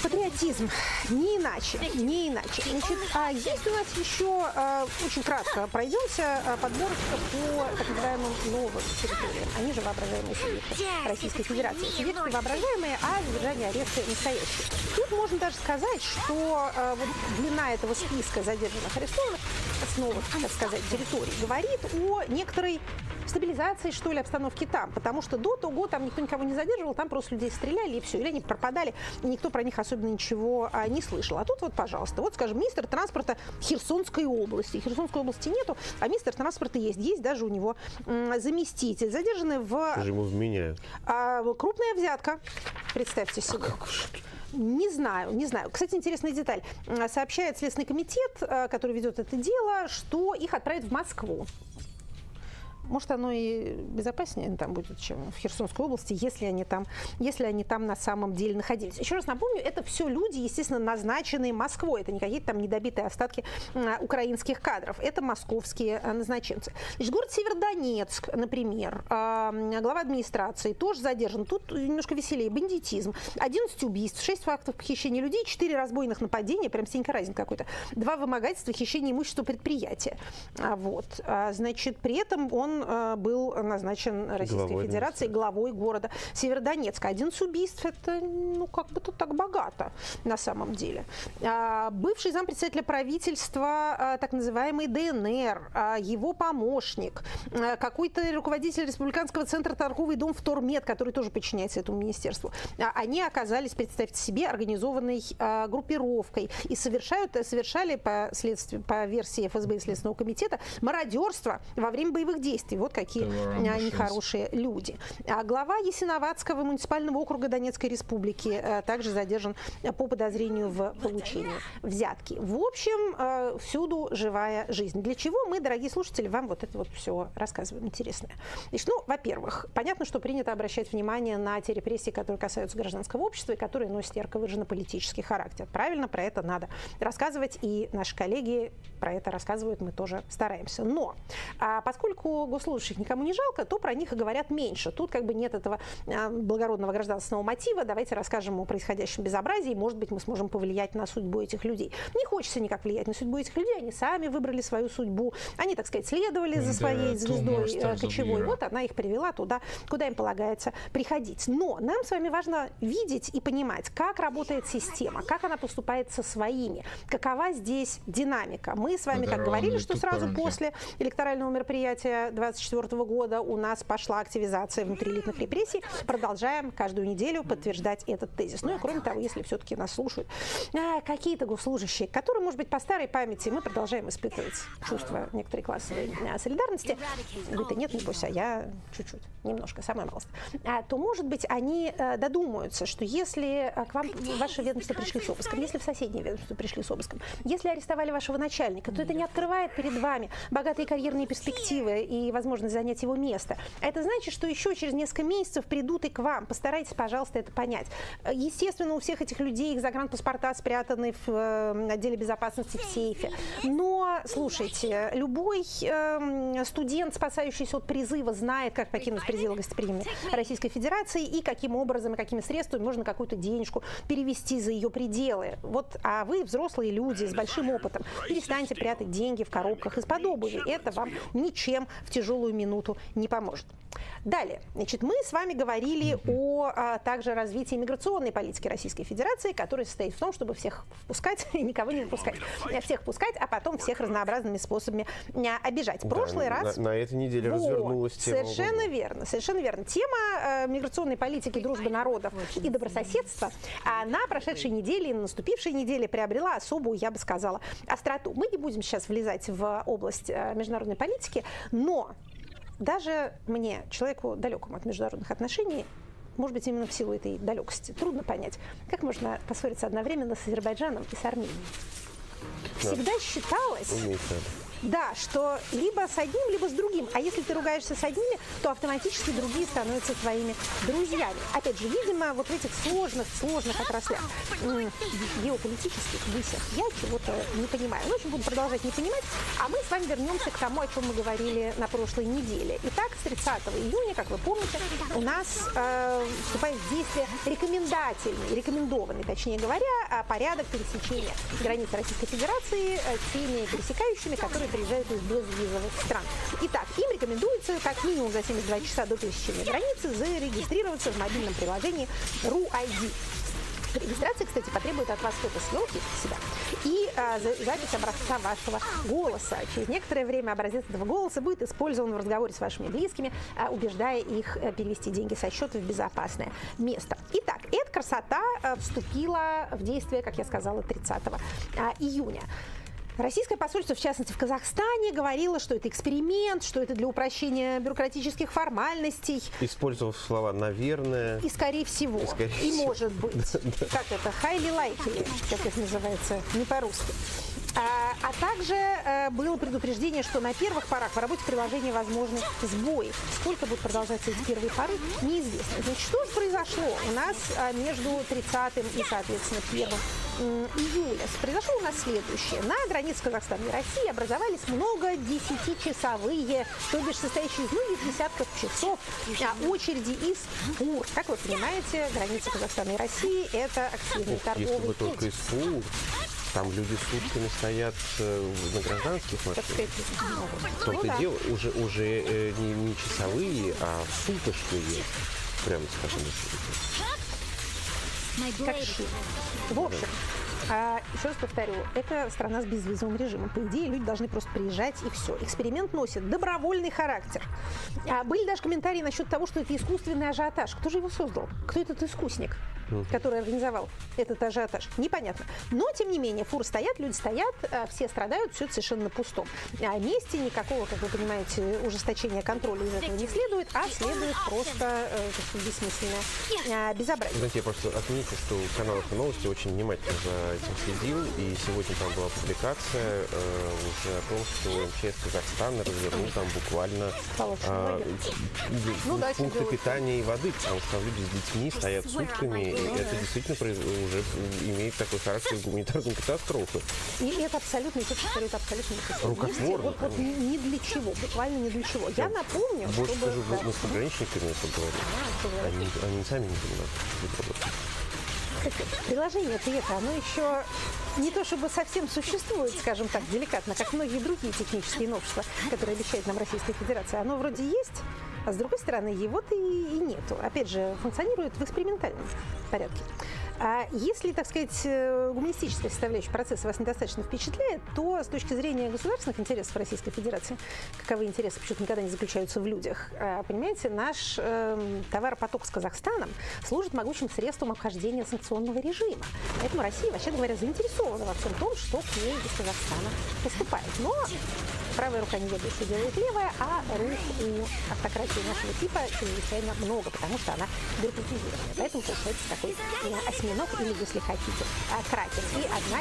Патриотизм. Не иначе. Значит, есть у нас еще, очень кратко пройдемся, подборочка по так называемым новым территориям. Они же воображаемые субъекты Российской Федерации. Субъекты воображаемые, а задержание аресты настоящие. Тут можно даже сказать, что вот длина этого списка задержанных арестованных с новых, так сказать, территорий говорит о некоторой стабилизации, что ли, обстановки там. Потому что до того там никто никого не задерживал, там просто людей стреляли и все. Или они пропадали, и никто про них особенно ничего не слышал. А тут вот, пожалуйста, вот, скажем, министр транспорта Херсонской области. Херсонской области нету, а министр транспорта есть. Есть даже у него заместитель. Задержаны в... Даже ему вменяют. Крупная взятка, представьте себе. Не знаю. Кстати, интересная деталь. Сообщает Следственный комитет, который ведет это дело, что их отправят в Москву. Может, оно и безопаснее там будет, чем в Херсонской области, если они там на самом деле находились. Еще раз напомню, это все люди, естественно, назначенные Москвой. Это не какие-то там недобитые остатки украинских кадров. Это московские назначенцы. Значит, город Северодонецк, например, глава администрации тоже задержан. Тут немножко веселее. Бандитизм. 11 убийств, 6 фактов похищения людей, 4 разбойных нападения, прям Сенька Разин какой-то, 2 вымогательства, хищения имущества предприятия. Вот. Значит, при этом он был назначен Российской Федерацией главой города Северодонецка. 11 убийств – это, как бы тут так богато на самом деле. Бывший зампредседателя правительства, так называемый ДНР, его помощник, какой-то руководитель Республиканского центра торговый дом «Втормет», который тоже подчиняется этому министерству. Они оказались, представьте себе, организованной группировкой и совершали по версии ФСБ и Следственного комитета мародерство во время боевых действий. Вот какие нехорошие люди. Глава Ясиноватского муниципального округа Донецкой республики также задержан по подозрению в получении взятки. В общем, всюду живая жизнь. Для чего мы, дорогие слушатели, вам вот это вот все рассказываем интересное? Значит, во-первых, понятно, что принято обращать внимание на те репрессии, которые касаются гражданского общества и которые носят ярко выраженный политический характер. Правильно, про это надо рассказывать, и наши коллеги про это рассказывают, мы тоже стараемся. Но поскольку госслужащих никому не жалко, то про них и говорят меньше. Тут как бы нет этого благородного гражданственного мотива. Давайте расскажем о происходящем безобразии, может быть, мы сможем повлиять на судьбу этих людей. Не хочется никак влиять на судьбу этих людей, они сами выбрали свою судьбу, они, так сказать, следовали за своей звездой кочевой. Вот она их привела туда, куда им полагается приходить. Но нам с вами важно видеть и понимать, как работает система, как она поступает со своими, какова здесь динамика. Мы с вами, как говорили, что сразу после электорального мероприятия 2024 года у нас пошла активизация внутриэлитных репрессий. Продолжаем каждую неделю подтверждать этот тезис. Ну и кроме того, если все-таки нас слушают какие-то госслужащие, которые, может быть, по старой памяти мы продолжаем испытывать чувство некоторой классовой солидарности, вы-то нет, небось, а я чуть-чуть, немножко, самая малость, то, может быть, они додумаются, что если к вам в ваше ведомство пришли с обыском, если в соседнее ведомство пришли с обыском, если арестовали вашего начальника, то это не открывает перед вами богатые карьерные перспективы и возможность занять его место. А это значит, что еще через несколько месяцев придут и к вам. Постарайтесь, пожалуйста, это понять. Естественно, у всех этих людей их загранпаспорта спрятаны в отделе безопасности в сейфе. Но, слушайте, любой студент, спасающийся от призыва, знает, как покинуть пределы гостеприимной Российской Федерации и каким образом и какими средствами можно какую-то денежку перевести за ее пределы. Вот, а вы, взрослые люди с большим опытом, перестаньте прятать деньги в коробках из-под обуви. Это вам ничем в тяжелую минуту не поможет. Далее, значит, мы с вами говорили о также развитии миграционной политики Российской Федерации, которая состоит в том, чтобы всех впускать и никого не выпускать. Всех пускать, а потом всех разнообразными способами обижать. В прошлый раз... На этой неделе развернулась тема. Совершенно верно, совершенно верно. Тема миграционной политики, дружбы народов и добрососедства на прошедшей неделе и на наступившей неделе приобрела особую, я бы сказала, остроту. Мы не будем сейчас влезать в область международной политики, но даже мне, человеку далекому от международных отношений, может быть, именно в силу этой далекости, трудно понять, как можно поссориться одновременно с Азербайджаном и с Арменией. Всегда считалось, да, что либо с одним, либо с другим. А если ты ругаешься с одними, то автоматически другие становятся твоими друзьями. Опять же, видимо, вот в этих сложных отраслях геополитических высях я чего-то не понимаю. Ну, в общем, буду продолжать не понимать. А мы с вами вернемся к тому, о чем мы говорили на прошлой неделе. Итак, с 30 июня, как вы помните, у нас вступает в действие рекомендованный, точнее говоря, порядок пересечения границы Российской Федерации теми пересекающими, которые приезжают из безвизовых стран. Итак, им рекомендуется как минимум за 72 часа до пересечения границы зарегистрироваться в мобильном приложении RU-ID. Регистрация, кстати, потребует от вас фотосъемки себя и запись образца вашего голоса. Через некоторое время образец этого голоса будет использован в разговоре с вашими близкими, убеждая их перевести деньги со счета в безопасное место. Итак, эта красота вступила в действие, как я сказала, 30 июня. Российское посольство, в частности в Казахстане, говорило, что это эксперимент, что это для упрощения бюрократических формальностей. Использовав слова «наверное». И скорее всего. И может быть. Как это? Highly likely, как это называется, не по-русски. А также было предупреждение, что на первых порах в работе приложения возможны сбои. Сколько будут продолжаться эти первые поры, неизвестно. Значит, что же произошло у нас между 30 и, соответственно, 1 июля? Произошло у нас следующее. На границе Казахстана и России образовались много 10-часовые, то бишь состоящие из многих десятков часов очереди из фур. Как вы понимаете, граница Казахстана и России – это активный торговый путь. Только из фур. Там люди сутками стоят на гражданских машинах. Только дело уже не часовые, а суточные, прямо скажем. Как в общем, еще раз повторю, это страна с безвизовым режимом. По идее, люди должны просто приезжать и все. Эксперимент носит добровольный характер. Были даже комментарии насчет того, что это искусственный ажиотаж. Кто же его создал? Кто этот искусник, который организовал этот ажиотаж? Непонятно. Но, тем не менее, фуры стоят, люди стоят, все страдают, все это совершенно на пустом. Месте никакого, как вы понимаете, ужесточения контроля из этого не следует, а следует просто бессмысленное безобразие. Знаете, я просто отметил, что канал «Новости» очень внимательно за этим следил, и сегодня там была публикация уже о том, что МЧС Казахстана развернул там буквально пункты питания и воды, потому что там люди с детьми стоят сутками, это действительно уже имеет такой характер гуманитарной катастрофы. И это абсолютно, рукотворно. Вот ни для чего, буквально ни для чего. Я напомню, больше чтобы... скажу, мы с пограничниками поговорили. Они сами не понимают. Приложение-то это, оно еще не то чтобы совсем существует, скажем так, деликатно, как многие другие технические новшества, которые обещает нам Российская Федерация. Оно вроде есть, а с другой стороны его-то и нету. Опять же, функционирует в экспериментальном порядке. А если, так сказать, гуманистическая составляющая процесса вас недостаточно впечатляет, то с точки зрения государственных интересов Российской Федерации, каковы интересы почему-то никогда не заключаются в людях, понимаете, наш товаропоток с Казахстаном служит могучим средством обхождения санкционного режима. Поэтому Россия, вообще говоря, заинтересована во всем том, что к ней из Казахстана поступает. Но правая рука не ведает, что делает левая, а рук у автократии нашего типа чрезвычайно много, потому что она бюрократизированная. Поэтому получается такой осьминог, или, если хотите, кракен. И одна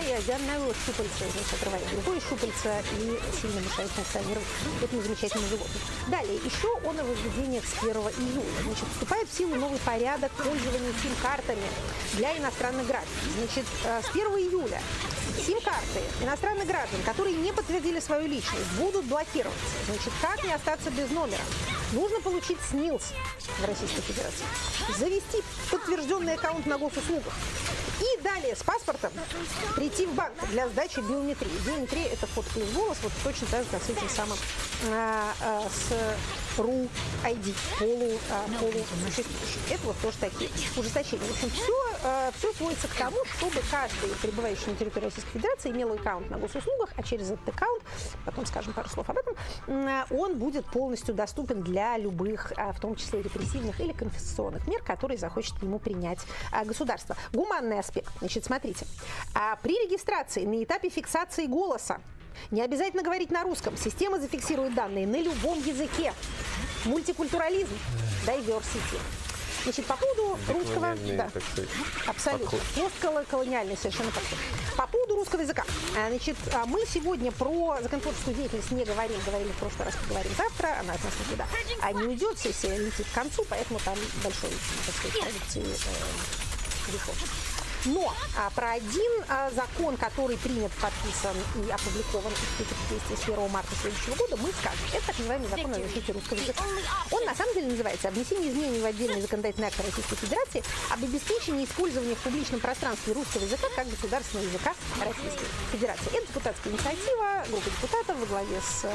щупальца, значит, отрывает другое щупальце и сильно мешает функционировать этому замечательному животному. Далее, еще о нововведениях с 1 июля. Значит, вступает в силу новый порядок пользования сим-картами для иностранных граждан. Значит, с 1 июля сим-карты иностранных граждан, которые не подтвердили свою личность, будут блокироваться. Значит, как не остаться без номера? Нужно получить СНИЛС в Российской Федерации, завести подтвержденный аккаунт на госуслугах и далее с паспортом прийти в банк для сдачи биометрии. Биометрия – это фото плюс голос, вот точно так же, как с этим самым с RU-ID, полусуществующий. Это вот тоже такие ужесточения. В общем, все сводится к тому, чтобы каждый, пребывающий на территории Российской Федерации, имел аккаунт на госуслугах, а через этот аккаунт, потом скажем пару слов об этом, он будет полностью доступен для любых, в том числе репрессивных или конфискационных мер, которые захочет ему принять государство. Гуманный аспект. Значит, смотрите. При регистрации на этапе фиксации голоса не обязательно говорить на русском. Система зафиксирует данные на любом языке. Мультикультурализм, diversity. Значит, по поводу русского... Да, абсолютно. Постколониальный совершенно подход. По поводу русского языка. Значит, мы сегодня про законотворческую деятельность не говорим. Говорили в прошлый раз, поговорим завтра. Она от нас никуда не уйдет. Сессия летит к концу, поэтому там большой, так сказать, продукции грехов. Но про один закон, который принят, подписан и опубликован в действии с 1 марта следующего года, мы скажем. Это так называемый закон о защите русского языка. Он на самом деле называется «Внесение изменений в отдельный законодательный акт Российской Федерации об обеспечении использования в публичном пространстве русского языка как государственного языка Российской Федерации». Это депутатская инициатива, группа депутатов во главе с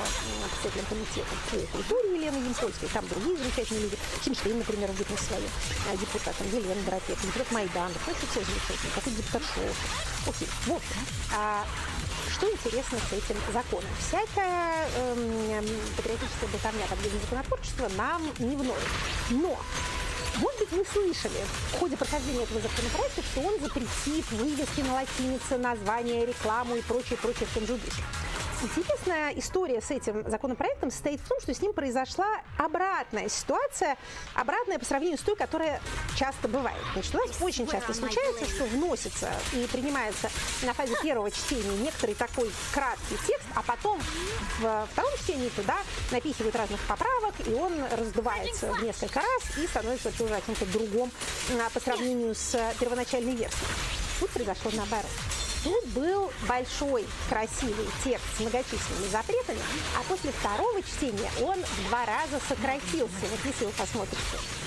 председателем комитета по культуре Еленой Ямпольской. Там другие замечательные люди. Хинштейн, например, выдвинул своим депутатом, Елена Дорофеева, комитет Майданов. Ну, все замечательные. Какой депутат шоу. Окей. В общем, что интересно с этим законом? Всякая патриотическая болтовня под видом законотворчества нам не в норме. Но, может быть, вы слышали в ходе прохождения этого законопроекта, что он запретит вывески на латинице, названия, рекламу и прочее в том же духе. Интересная история с этим законопроектом состоит в том, что с ним произошла обратная ситуация, обратная по сравнению с той, которая часто бывает. Значит, у нас очень часто случается, что вносится и принимается на фазе первого чтения некоторый такой краткий текст, а потом в втором чтении туда напихивают разных поправок, и он раздувается в несколько раз и становится уже о чем-то другом по сравнению с первоначальной версией. Тут произошло наоборот. Тут был большой, красивый текст с многочисленными запретами, а после второго чтения он в 2 раза сократился. Вот если вы посмотрите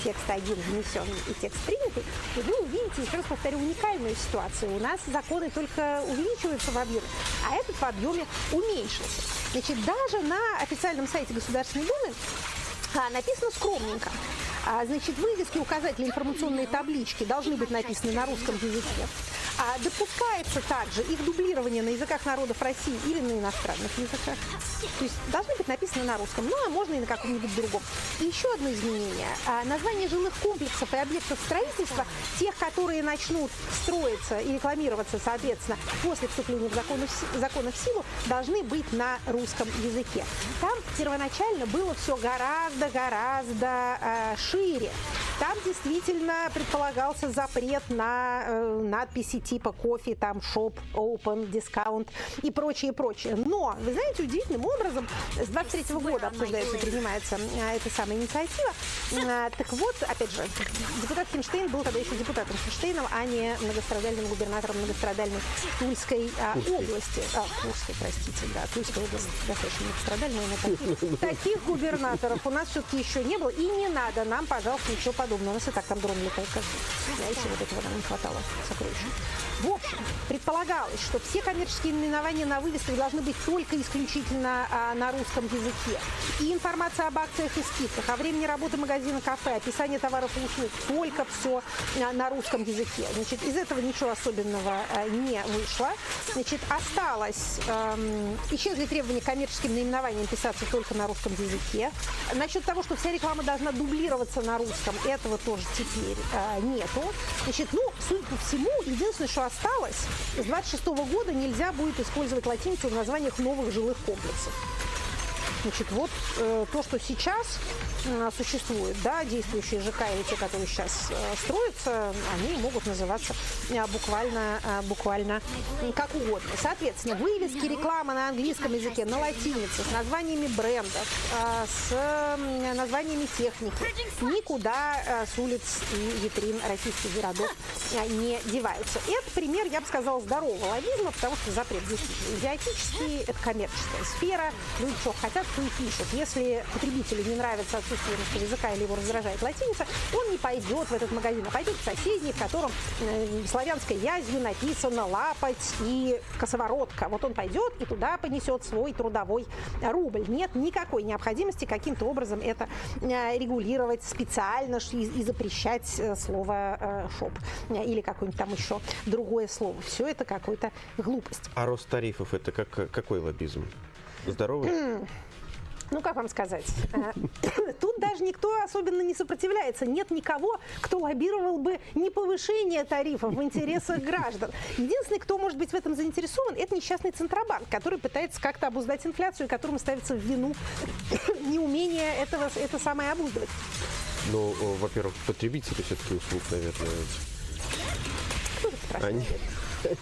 текст один внесенный и текст принятый, то вы увидите, еще раз повторю, уникальную ситуацию. У нас законы только увеличиваются в объеме, а этот в объеме уменьшился. Значит, даже на официальном сайте Государственной Думы написано скромненько. Значит, вывески, указатели, информационные таблички должны быть написаны на русском языке. Допускается также их дублирование на языках народов России или на иностранных языках. То есть должны быть написаны на русском, ну а можно и на каком-нибудь другом. И еще одно изменение. Название жилых комплексов и объектов строительства, тех, которые начнут строиться и рекламироваться, соответственно, после вступления закона в силу, должны быть на русском языке. Там первоначально было все гораздо шире. Там действительно предполагался запрет на надписи типа кофе, там, shop, open, discount и прочее, прочее. Но, вы знаете, удивительным образом с 23 года обсуждается и принимается эта самая инициатива. Так вот, опять же, депутат Хинштейн был тогда еще депутатом Хинштейном, а не многострадальным губернатором многострадальной Тульской области. Тульской, простите, да, Тульская область достаточно многострадальная, но таких губернаторов у нас все-таки еще не было. И не надо нам, пожалуйста, ничего подобного. У нас и так там дрон летает каждый. Да, еще вот этого нам не хватало сокровища. В общем, предполагалось, что все коммерческие наименования на вывесках должны быть только исключительно на русском языке. И информация об акциях и скидках, о времени работы магазина, кафе, описание товаров и услуг, только все на русском языке. Значит, из этого ничего особенного не вышло. Значит, осталось, исчезли требования к коммерческим наименованиям писаться только на русском языке. Насчет того, что вся реклама должна дублироваться на русском, этого тоже теперь нету. Значит, ну, судя по всему, единственное, что осталось, с 26 года нельзя будет использовать латиницу в названиях новых жилых комплексов. Значит, вот то, что сейчас существует, да, действующие ЖК или те, которые сейчас строятся, они могут называться буквально как угодно. Соответственно, вывески, реклама на английском языке, на латинице, с названиями брендов, с названиями техники никуда с улиц и витрин российских городов не деваются. Это пример, я бы сказала, здорового лоббизма, потому что запрет действительно идиотический, это коммерческая сфера, люди что хотят, то и пишут. Если потребителю не нравится отсутствие русского языка или его раздражает латиница, он не пойдет в этот магазин, а пойдет в соседний, в котором славянской язью написано «лапоть» и «косоворотка». Вот он пойдет и туда понесет свой трудовой рубль. Нет никакой необходимости каким-то образом это регулировать специально и запрещать слово «шоп» или какое-нибудь там еще другое слово. Все это какая-то глупость. А рост тарифов — это какой лоббизм? Здоровый? Ну, как вам сказать? Тут даже никто особенно не сопротивляется. Нет никого, кто лоббировал бы не повышение тарифов в интересах граждан. Единственный, кто может быть в этом заинтересован, это несчастный Центробанк, который пытается как-то обуздать инфляцию, которому ставится в вину неумение это самое обуздывать. Ну, во-первых, потребители все-таки услуг, наверное. Они...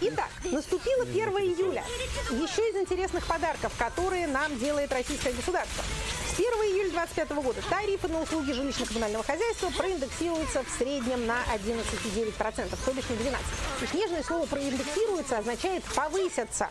Итак, наступило 1 июля. Еще из интересных подарков, которые нам делает российское государство. С 1 июля 2025 года тарифы на услуги жилищно-коммунального хозяйства проиндексируются в среднем на 11,9%, то бишь на 12%. То есть нежное слово «проиндексируется» означает «повысятся».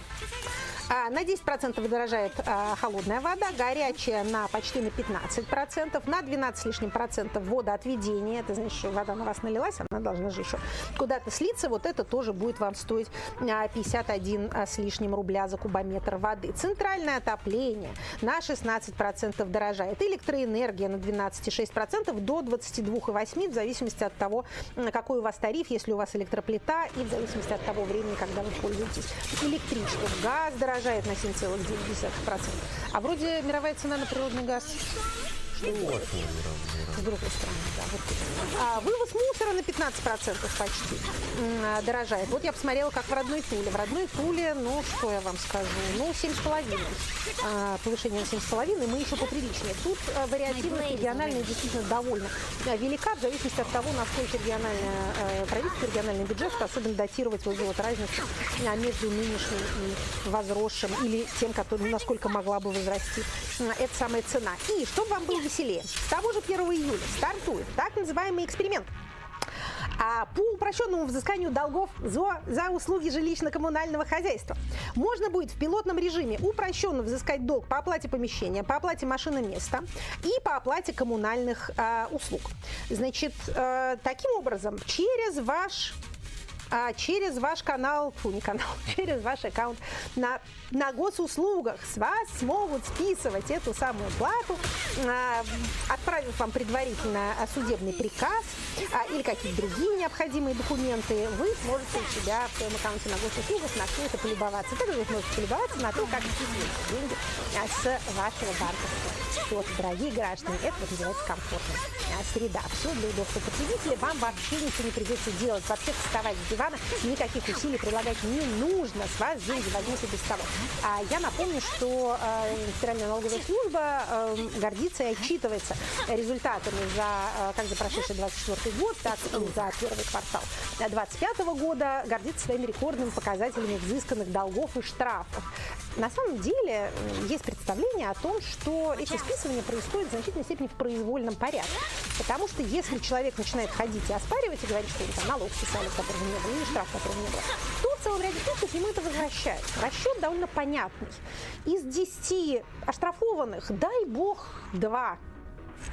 На 10% выдорожает холодная вода, горячая на почти на 15%, на 12 с лишним процентов водоотведение. Это значит, что вода на вас налилась, она должна же еще куда-то слиться. Вот это тоже будет вам стоить 51 с лишним рубля за кубометр воды. Центральное отопление на 16% дорожает. Электроэнергия на 12,6% до 22,8% в зависимости от того, какой у вас тариф, если у вас электроплита, и в зависимости от того времени, когда вы пользуетесь электричеством. Газ дорожает на 7,9%. А вроде мировая цена на природный газ... С другой стороны, да. Вот. Вывоз мусора на 15% почти дорожает. Вот я посмотрела, как в родной Туле. В родной Туле, ну, что я вам скажу, ну, 7,5. Повышение на 7,5, мы еще поприличнее. Тут вариативность региональная действительно довольно велика, в зависимости от того, насколько региональное правительство, региональный бюджет способен датировать вот разницу между нынешним и возросшим, или тем, который, насколько могла бы возрасти эта самая цена. И, чтобы вам было веселее, с того же 1 июля стартует так называемый эксперимент. По упрощенному взысканию долгов за услуги жилищно-коммунального хозяйства можно будет в пилотном режиме упрощенно взыскать долг по оплате помещения, по оплате машины места и по оплате коммунальных услуг. Значит, таким образом, через ваш канал, через ваш аккаунт на госуслугах с вас смогут списывать эту самую плату, отправив вам предварительно судебный приказ или какие-то другие необходимые документы, вы сможете у себя в своем аккаунте на госуслугах на все это полюбоваться. Также вы сможете полюбоваться на то, как списываются деньги с вашего банковского счета. Дорогие граждане, это вот называется комфортная среда. Все для удобства потребителя. Вам вообще ничего не придется делать. Вообще вставать с дивана, никаких усилий прилагать не нужно. С вас деньги возьмут и без того. Я напомню, что Федеральная налоговая служба гордится и отчитывается результатами как за прошедший 24 год, так и за первый квартал 2025 года, гордится своими рекордными показателями взысканных долгов и штрафов. На самом деле есть представление о том, что эти списывания происходят в значительной степени в произвольном порядке. Потому что если человек начинает ходить и оспаривать, и говорить, что там налог списали, которого не было, или штраф, которого не было, то в целом ряде случаев ему это возвращают. Расчет довольно понятный. Из 10 оштрафованных, дай бог, 2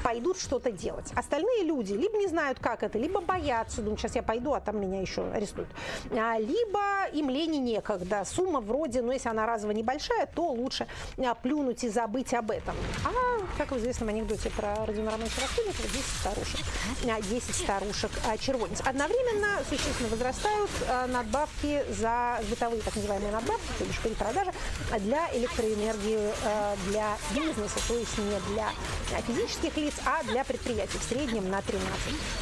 пойдут что-то делать. Остальные люди либо не знают, как это, либо боятся, думают, сейчас я пойду, а там меня еще арестуют. Либо им лени некогда. Сумма вроде, если она разово небольшая, то лучше плюнуть и забыть об этом. Как в известном анекдоте про Родиона Романовича Раскольникова, 10 старушек червонец. Одновременно существенно возрастают надбавки за бытовые, так называемые надбавки, то есть перепродажа для электроэнергии для бизнеса, то есть не для физических лиц, а для предприятий в среднем на 13%.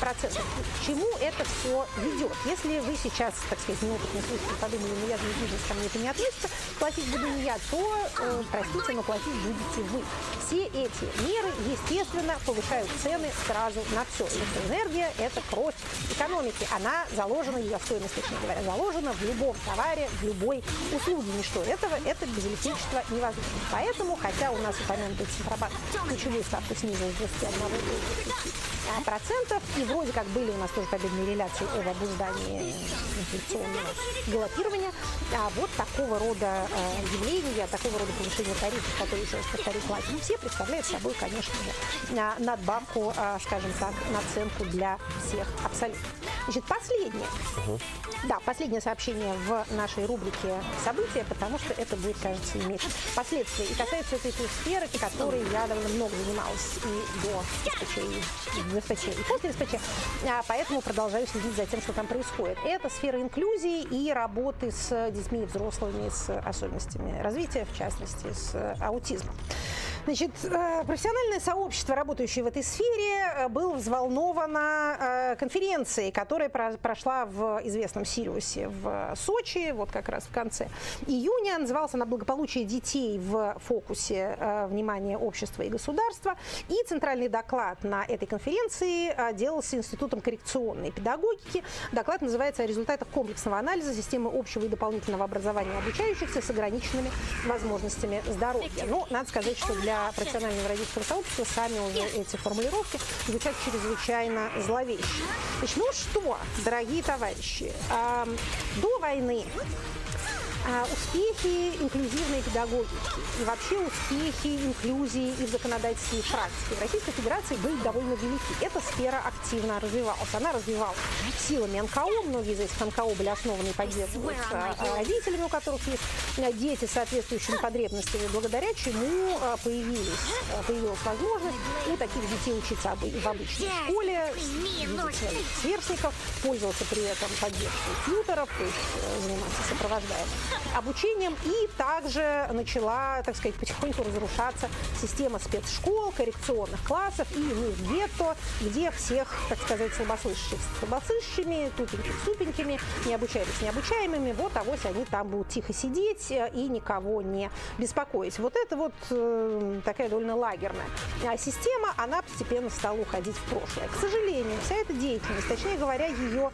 К чему это все ведет? Если вы сейчас, так сказать, неопытные слушатели подумали, я же бизнес, ко мне это не относится, платить буду не я, то, простите, но платить будете вы. Все эти меры, естественно, повышают цены сразу на все. Электроэнергия – это кровь экономики. Она заложена, ее стоимость, точнее говоря, заложена в любом товаре, в любой услуге. Ничто этого, это без электричества невозможно. Поэтому, хотя у нас упомянутый Центробанк ключевую ставку снизил с 21% и вроде как были у нас тоже победные реляции об обуздании инфляционного галопирования, вот такого рода явления, такого рода повышения тарифов, которые, еще раз повторю, платят все, представляют собой, конечно же, надбавку, скажем так, наценку для всех абсолютно. Значит, последнее сообщение в нашей рубрике «События», потому что это будет, кажется, иметь последствия. И касается этой сферы, которой я довольно много занималась и до СПЧ, и в СПЧ, и после СПЧ, поэтому продолжаю следить за тем, что там происходит. Это сфера инклюзии и работы с детьми и взрослыми с особенностями развития, в частности, с аутизмом. Значит, профессиональное сообщество, работающее в этой сфере, было взволновано конференцией, которая прошла в известном Сириусе в Сочи, вот как раз в конце июня. Назывался она «Благополучие детей в фокусе внимания общества и государства». И центральный доклад на этой конференции делался Институтом коррекционной педагогики. Доклад называется «О результатах комплексного анализа системы общего и дополнительного образования обучающихся с ограниченными возможностями здоровья». Ну, надо сказать, что для профессионального родительского сообщества сами уже эти формулировки звучат чрезвычайно зловеще. Значит, ну что, дорогие товарищи, до войны успехи инклюзивной педагогики и вообще успехи инклюзии и в законодательстве и в практике в Российской Федерации были довольно велики. Эта сфера активно развивалась. Она развивалась силами НКО. Многие из этих НКО были основаны и поддерживаются родителями, у которых есть дети с соответствующими потребностями, благодаря чему появилась возможность у таких детей учиться в обычной школе, видеть своих сверстников, пользоваться при этом поддержкой тьюторов, то есть заниматься сопровождаемым обучением, и также начала, так сказать, потихоньку разрушаться система спецшкол, коррекционных классов и иных гетто, где всех, так сказать, слабослышащих с слабослышащими, тупеньких с тупенькими, необучаемых с необучаемыми, вот авось они там будут тихо сидеть и никого не беспокоить. Вот это вот такая довольно лагерная система, она постепенно стала уходить в прошлое. К сожалению, вся эта деятельность, точнее говоря, ее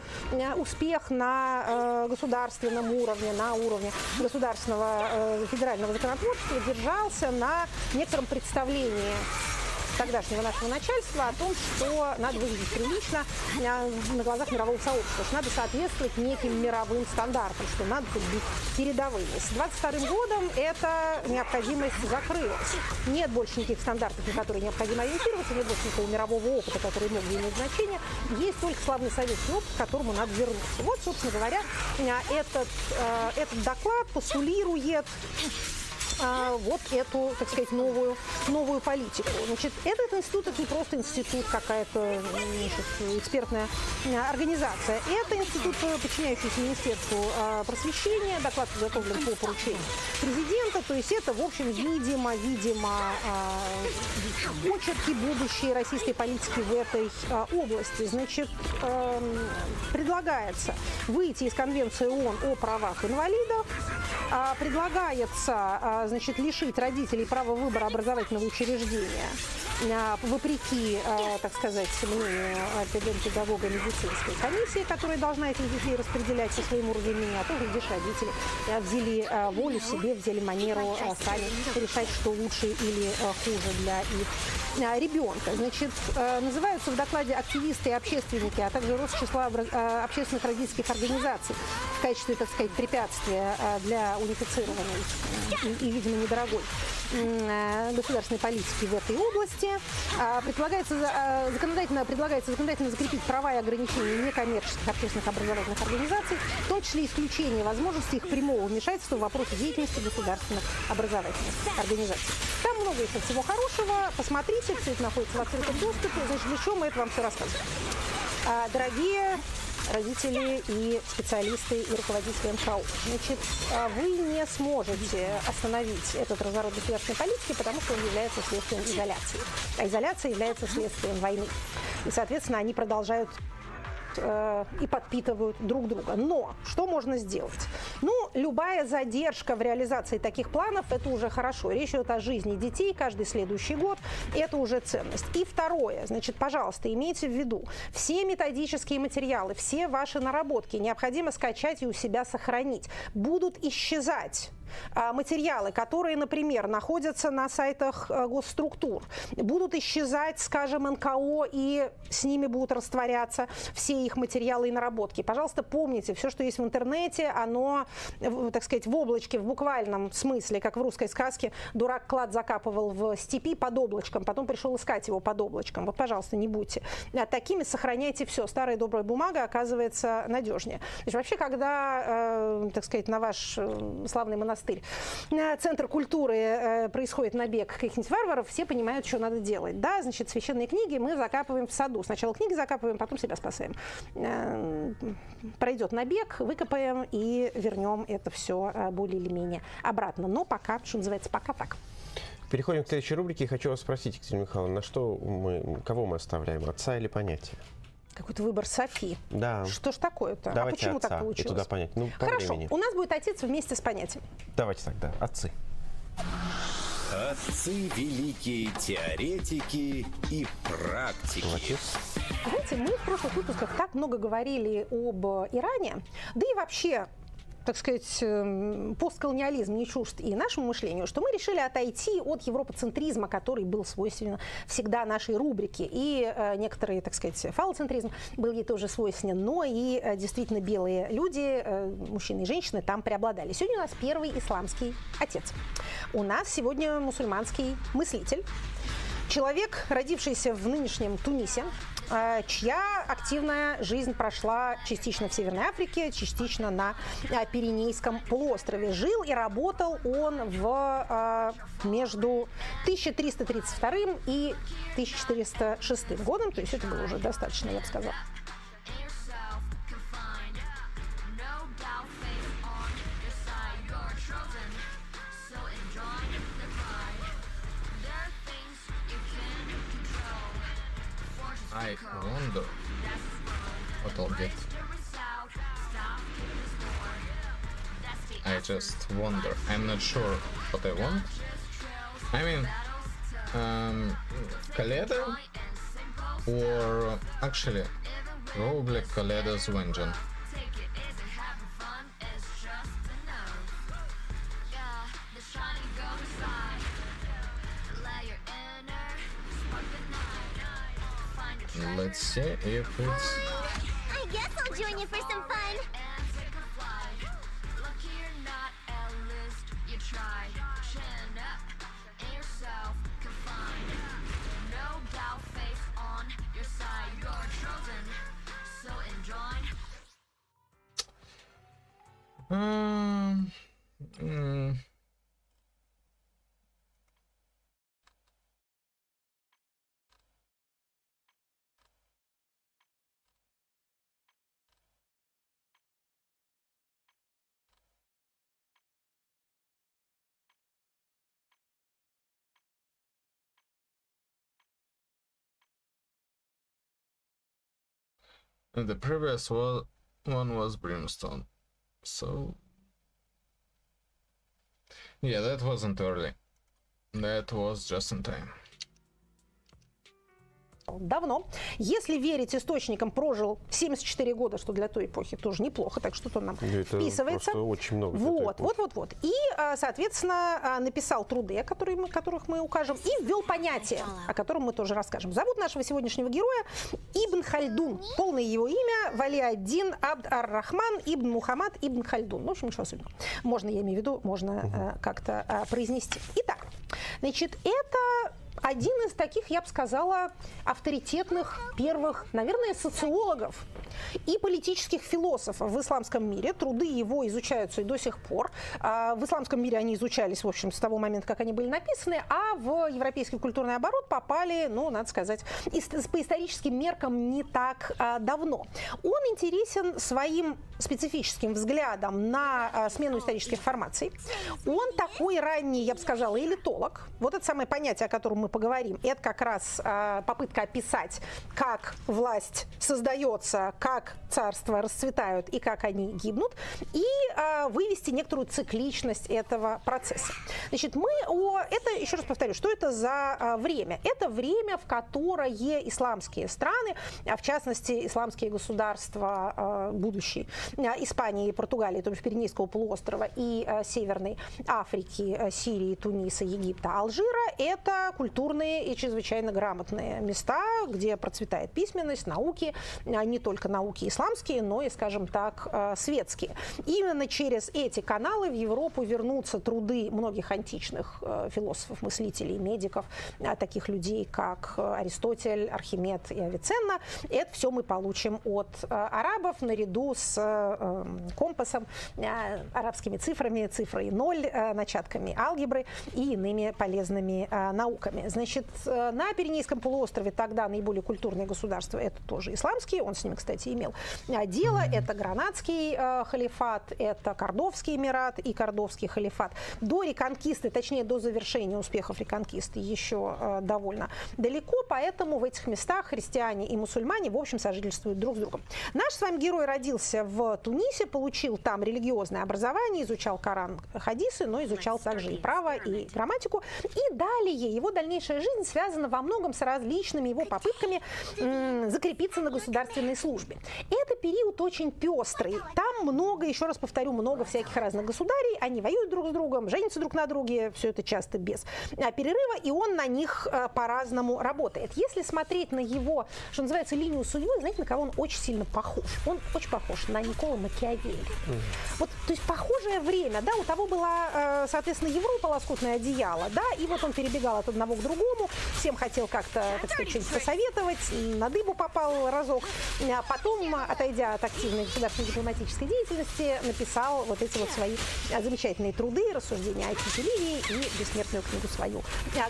успех на государственном уровне, на уровне государственного федерального законотворчества держался на некотором представлении тогдашнего нашего начальства о том, что надо выглядеть прилично на глазах мирового сообщества, что надо соответствовать неким мировым стандартам, что надо быть передовыми. С 22 годом эта необходимость закрылась. Нет больше никаких стандартов, на которые необходимо ориентироваться, нет больше никакого мирового опыта, который мог бы иметь значение. Есть только славный советский опыт, к которому надо вернуться. Вот, собственно говоря, этот доклад постулирует вот эту, так сказать, новую политику. Значит, этот институт — это не просто институт, какая-то экспертная организация. Это институт, подчиняющийся Министерству просвещения, доклад подготовлен по поручению президента, то есть это, в общем, видимо, очерки будущей российской политики в этой области. Значит, предлагается выйти из Конвенции ООН о правах инвалидов, предлагается, значит, лишить родителей права выбора образовательного учреждения, вопреки, так сказать, мнению педагога медицинской комиссии, которая должна этих детей распределять по своему уровню, а то, глядишь, родители взяли волю себе, взяли манеру сами решать, что лучше или хуже для их ребенка. Значит, называются в докладе активисты и общественники, а также рост числа общественных родительских организаций в качестве, так сказать, препятствия для унифицированной и, видимо, недорогой государственной политики в этой области. Предлагается законодательно закрепить права и ограничения некоммерческих общественных образовательных организаций, в том числе исключение возможности их прямого вмешательства в вопросы деятельности государственных образовательных организаций. Там много еще всего хорошего. Посмотрите, все это находится в открытом доступе. Значит, для чего мы это вам все рассказываем? Дорогие родители и специалисты и руководители МКО. Значит, вы не сможете остановить этот разворот государственной политики, потому что он является следствием изоляции. А изоляция является следствием войны. И, соответственно, они продолжают и подпитывают друг друга. Но что можно сделать? Ну, любая задержка в реализации таких планов – это уже хорошо. Речь идет о жизни детей каждый следующий год. Это уже ценность. И второе, значит, пожалуйста, имейте в виду, все методические материалы, все ваши наработки необходимо скачать и у себя сохранить. Будут исчезать материалы, которые, например, находятся на сайтах госструктур, будут исчезать, скажем, НКО, и с ними будут растворяться все их материалы и наработки. Пожалуйста, помните, все, что есть в интернете, оно, так сказать, в облачке, в буквальном смысле, как в русской сказке, дурак клад закапывал в степи под облачком, потом пришел искать его под облачком. Вот, пожалуйста, не будьте такими, сохраняйте все. Старая добрая бумага оказывается надежнее. То есть, вообще, когда, так сказать, на ваш славный монастырь, Центр культуры, происходит набег каких-нибудь варваров, все понимают, что надо делать. Да, значит, священные книги мы закапываем в саду. Сначала книги закапываем, потом себя спасаем. Пройдет набег, выкопаем и вернем это все более или менее обратно. Но пока, что называется, пока так. Переходим к следующей рубрике. Хочу вас спросить, Екатерина Михайловна, кого мы оставляем, отца или понятие? Какой-то выбор Софи. Да. Что ж такое-то? Давайте почему отца так получилось? И туда понять. Ну, хорошо, времени. У нас будет отец вместе с понятием. Давайте тогда, отцы. Отцы великие теоретики и практики. Знаете, мы в прошлых выпусках так много говорили об Иране, да и вообще, так сказать, постколониализм не чужд и нашему мышлению, что мы решили отойти от европоцентризма, который был свойственен всегда нашей рубрике. И некоторые, так сказать, фалоцентризм был ей тоже свойственен, но и действительно белые люди, мужчины и женщины, там преобладали. Сегодня у нас первый исламский отец. У нас сегодня мусульманский мыслитель. Человек, родившийся в нынешнем Тунисе, чья активная жизнь прошла частично в Северной Африке, частично на Пиренейском полуострове. Жил и работал он между 1332 и 1406 годом, то есть это было уже достаточно, я бы сказала. I wonder what I'll get. I just wonder. I'm not sure what I want. I mean, Kaleda or actually probably Kaleda's Vengeance. Let's see if it's... I guess I'll join you for some fun. And the previous one was Brimstone. So... yeah, that wasn't early. That was just in time. Давно. Если верить источникам, прожил 74 года, что для той эпохи тоже неплохо, так что-то нам вписывается. Это очень много. Вот. И, соответственно, написал труды, которых мы укажем, и ввел понятие, о котором мы тоже расскажем. Зовут нашего сегодняшнего героя Ибн Хальдун. Полное его имя Вали-ад-Дин Абд ар-Рахман Ибн Мухаммад Ибн Хальдун. В общем, ничего особенного. Можно, я имею в виду, можно как-то произнести. Итак, значит, это... один из таких, я бы сказала, авторитетных первых, наверное, социологов и политических философов в исламском мире. Труды его изучаются и до сих пор. В исламском мире они изучались, в общем, с того момента, как они были написаны, а в европейский культурный оборот попали, ну, надо сказать, по историческим меркам не так давно. Он интересен своим специфическим взглядом на смену исторических формаций. Он такой ранний, я бы сказала, элитолог. Вот это самое понятие, о котором мы поговорим, это как раз попытка описать, как власть создается, как царства расцветают и как они гибнут, и вывести некоторую цикличность этого процесса. Значит, это, еще раз повторю, что это за время? Это время, в которое исламские страны, в частности, исламские государства будущие, Испании и Португалии, то есть Пиренейского полуострова, и Северной Африки, Сирии, Туниса, Египта, Алжира, это культурные и чрезвычайно грамотные места, где процветает письменность, науки, не только науки исламские, но и, скажем так, светские. Именно через эти каналы в Европу вернутся труды многих античных философов, мыслителей, медиков, таких людей, как Аристотель, Архимед и Авиценна. Это все мы получим от арабов наряду с компасом, арабскими цифрами, цифрой 0, начатками алгебры и иными полезными науками. Значит, на Пиренейском полуострове тогда наиболее культурные государства — это тоже исламские, он с ними, кстати, имел дело. Это Гранадский халифат, это Кордовский эмират и Кордовский халифат. До реконкисты, точнее, до завершения успехов реконкисты еще довольно далеко, поэтому в этих местах христиане и мусульмане, в общем, сожительствуют друг с другом. Наш с вами герой родился в Тунисе, получил там религиозное образование, изучал Коран, хадисы, но изучал также и право, и грамматику. И далее его дальнейшая жизнь связана во многом с различными его попытками закрепиться на государственной службе. Это период очень пестрый. Там много, еще раз повторю, много всяких разных государей. Они воюют друг с другом, женятся друг на друге, все это часто без перерыва, и он на них по-разному работает. Если смотреть на его, что называется, линию судьбы, знаете, на кого он очень сильно похож? Он очень похож на Никколо Макиавелли. Вот, то есть похожее время, да, у того была, соответственно, Европа, лоскутное одеяло, да, и вот он перебегал от одного к другому, всем хотел как-то, так сказать, что-нибудь посоветовать, на дыбу попал разок, а потом, отойдя от активной государственной дипломатической деятельности, написал вот эти вот свои замечательные труды, рассуждения о Тите Ливии и бессмертную книгу свою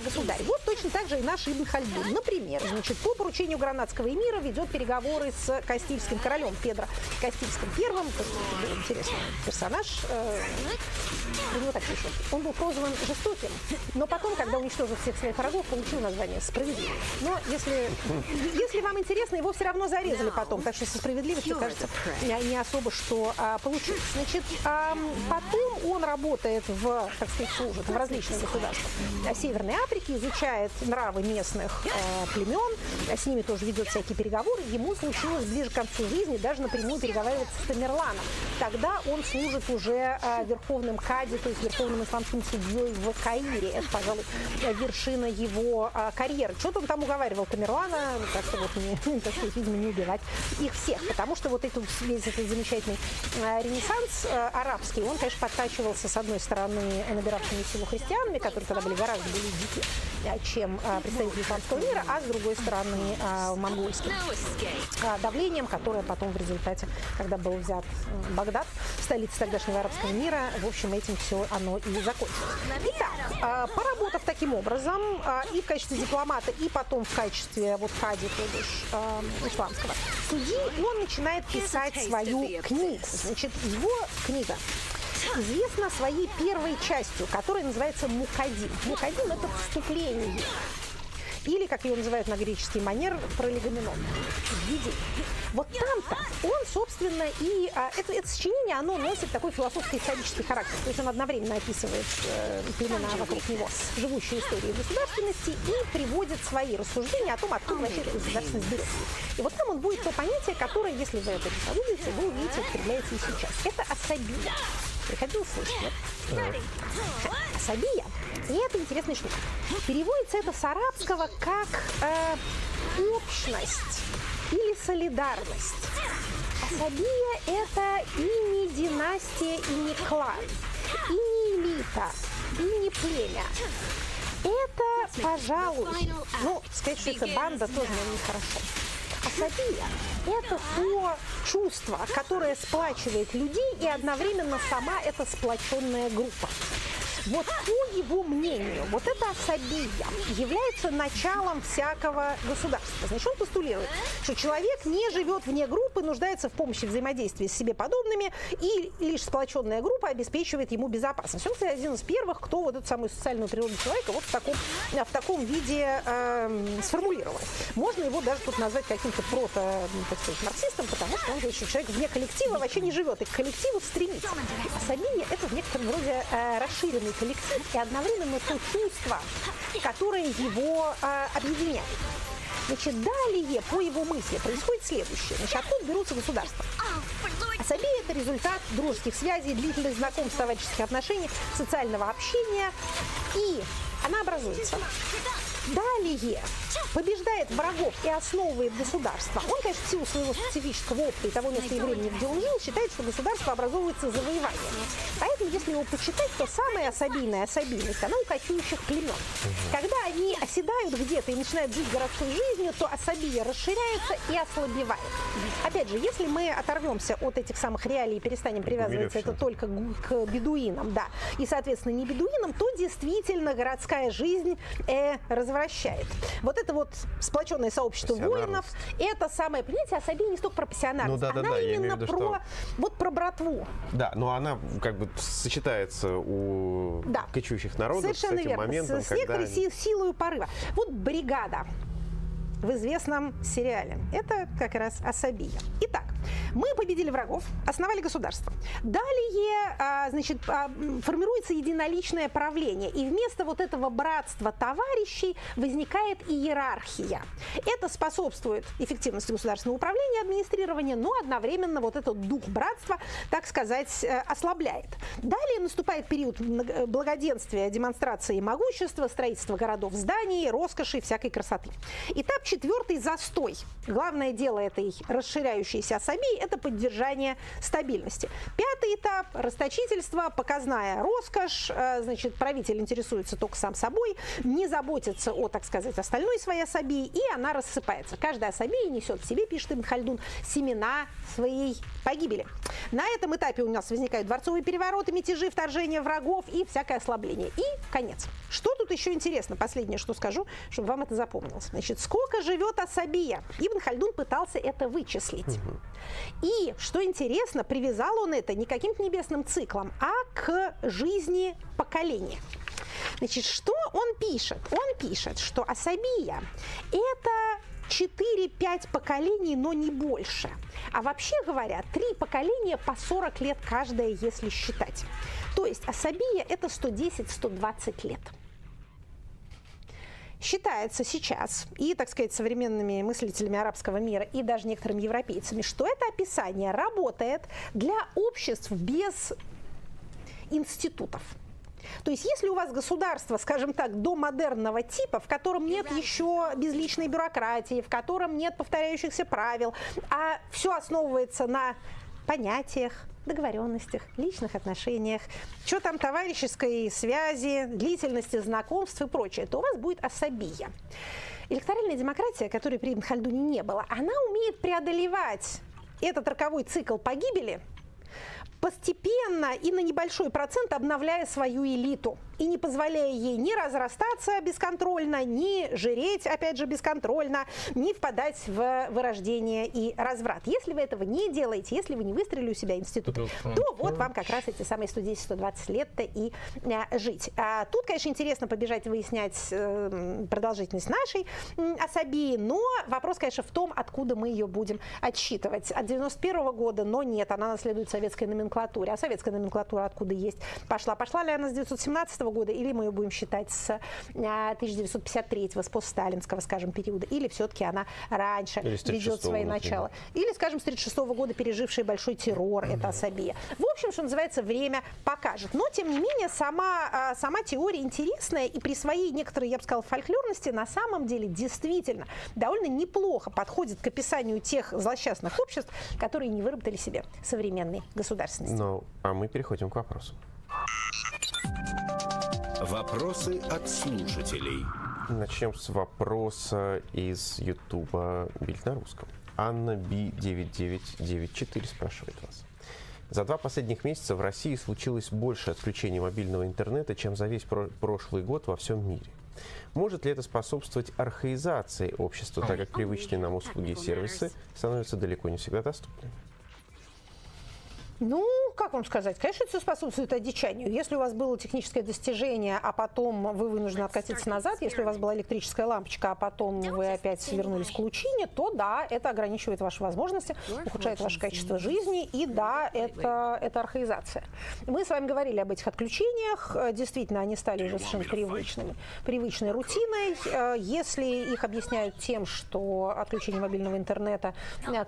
«Государь». Вот точно так же и наш Ибн Хальдун. Например, значит, по поручению Гранадского эмира ведет переговоры с Кастильским королем Педро Кастильским первым. Интересный персонаж. У него так пишут. Он был прозван жестоким, но потом, когда уничтожил всех своих врагов, получил название справедливый. Но если вам интересно, его все равно зарезали потом, так что со справедливостью, кажется, не особо что получилось. Значит, потом он работает так сказать, служит в различных государствах Северной Африки, изучает нравы местных племен, с ними тоже ведет всякие переговоры. Ему случилось ближе к концу жизни даже напрямую переговариваться с Тамерланом. Тогда он служит уже верховным кади, то есть верховным исламским судьей в Каире. Это, пожалуй, вершина его карьеры. Что-то он там уговаривал Тамерлана, как-то вот видимо, не убивать их всех, потому что вот весь этот замечательный ренессанс арабский, он, конечно, подтачивался, с одной стороны, набиравшими силу христианами, которые тогда были гораздо более дикие, чем представители исламского мира, а с другой стороны, монгольским давлением, которое потом в результате, когда был взят Багдад, столица тогдашнего арабского мира, в общем, этим все оно и закончилось. Итак, поработав таким образом и в качестве дипломата, и потом в качестве вот кади, то бишь исламского судьи, он начинает писать свою книгу. Значит, его книга известна своей первой частью, которая называется «Мукаддим». «Мукаддим» — это вступление. или, как ее называют на греческий манер, пролегоменон. Вот там-то он, собственно, и это сочинение, оно носит такой философско-исторический характер. То есть он одновременно описывает племена вокруг него, живущие истории государственности, и приводит свои рассуждения о том, откуда вообще эта государственность берется. И вот там он будет то понятие, которое, если вы это не подумаете, вы увидите, употребляется и сейчас. Это асабия. Приходилось слышать, нет? Асабия. И это интересная штука. Переводится это с арабского как общность или солидарность. Асабия – это и не династия, и не клан, и не элита, и не племя. Это, пожалуй, сказать, что это банда, тоже нехорошо. Асабия – это то чувство, которое сплачивает людей, и одновременно сама эта сплоченная группа. Вот по его мнению, вот эта асабия является началом всякого государства. Значит, он постулирует, что человек не живет вне группы, нуждается в помощи взаимодействия с себе подобными, и лишь сплоченная группа обеспечивает ему безопасность. Он, кстати, один из первых, кто вот эту самую социальную природу человека вот в таком виде сформулировал. Можно его даже тут назвать каким-то марксистом, потому что он говорит, что человек вне коллектива вообще не живет, и к коллективу стремится. Асабия – это в некотором роде расширенный коллектив и одновременно то чувство, которое его объединяет. Значит, далее, по его мысли, происходит следующее. Значит, откуда берутся государства? Асабия – это результат дружеских связей, длительных знакомств, товарищеских отношений, социального общения, и она образуется. Далее побеждает врагов и основывает государство. Он, конечно, в силу своего специфического опыта и того места и времени, где он жил, считает, что государство образовывается завоеванием. Поэтому, если его почитать, то самая асабийная особенность, она у кочующих племен. Когда они оседают где-то и начинают жить городской жизнью, то асабия расширяется и ослабевает. Опять же, если мы оторвемся от этих самых реалий и перестанем привязываться это только к бедуинам, да, и, соответственно, не бедуинам, то действительно городская жизнь развращает. Вот это вот сплоченное сообщество воинов, это самое, понимаете, асабия не столько про пассионарность, она именно про братву. Да, но она как бы сочетается у кочующих народов совершенно с этим верно, моментом, с некоторой силой порыва. Вот бригада в известном сериале. Это как раз асабия. Итак, мы победили врагов, основали государство. Далее, значит, формируется единоличное правление. И вместо вот этого братства товарищей возникает иерархия. Это способствует эффективности государственного управления, администрирования, но одновременно вот этот дух братства, так сказать, ослабляет. Далее наступает период благоденствия, демонстрации могущества, строительства городов, зданий, роскоши, всякой красоты. Этап четвертый – застой. Главное дело этой расширяющейся асабии – это поддержание стабильности. Пятый этап – расточительство, показная роскошь. Значит, правитель интересуется только сам собой, не заботится о, так сказать, остальной своей асабии, и она рассыпается. Каждая асабия несет в себе, пишет Ибн Хальдун, семена своей погибели. На этом этапе у нас возникают дворцовые перевороты, мятежи, вторжения врагов и всякое ослабление. И конец. Что тут еще интересно? Последнее, что скажу, чтобы вам это запомнилось. Значит, сколько живет асабия? Ибн Хальдун пытался это вычислить. И, что интересно, привязал он это не к каким-то небесным циклам, а к жизни поколения. Значит, что он пишет? Он пишет, что асабия – это 4-5 поколений, но не больше. А вообще говоря, 3 поколения по 40 лет каждое, если считать. То есть асабия – это 110-120 лет. Считается сейчас и, так сказать, современными мыслителями арабского мира и даже некоторыми европейцами, что это описание работает для обществ без институтов. То есть если у вас государство, скажем так, домодерного типа, в котором нет еще безличной бюрократии, в котором нет повторяющихся правил, а все основывается на понятиях, договоренностях, личных отношениях, что там товарищеской связи, длительности знакомств и прочее, то у вас будет асабия. Электоральная демократия, которой при Ибн Хальдуне не было, она умеет преодолевать этот роковой цикл погибели, постепенно и на небольшой процент обновляя свою элиту. и не позволяя ей ни разрастаться бесконтрольно, ни жиреть, опять же, бесконтрольно, ни впадать в вырождение и разврат. Если вы этого не делаете, если вы не выстрелили у себя институт, то вот вам как раз эти самые 110-120 лет-то и жить. Тут, конечно, интересно побежать выяснять продолжительность нашей особии, но вопрос, конечно, в том, откуда мы ее будем отсчитывать. От 91 года, но нет, она наследует советской номенклатуре. А советская номенклатура откуда есть? Пошла ли она с 1917 года, или мы ее будем считать с 1953-го, с постсталинского, скажем, периода, или все-таки она раньше ведет свои начала. Или, скажем, с 1936 года пережившая большой террор, это особия. В общем, что называется, время покажет. Но, тем не менее, сама теория интересная, и при своей некоторой, я бы сказала, фольклорности на самом деле действительно довольно неплохо подходит к описанию тех злосчастных обществ, которые не выработали себе современные государственности. Ну, а мы переходим к вопросу. Вопросы от слушателей. Начнем с вопроса из Ютуба «Бильд на русском». Анна B9994 спрашивает вас. За 2 последних месяца в России случилось больше отключений мобильного интернета, чем за весь прошлый год во всем мире. Может ли это способствовать архаизации общества, так как привычные нам услуги и сервисы становятся далеко не всегда доступными? Ну, как вам сказать? Конечно, это способствует одичанию. Если у вас было техническое достижение, а потом вы вынуждены откатиться назад, если у вас была электрическая лампочка, а потом вы опять вернулись к лучине, то да, это ограничивает ваши возможности, ухудшает ваше качество жизни, и да, это архаизация. Мы с вами говорили об этих отключениях, действительно, они стали уже совершенно привычной рутиной. Если их объясняют тем, что отключение мобильного интернета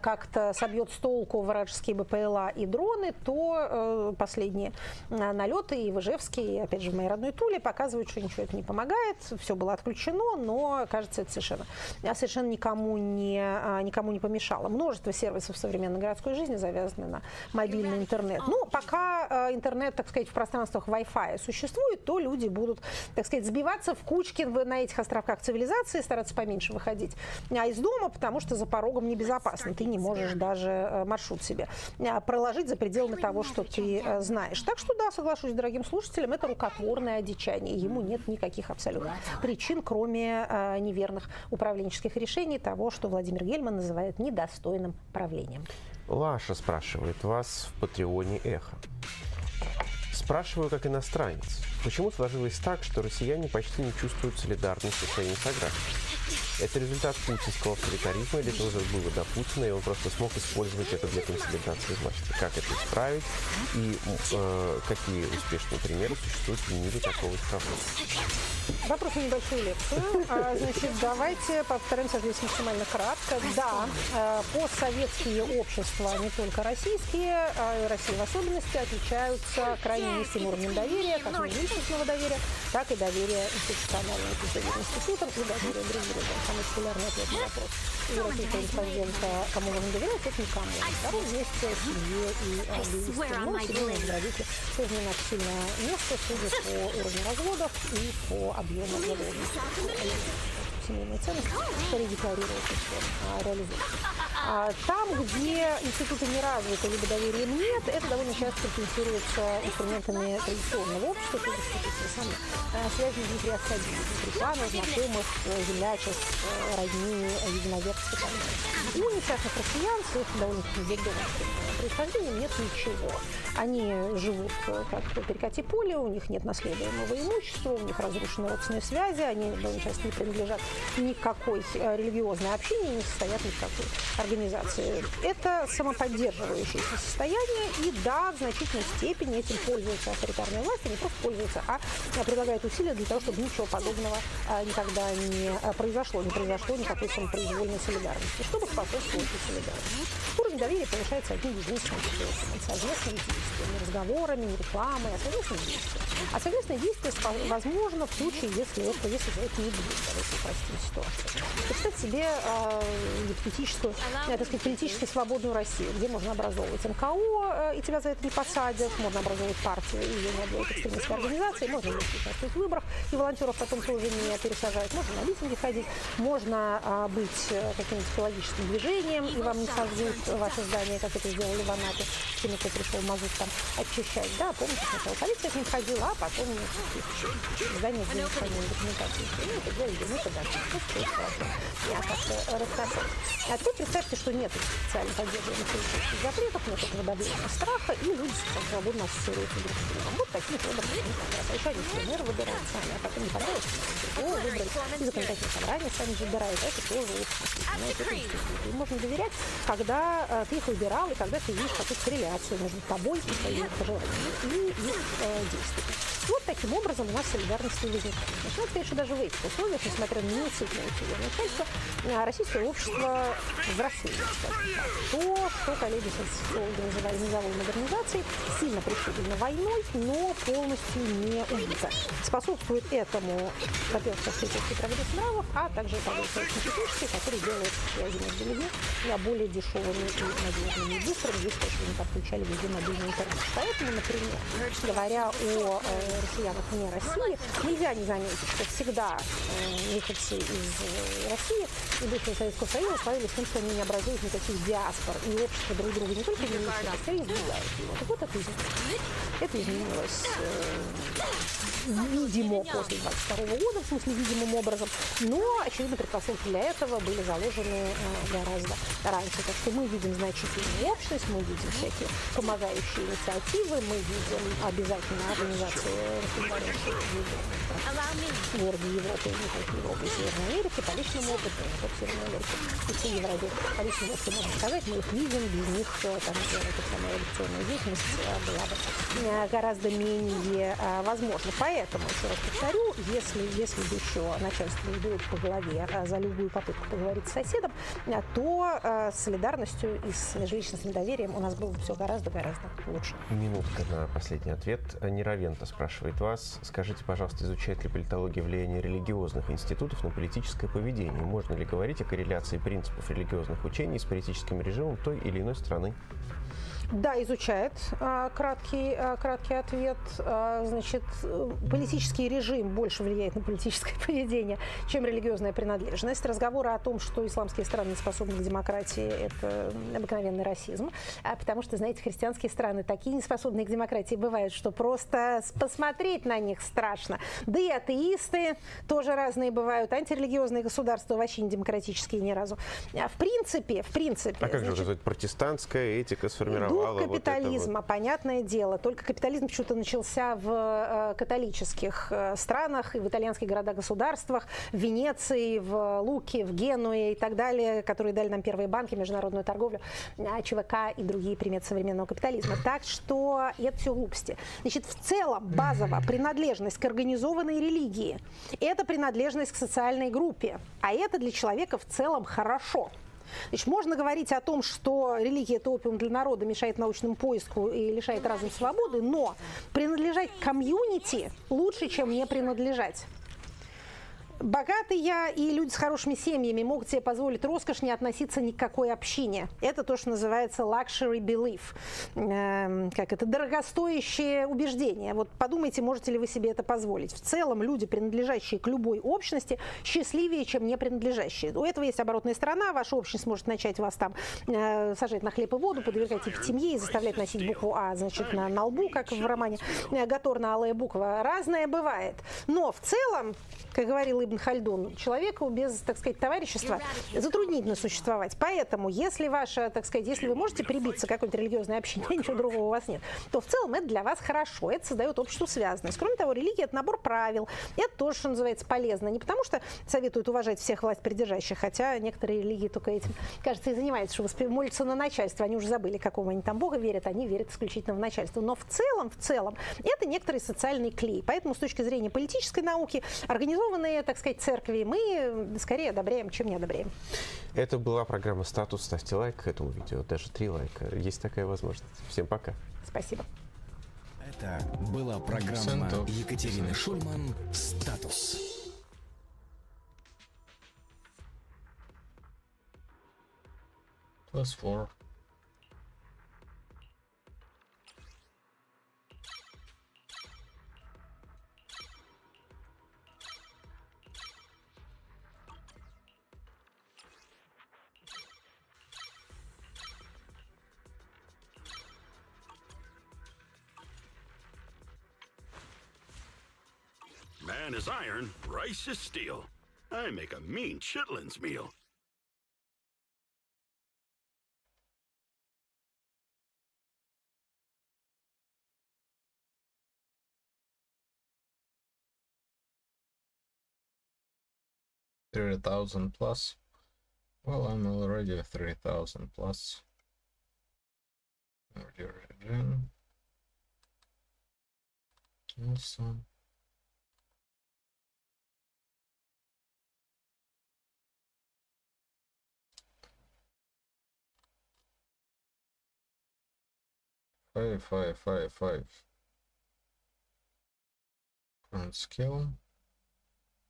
как-то собьет с толку вражеские БПЛА и дроны, то последние налеты и в Ижевске, и опять же в моей родной Туле показывают, что ничего это не помогает, все было отключено, но, кажется, это совершенно никому не помешало. Множество сервисов современной городской жизни завязаны на мобильный интернет. Ну, пока интернет, так сказать, в пространствах Wi-Fi существует, то люди будут, так сказать, сбиваться в кучки на этих островках цивилизации, стараться поменьше выходить из дома, потому что за порогом небезопасно. Ты не можешь даже маршрут себе проложить за пределами того, что ты знаешь. Так что да, соглашусь с дорогим слушателем, это рукотворное одичание. Ему нет никаких абсолютно причин, кроме неверных управленческих решений, того, что Владимир Гельман называет недостойным правлением. Лаша спрашивает вас в Патреоне «Эхо». Спрашиваю как иностранец, почему сложилось так, что россияне почти не чувствуют солидарности со своими согражданами? Это результат путинского авторитаризма или это уже было до Путина, и он просто смог использовать это для консолидации власти? Как это исправить и какие успешные примеры существуют в мире такого исправления? Вопрос на небольшую лекцию. Значит, давайте постараемся ответить максимально кратко. Да, постсоветские общества, не только российские, а и Россия в особенности, отличаются крайне низким уровнем доверия, как личностного доверия, так и доверия институционального институтам и доверия друг другу. Самый популярный ответ на вопрос российского респондента, кому можно доверять, это никому. Второе место семье и близким. Но семейные родители тоже не так сильно место, судя по уровню разводов и по объему задолженности. Семейные ценности, которые декларируются, что реализуются. Там, где институты не развиты, либо доверием нет, это довольно часто компенсируется инструментами традиционного общества, то есть связи внутри особей, внутри кланов, знакомых, землячеств, родни, единоверцев и так далее. У несчастных россиян с их довольно-таки бездомным происхождением нет ничего. Они живут как перекати поле, у них нет наследуемого имущества, у них разрушены родственные связи, они довольно часто не принадлежат никакой религиозной общине, не состоят ни в какой организации. Это самоподдерживающееся состояние, и да, в значительной степени этим пользуются авторитарные власти, не просто пользуются, а предлагают усилия для того, чтобы ничего подобного никогда не произошло никакой самопроизвольной солидарности, чтобы способствовать солидарности. Уровень доверия повышается одним единственным способом, совместными действиями, не разговорами, не рекламой, а совместными действиями. А совместные действия возможно в случае, если это не будет, давайте упростим ситуацию. Представьте себе гипотетическую, так сказать, политически свободную Россию, где можно образовывать НКО, и тебя за это не посадят, можно образовывать партию, и ее не объявят экстремистской организацией, можно участвовать в выборах, и волонтеров потом тоже не пересажают, можно на митинги ходить, можно быть каким-то экологическим движением, и вам не сожгут ваше здание, как это сделали в Анапе, теми, кто пришел мазут там очищать. Да, помните, сначала полиция к ним ходила, а потом здание с замечанием документации. Ну, это делали, мы подошли. Я как-то рассказала. А теперь представьте, что нет специально поддерживаемых полицейских запретов, нет этого давления страха, и люди свободно ассоциируются друг с другом. Вот таким образом. Еще они себе мэр выбирают сами, а потом не понравилось, другого выбрали. И законодательное собрание сами же выбирают. Это тоже и можно доверять, когда ты их выбирал, и когда ты видишь какую-то корреляцию между тобой и твоими пожеланиями и их действиями. Вот таким образом у нас солидарность и возникает. Начинается, конечно, даже в этих условиях, несмотря на неусыпное усилие начальства, российское общество взрослеет. То, что коллеги-социологи называли низовой модернизацией, сильно пришиблено войной, но полностью не убито. Способствует этому, во-первых, соответствующий прогресс нравов, а также прогресс технический, который делает связи между людьми более дешевыми и надежными и быстрыми, если что не подключали везде мобильный интернет. Поэтому, например, говоря о россиянах вне России, нельзя не заметить, что всегда выходцы из России и бывшего Советского Союза славились тем, что они не образуют никаких диаспор, и общество друг друга не только не мешает, а скорее сближает его. Так вот это изменилось. Это изменилось видимо после 22 года, в смысле видимым образом, но, очевидно, предпосылки для этого были заложены гораздо раньше. Так что мы видим значительную общность, мы видим всякие помогающие инициативы, мы видим обязательно организации в городе Европы, не только Европы, и Северной Америки, по личному опыту, не только Северной Америки, и все Европы, по личному опыту, можно сказать, мы их видим, без них там, эта самая элекционная деятельность была бы гораздо менее возможна. Поэтому, еще раз повторю, если бы еще начальство не было по голове за любую попытку поговорить с соседом, то с солидарностью и с межличностным доверием у нас было бы все гораздо-гораздо лучше. Минутка на последний ответ. Неравента спрашивает вас. Скажите, пожалуйста, изучает ли политология влияние религиозных институтов на политическое поведение? Можно ли говорить о корреляции принципов религиозных учений с политическим режимом той или иной страны? Да, изучает. Краткий ответ. Значит, политический режим больше влияет на политическое поведение, чем религиозная принадлежность. Разговоры о том, что исламские страны не способны к демократии, это обыкновенный расизм. Потому что, знаете, христианские страны такие неспособные к демократии бывают, что просто посмотреть на них страшно. Да и атеисты тоже разные бывают. Антирелигиозные государства вообще не демократические ни разу. В принципе. А как же вот протестантская этика сформировалась? Дух капитализма, понятное дело. Только капитализм почему-то начался в католических странах и в итальянских городах-государствах, в Венеции, в Луке, в Генуе и так далее, которые дали нам первые банки, международную торговлю, ЧВК и другие приметы современного капитализма. Так что это все глупости. Значит, в целом, базово принадлежность к организованной религии – это принадлежность к социальной группе. А это для человека в целом хорошо. Значит, можно говорить о том, что религия – это опиум для народа, мешает научному поиску и лишает разум свободы, но принадлежать к комьюнити лучше, чем не принадлежать. Богатые и люди с хорошими семьями могут себе позволить роскошь не относиться ни к какой общине. Это то, что называется luxury belief. Как это? Дорогостоящее убеждение. Вот подумайте, можете ли вы себе это позволить. В целом люди, принадлежащие к любой общности, счастливее, чем не принадлежащие. У этого есть оборотная сторона. Ваша общность может начать вас там сажать на хлеб и воду, подвергать эпитемии и заставлять носить букву А, значит, на лбу, как в романе «Гаторна алая буква». Разное бывает. Но в целом, как говорил Ибн Хальдун, человеку без, так сказать, товарищества затруднительно существовать. Поэтому, если ваша, так сказать, если вы можете прибиться к какой-то религиозной общине, ничего другого у вас нет, то в целом это для вас хорошо, это создает обществу связанность. Кроме того, религия – это набор правил, это тоже, что называется, полезно. Не потому что советуют уважать всех власть придержащих, хотя некоторые религии только этим, кажется, и занимаются, что молятся на начальство, они уже забыли, какого они там бога верят, они верят исключительно в начальство. Но в целом, это некоторый социальный клей. Поэтому с точки зрения политической науки, организованные, так сказать, церкви мы скорее одобряем, чем не одобряем. Это была программа «Статус». Ставьте лайк этому видео, даже 3 лайка. Есть такая возможность. Всем пока. Спасибо. Это была программа Екатерины Шульман «Статус». +4. Man is iron, rice is steel. I make a mean chitlins meal. $30,000 plus. Well, I'm already 3,000 plus. Origin. Awesome. Five. Current skill.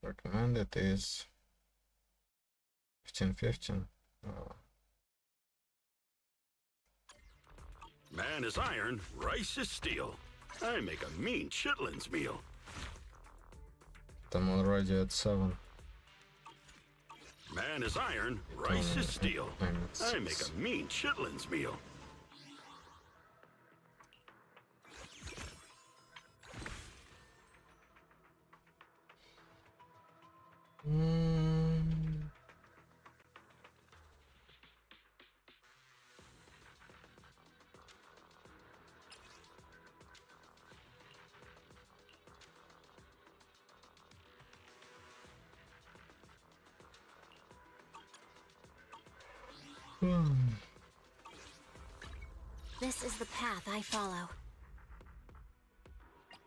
Recommended is 15. Man is iron, rice is steel. I make a mean chitlins meal. I'm already at 7. Man is iron, rice is steel. I make a mean chitlins meal. This is the path I follow.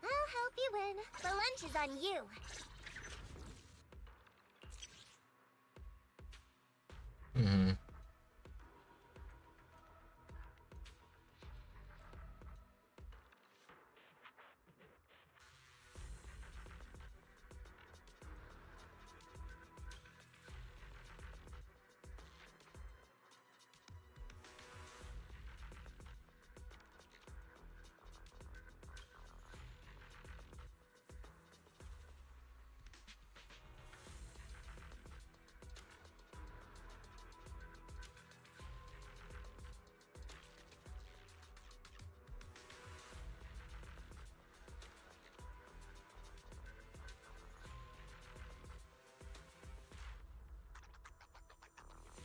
I'll help you win. The lunch is on you.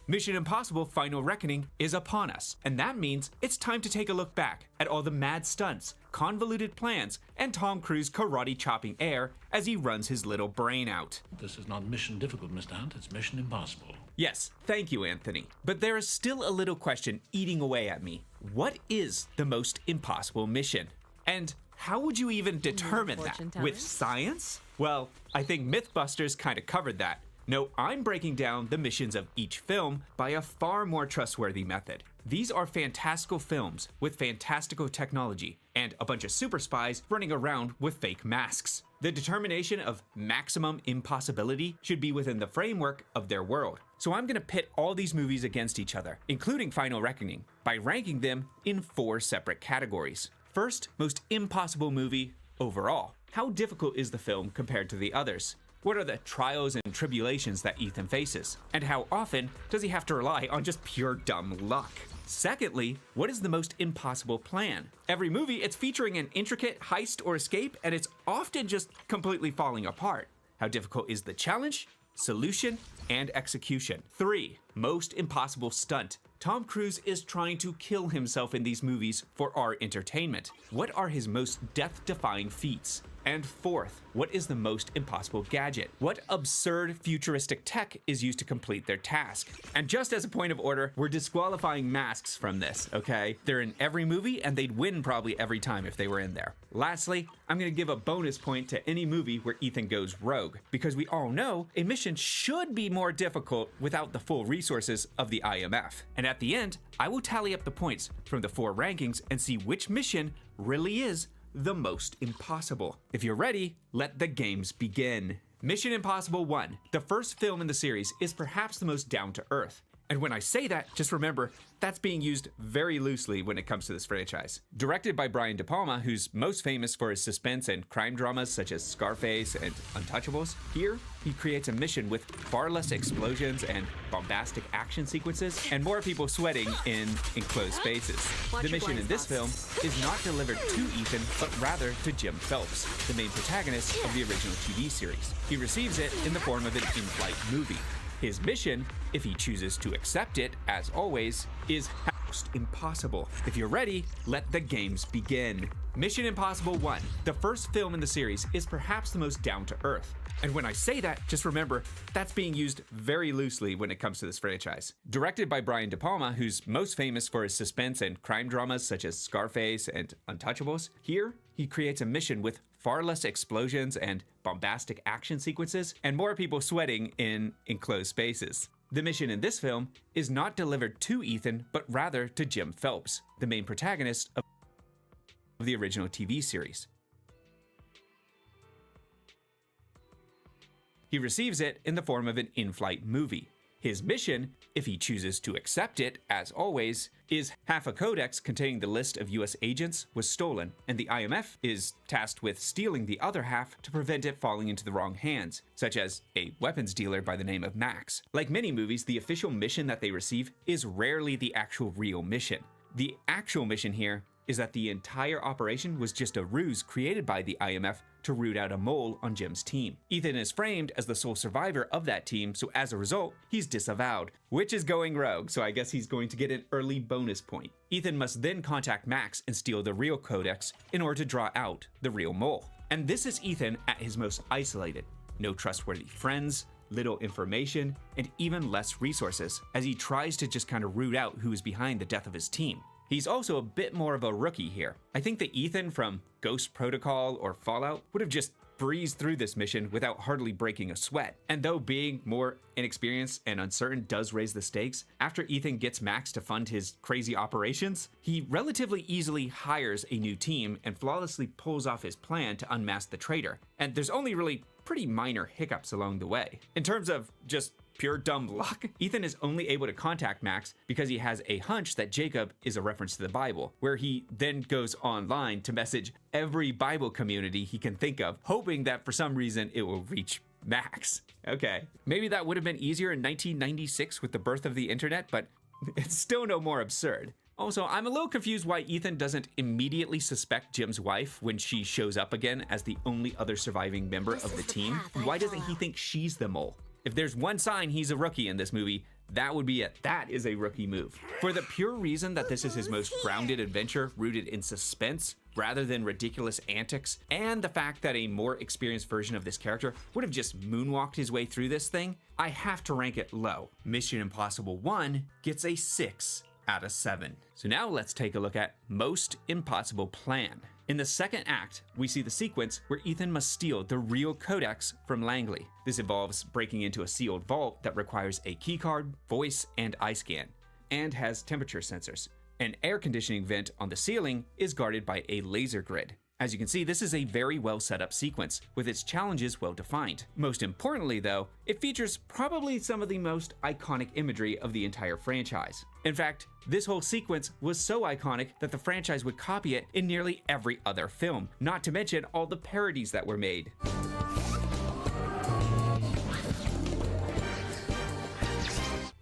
Mission Impossible Final Reckoning is upon us, and that means it's time to take a look back at all the mad stunts, convoluted plans, and Tom Cruise karate chopping air as he runs his little brain out. This is not mission difficult, Mr. Hunt, it's mission impossible. Yes, thank you, Anthony. But there is still a little question eating away at me. What is the most impossible mission? And how would you even determine that? With science? Well, I think Mythbusters kind of covered that. No, I'm breaking down the missions of each film by a far more trustworthy method. These are fantastical films with fantastical technology and a bunch of super spies running around with fake masks. The determination of maximum impossibility should be within the framework of their world. So I'm gonna pit all these movies against each other, including Final Reckoning, by ranking them in 4 separate categories. First, most impossible movie overall. How difficult is the film compared to the others? What are the trials and tribulations that Ethan faces? And how often does he have to rely on just pure dumb luck? Secondly, what is the most impossible plan? Every movie, it's featuring an intricate heist or escape, and it's often just completely falling apart. How difficult is the challenge, solution, and execution? 3, most impossible stunt. Tom Cruise is trying to kill himself in these movies for our entertainment. What are his most death-defying feats? And 4th, what is the most impossible gadget? What absurd futuristic tech is used to complete their task? And just as a point of order, we're disqualifying masks from this, okay? They're in every movie and they'd win probably every time if they were in there. Lastly, I'm gonna give a bonus point to any movie where Ethan goes rogue, because we all know a mission should be more difficult without the full resources of the IMF. And at the end, I will tally up the points from the 4 rankings and see which mission really is the most impossible. If you're ready, let the games begin. Mission Impossible 1, the first film in the series, is perhaps the most down to earth. And when I say that, just remember, that's being used very loosely when it comes to this franchise. Directed by Brian De Palma, who's most famous for his suspense and crime dramas such as Scarface and Untouchables, here he creates a mission with far less explosions and bombastic action sequences and more people sweating in enclosed spaces. The mission in this film is not delivered to Ethan, but rather to Jim Phelps, the main protagonist of the original TV series. He receives it in the form of an in-flight movie. His mission, if he chooses to accept it, as always, is most impossible. If you're ready, let the games begin. Mission Impossible 1, the first film in the series, is perhaps the most down-to-earth. And when I say that, just remember, that's being used very loosely when it comes to this franchise. Directed by Brian De Palma, who's most famous for his suspense and crime dramas such as Scarface and Untouchables, here he creates a mission with far less explosions and bombastic action sequences and more people sweating in enclosed spaces. The mission in this film is not delivered to Ethan, but rather to Jim Phelps, the main protagonist of the original TV series. He receives it in the form of an in-flight movie. His mission, if he chooses to accept it, as always, is half a codex containing the list of US agents was stolen, and the IMF is tasked with stealing the other half to prevent it falling into the wrong hands, such as a weapons dealer by the name of Max. Like many movies, the official mission that they receive is rarely the actual real mission. The actual mission here is that the entire operation was just a ruse created by the IMF to root out a mole on Jim's team. Ethan is framed as the sole survivor of that team, so as a result, he's disavowed, which is going rogue, so I guess he's going to get an early bonus point. Ethan must then contact Max and steal the real codex in order to draw out the real mole. And this is Ethan at his most isolated. No trustworthy friends, little information, and even less resources, as he tries to just kind of root out who is behind the death of his team. He's also a bit more of a rookie here. I think that Ethan from Ghost Protocol or Fallout would have just breezed through this mission without hardly breaking a sweat. And though being more inexperienced and uncertain does raise the stakes, after Ethan gets Max to fund his crazy operations, he relatively easily hires a new team and flawlessly pulls off his plan to unmask the traitor. And there's only really pretty minor hiccups along the way. In terms of just pure dumb luck, Ethan is only able to contact Max because he has a hunch that Jacob is a reference to the Bible, where he then goes online to message every Bible community he can think of, hoping that for some reason it will reach Max. Okay, maybe that would have been easier in 1996 with the birth of the internet, but it's still no more absurd. Also, I'm a little confused why Ethan doesn't immediately suspect Jim's wife when she shows up again as the only other surviving member of the team. Why doesn't he think she's the mole? If there's one sign he's a rookie in this movie, that would be it. That is a rookie move. For the pure reason that this is his most grounded adventure rooted in suspense rather than ridiculous antics, and the fact that a more experienced version of this character would have just moonwalked his way through this thing, I have to rank it low. Mission Impossible 1 gets a 6 out of 7. So now let's take a look at Most Impossible Plan. In the second act, we see the sequence where Ethan must steal the real codex from Langley. This involves breaking into a sealed vault that requires a keycard, voice, and eye scan, and has temperature sensors. An air conditioning vent on the ceiling is guarded by a laser grid. As you can see, this is a very well set up sequence, with its challenges well defined. Most importantly though, it features probably some of the most iconic imagery of the entire franchise. In fact, this whole sequence was so iconic that the franchise would copy it in nearly every other film, not to mention all the parodies that were made.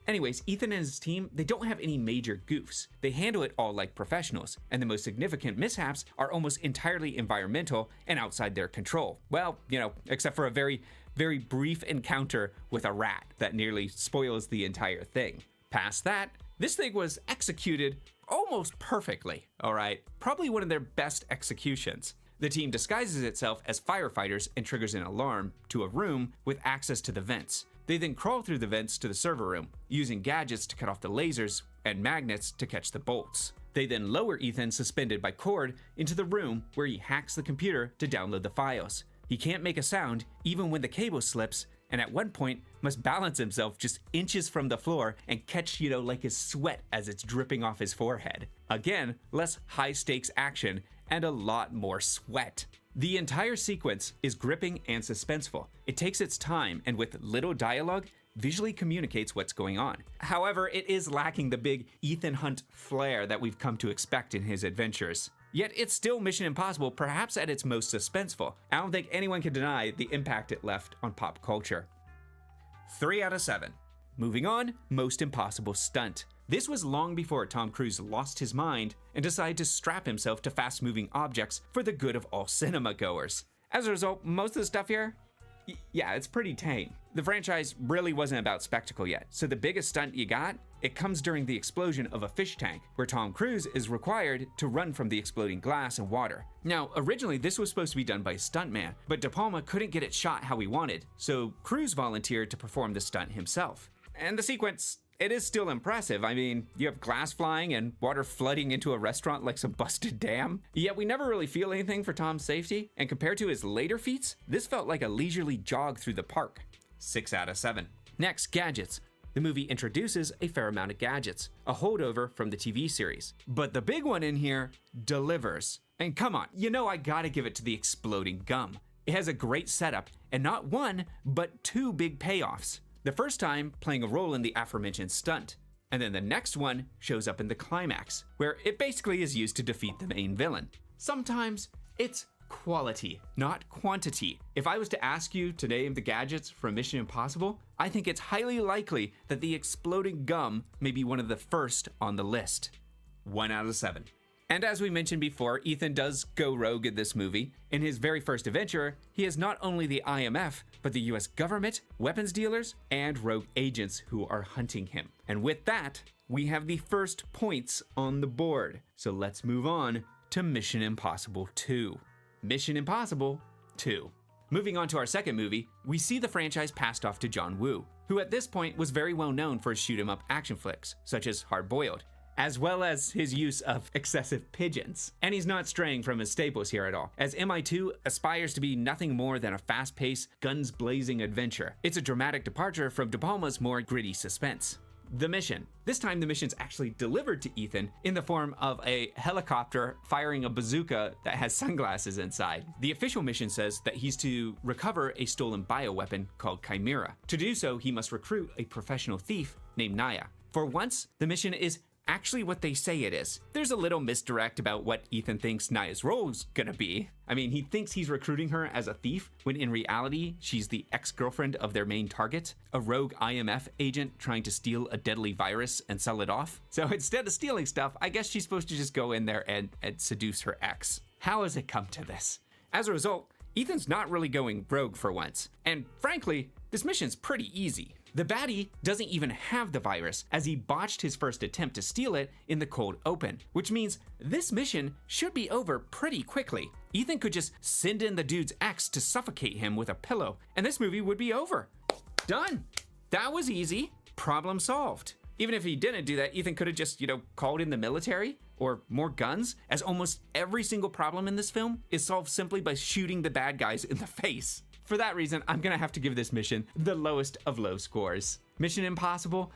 Anyways, Ethan and his team, they don't have any major goofs. They handle it all like professionals, and the most significant mishaps are almost entirely environmental and outside their control. Well, you know, except for a very, very brief encounter with a rat that nearly spoils the entire thing. Past that, this thing was executed almost perfectly, all right? Probably one of their best executions. The team disguises itself as firefighters and triggers an alarm to a room with access to the vents. They then crawl through the vents to the server room, using gadgets to cut off the lasers and magnets to catch the bolts. They then lower Ethan suspended by cord into the room where he hacks the computer to download the files. He can't make a sound even when the cable slips, and at one point must balance himself just inches from the floor and catch, like his sweat as it's dripping off his forehead. Again, less high stakes action and a lot more sweat. The entire sequence is gripping and suspenseful. It takes its time, and with little dialogue, visually communicates what's going on. However, it is lacking the big Ethan Hunt flair that we've come to expect in his adventures. Yet it's still Mission Impossible, perhaps at its most suspenseful. I don't think anyone can deny the impact it left on pop culture. 3 out of 7. Moving on, Most Impossible Stunt. This was long before Tom Cruise lost his mind and decided to strap himself to fast-moving objects for the good of all cinema goers. As a result, most of the stuff here, yeah, it's pretty tame. The franchise really wasn't about spectacle yet, so the biggest stunt you got, it comes during the explosion of a fish tank, where Tom Cruise is required to run from the exploding glass and water. Now, originally this was supposed to be done by a stuntman, but De Palma couldn't get it shot how he wanted, so Cruise volunteered to perform the stunt himself. And the sequence, it is still impressive. I mean, you have glass flying and water flooding into a restaurant like some busted dam. Yet we never really feel anything for Tom's safety, and compared to his later feats, this felt like a leisurely jog through the park. 6 out of 7. Next, gadgets. The movie introduces a fair amount of gadgets, a holdover from the TV series. But the big one in here delivers. And come on, you know I gotta give it to the exploding gum. It has a great setup, and not one, but 2 big payoffs. The first time playing a role in the aforementioned stunt, and then the next one shows up in the climax, where it basically is used to defeat the main villain. Sometimes it's quality, not quantity. If I was to ask you to name the gadgets from Mission Impossible, I think it's highly likely that the exploding gum may be one of the first on the list. 1 out of 7. And as we mentioned before, Ethan does go rogue in this movie. In his very first adventure, he has not only the IMF, but the US government, weapons dealers, and rogue agents who are hunting him. And with that, we have the first points on the board. So let's move on to Mission Impossible 2. Mission Impossible 2. Moving on to our second movie, we see the franchise passed off to John Woo, who at this point was very well known for his shoot-'em-up action flicks, such as Hard Boiled, as well as his use of excessive pigeons. And he's not straying from his staples here at all, as MI2 aspires to be nothing more than a fast-paced, guns-blazing adventure. It's a dramatic departure from De Palma's more gritty suspense. The mission. This time the mission's actually delivered to Ethan in the form of a helicopter firing a bazooka that has sunglasses inside. The official mission says that he's to recover a stolen bioweapon called Chimera. To do so, he must recruit a professional thief named Naya. For once, the mission is actually what they say it is. There's a little misdirect about what Ethan thinks Naya's role is gonna be. I mean, he thinks he's recruiting her as a thief, when in reality, she's the ex-girlfriend of their main target, a rogue IMF agent trying to steal a deadly virus and sell it off. So instead of stealing stuff, I guess she's supposed to just go in there and seduce her ex. How has it come to this? As a result, Ethan's not really going rogue for once. And frankly, this mission's pretty easy. The baddie doesn't even have the virus, as he botched his first attempt to steal it in the cold open, which means this mission should be over pretty quickly. Ethan could just send in the dude's ex to suffocate him with a pillow, and this movie would be over. Done. That was easy. Problem solved. Even if he didn't do that, Ethan could have just, called in the military or more guns, as almost every single problem in this film is solved simply by shooting the bad guys in the face. For that reason, I'm gonna have to give this mission the lowest of low scores. Mission Impossible,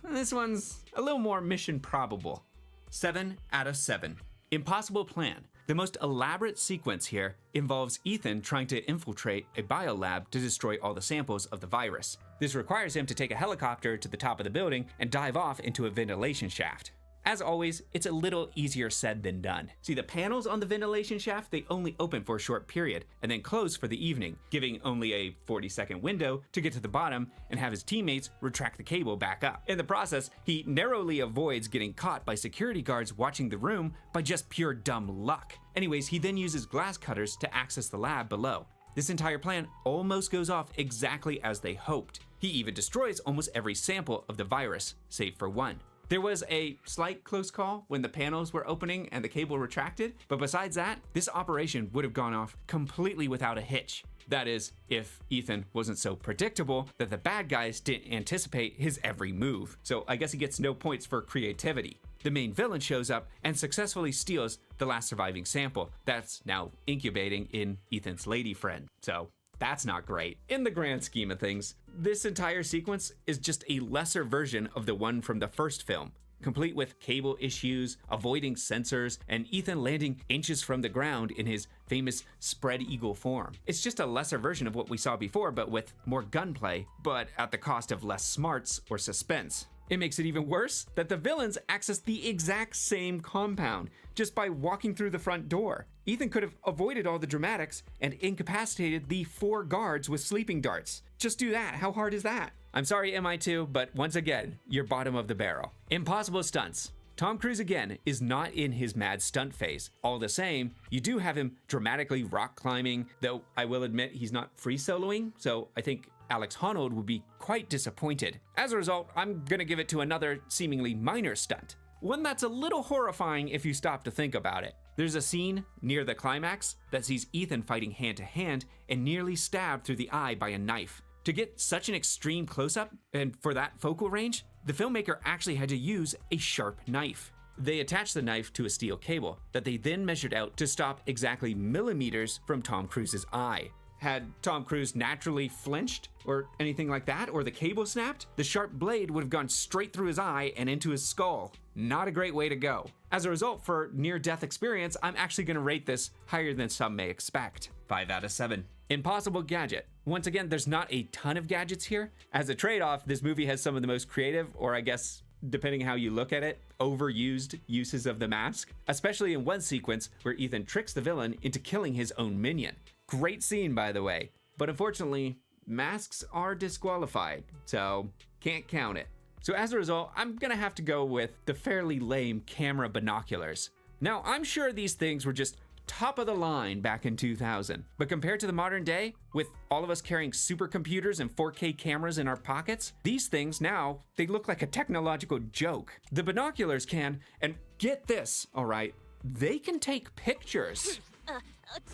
this one's a little more mission probable. 7 out of 7. Impossible Plan. The most elaborate sequence here involves Ethan trying to infiltrate a biolab to destroy all the samples of the virus. This requires him to take a helicopter to the top of the building and dive off into a ventilation shaft. As always, it's a little easier said than done. See, the panels on the ventilation shaft, they only open for a short period and then close for the evening, giving only a 40-second window to get to the bottom and have his teammates retract the cable back up. In the process, he narrowly avoids getting caught by security guards watching the room by just pure dumb luck. Anyways, he then uses glass cutters to access the lab below. This entire plan almost goes off exactly as they hoped. He even destroys almost every sample of the virus, save for one. There was a slight close call when the panels were opening and the cable retracted, but besides that, this operation would have gone off completely without a hitch. That is, if Ethan wasn't so predictable that the bad guys didn't anticipate his every move. So I guess he gets no points for creativity. The main villain shows up and successfully steals the last surviving sample that's now incubating in Ethan's lady friend. So that's not great. In the grand scheme of things, this entire sequence is just a lesser version of the one from the first film. complete with cable issues, avoiding sensors, and Ethan landing inches from the ground in his famous spread eagle form. It's just a lesser version of what we saw before, but with more gunplay, but at the cost of less smarts or suspense. It makes it even worse that the villains access the exact same compound just by walking through the front door. Ethan could have avoided all the dramatics and incapacitated the 4 guards with sleeping darts. Just do that. How hard is that? I'm sorry, MI2, but once again, you're bottom of the barrel. Impossible stunts. Tom Cruise again is not in his mad stunt phase. All the same, you do have him dramatically rock climbing, though I will admit he's not free soloing, so I think Alex Honnold would be quite disappointed. As a result, I'm gonna give it to another seemingly minor stunt. One that's a little horrifying if you stop to think about it. There's a scene near the climax that sees Ethan fighting hand to hand and nearly stabbed through the eye by a knife. To get such an extreme close-up, and for that focal range, the filmmaker actually had to use a sharp knife. They attached the knife to a steel cable that they then measured out to stop exactly millimeters from Tom Cruise's eye. Had Tom Cruise naturally flinched or anything like that, or the cable snapped, the sharp blade would have gone straight through his eye and into his skull. Not a great way to go. As a result, for near-death experience, I'm actually gonna rate this higher than some may expect. 5 out of 7. Impossible gadget. Once again, there's not a ton of gadgets here. As a trade-off, this movie has some of the most creative, or I guess, depending how you look at it, overused uses of the mask, especially in one sequence where Ethan tricks the villain into killing his own minion. Great scene, by the way, but unfortunately, masks are disqualified, so can't count it. So as a result, I'm gonna have to go with the fairly lame camera binoculars. Now, I'm sure these things were just top of the line back in 2000, but compared to the modern day, with all of us carrying supercomputers and 4K cameras in our pockets, these things now, they look like a technological joke. The binoculars can, and get this, all right, they can take pictures.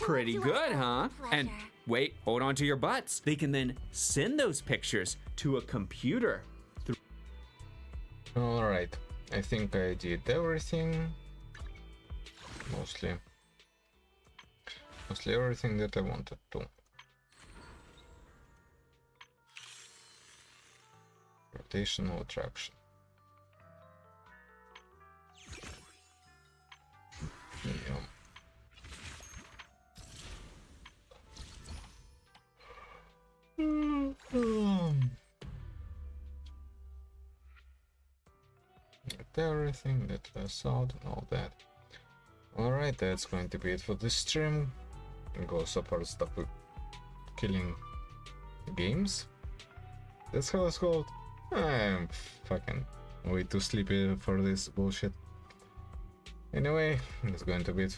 Pretty good, huh? And wait, hold on to your butts. They can then send those pictures to a computer. Alright, I think I did everything. Mostly everything that I wanted to. Rotational attraction. Yeah. Everything that I saw and all that. Alright, that's going to be it for this stream. Go support stop killing games. That's how it's called. I'm fucking way too sleepy for this bullshit. Anyway, that's going to be it for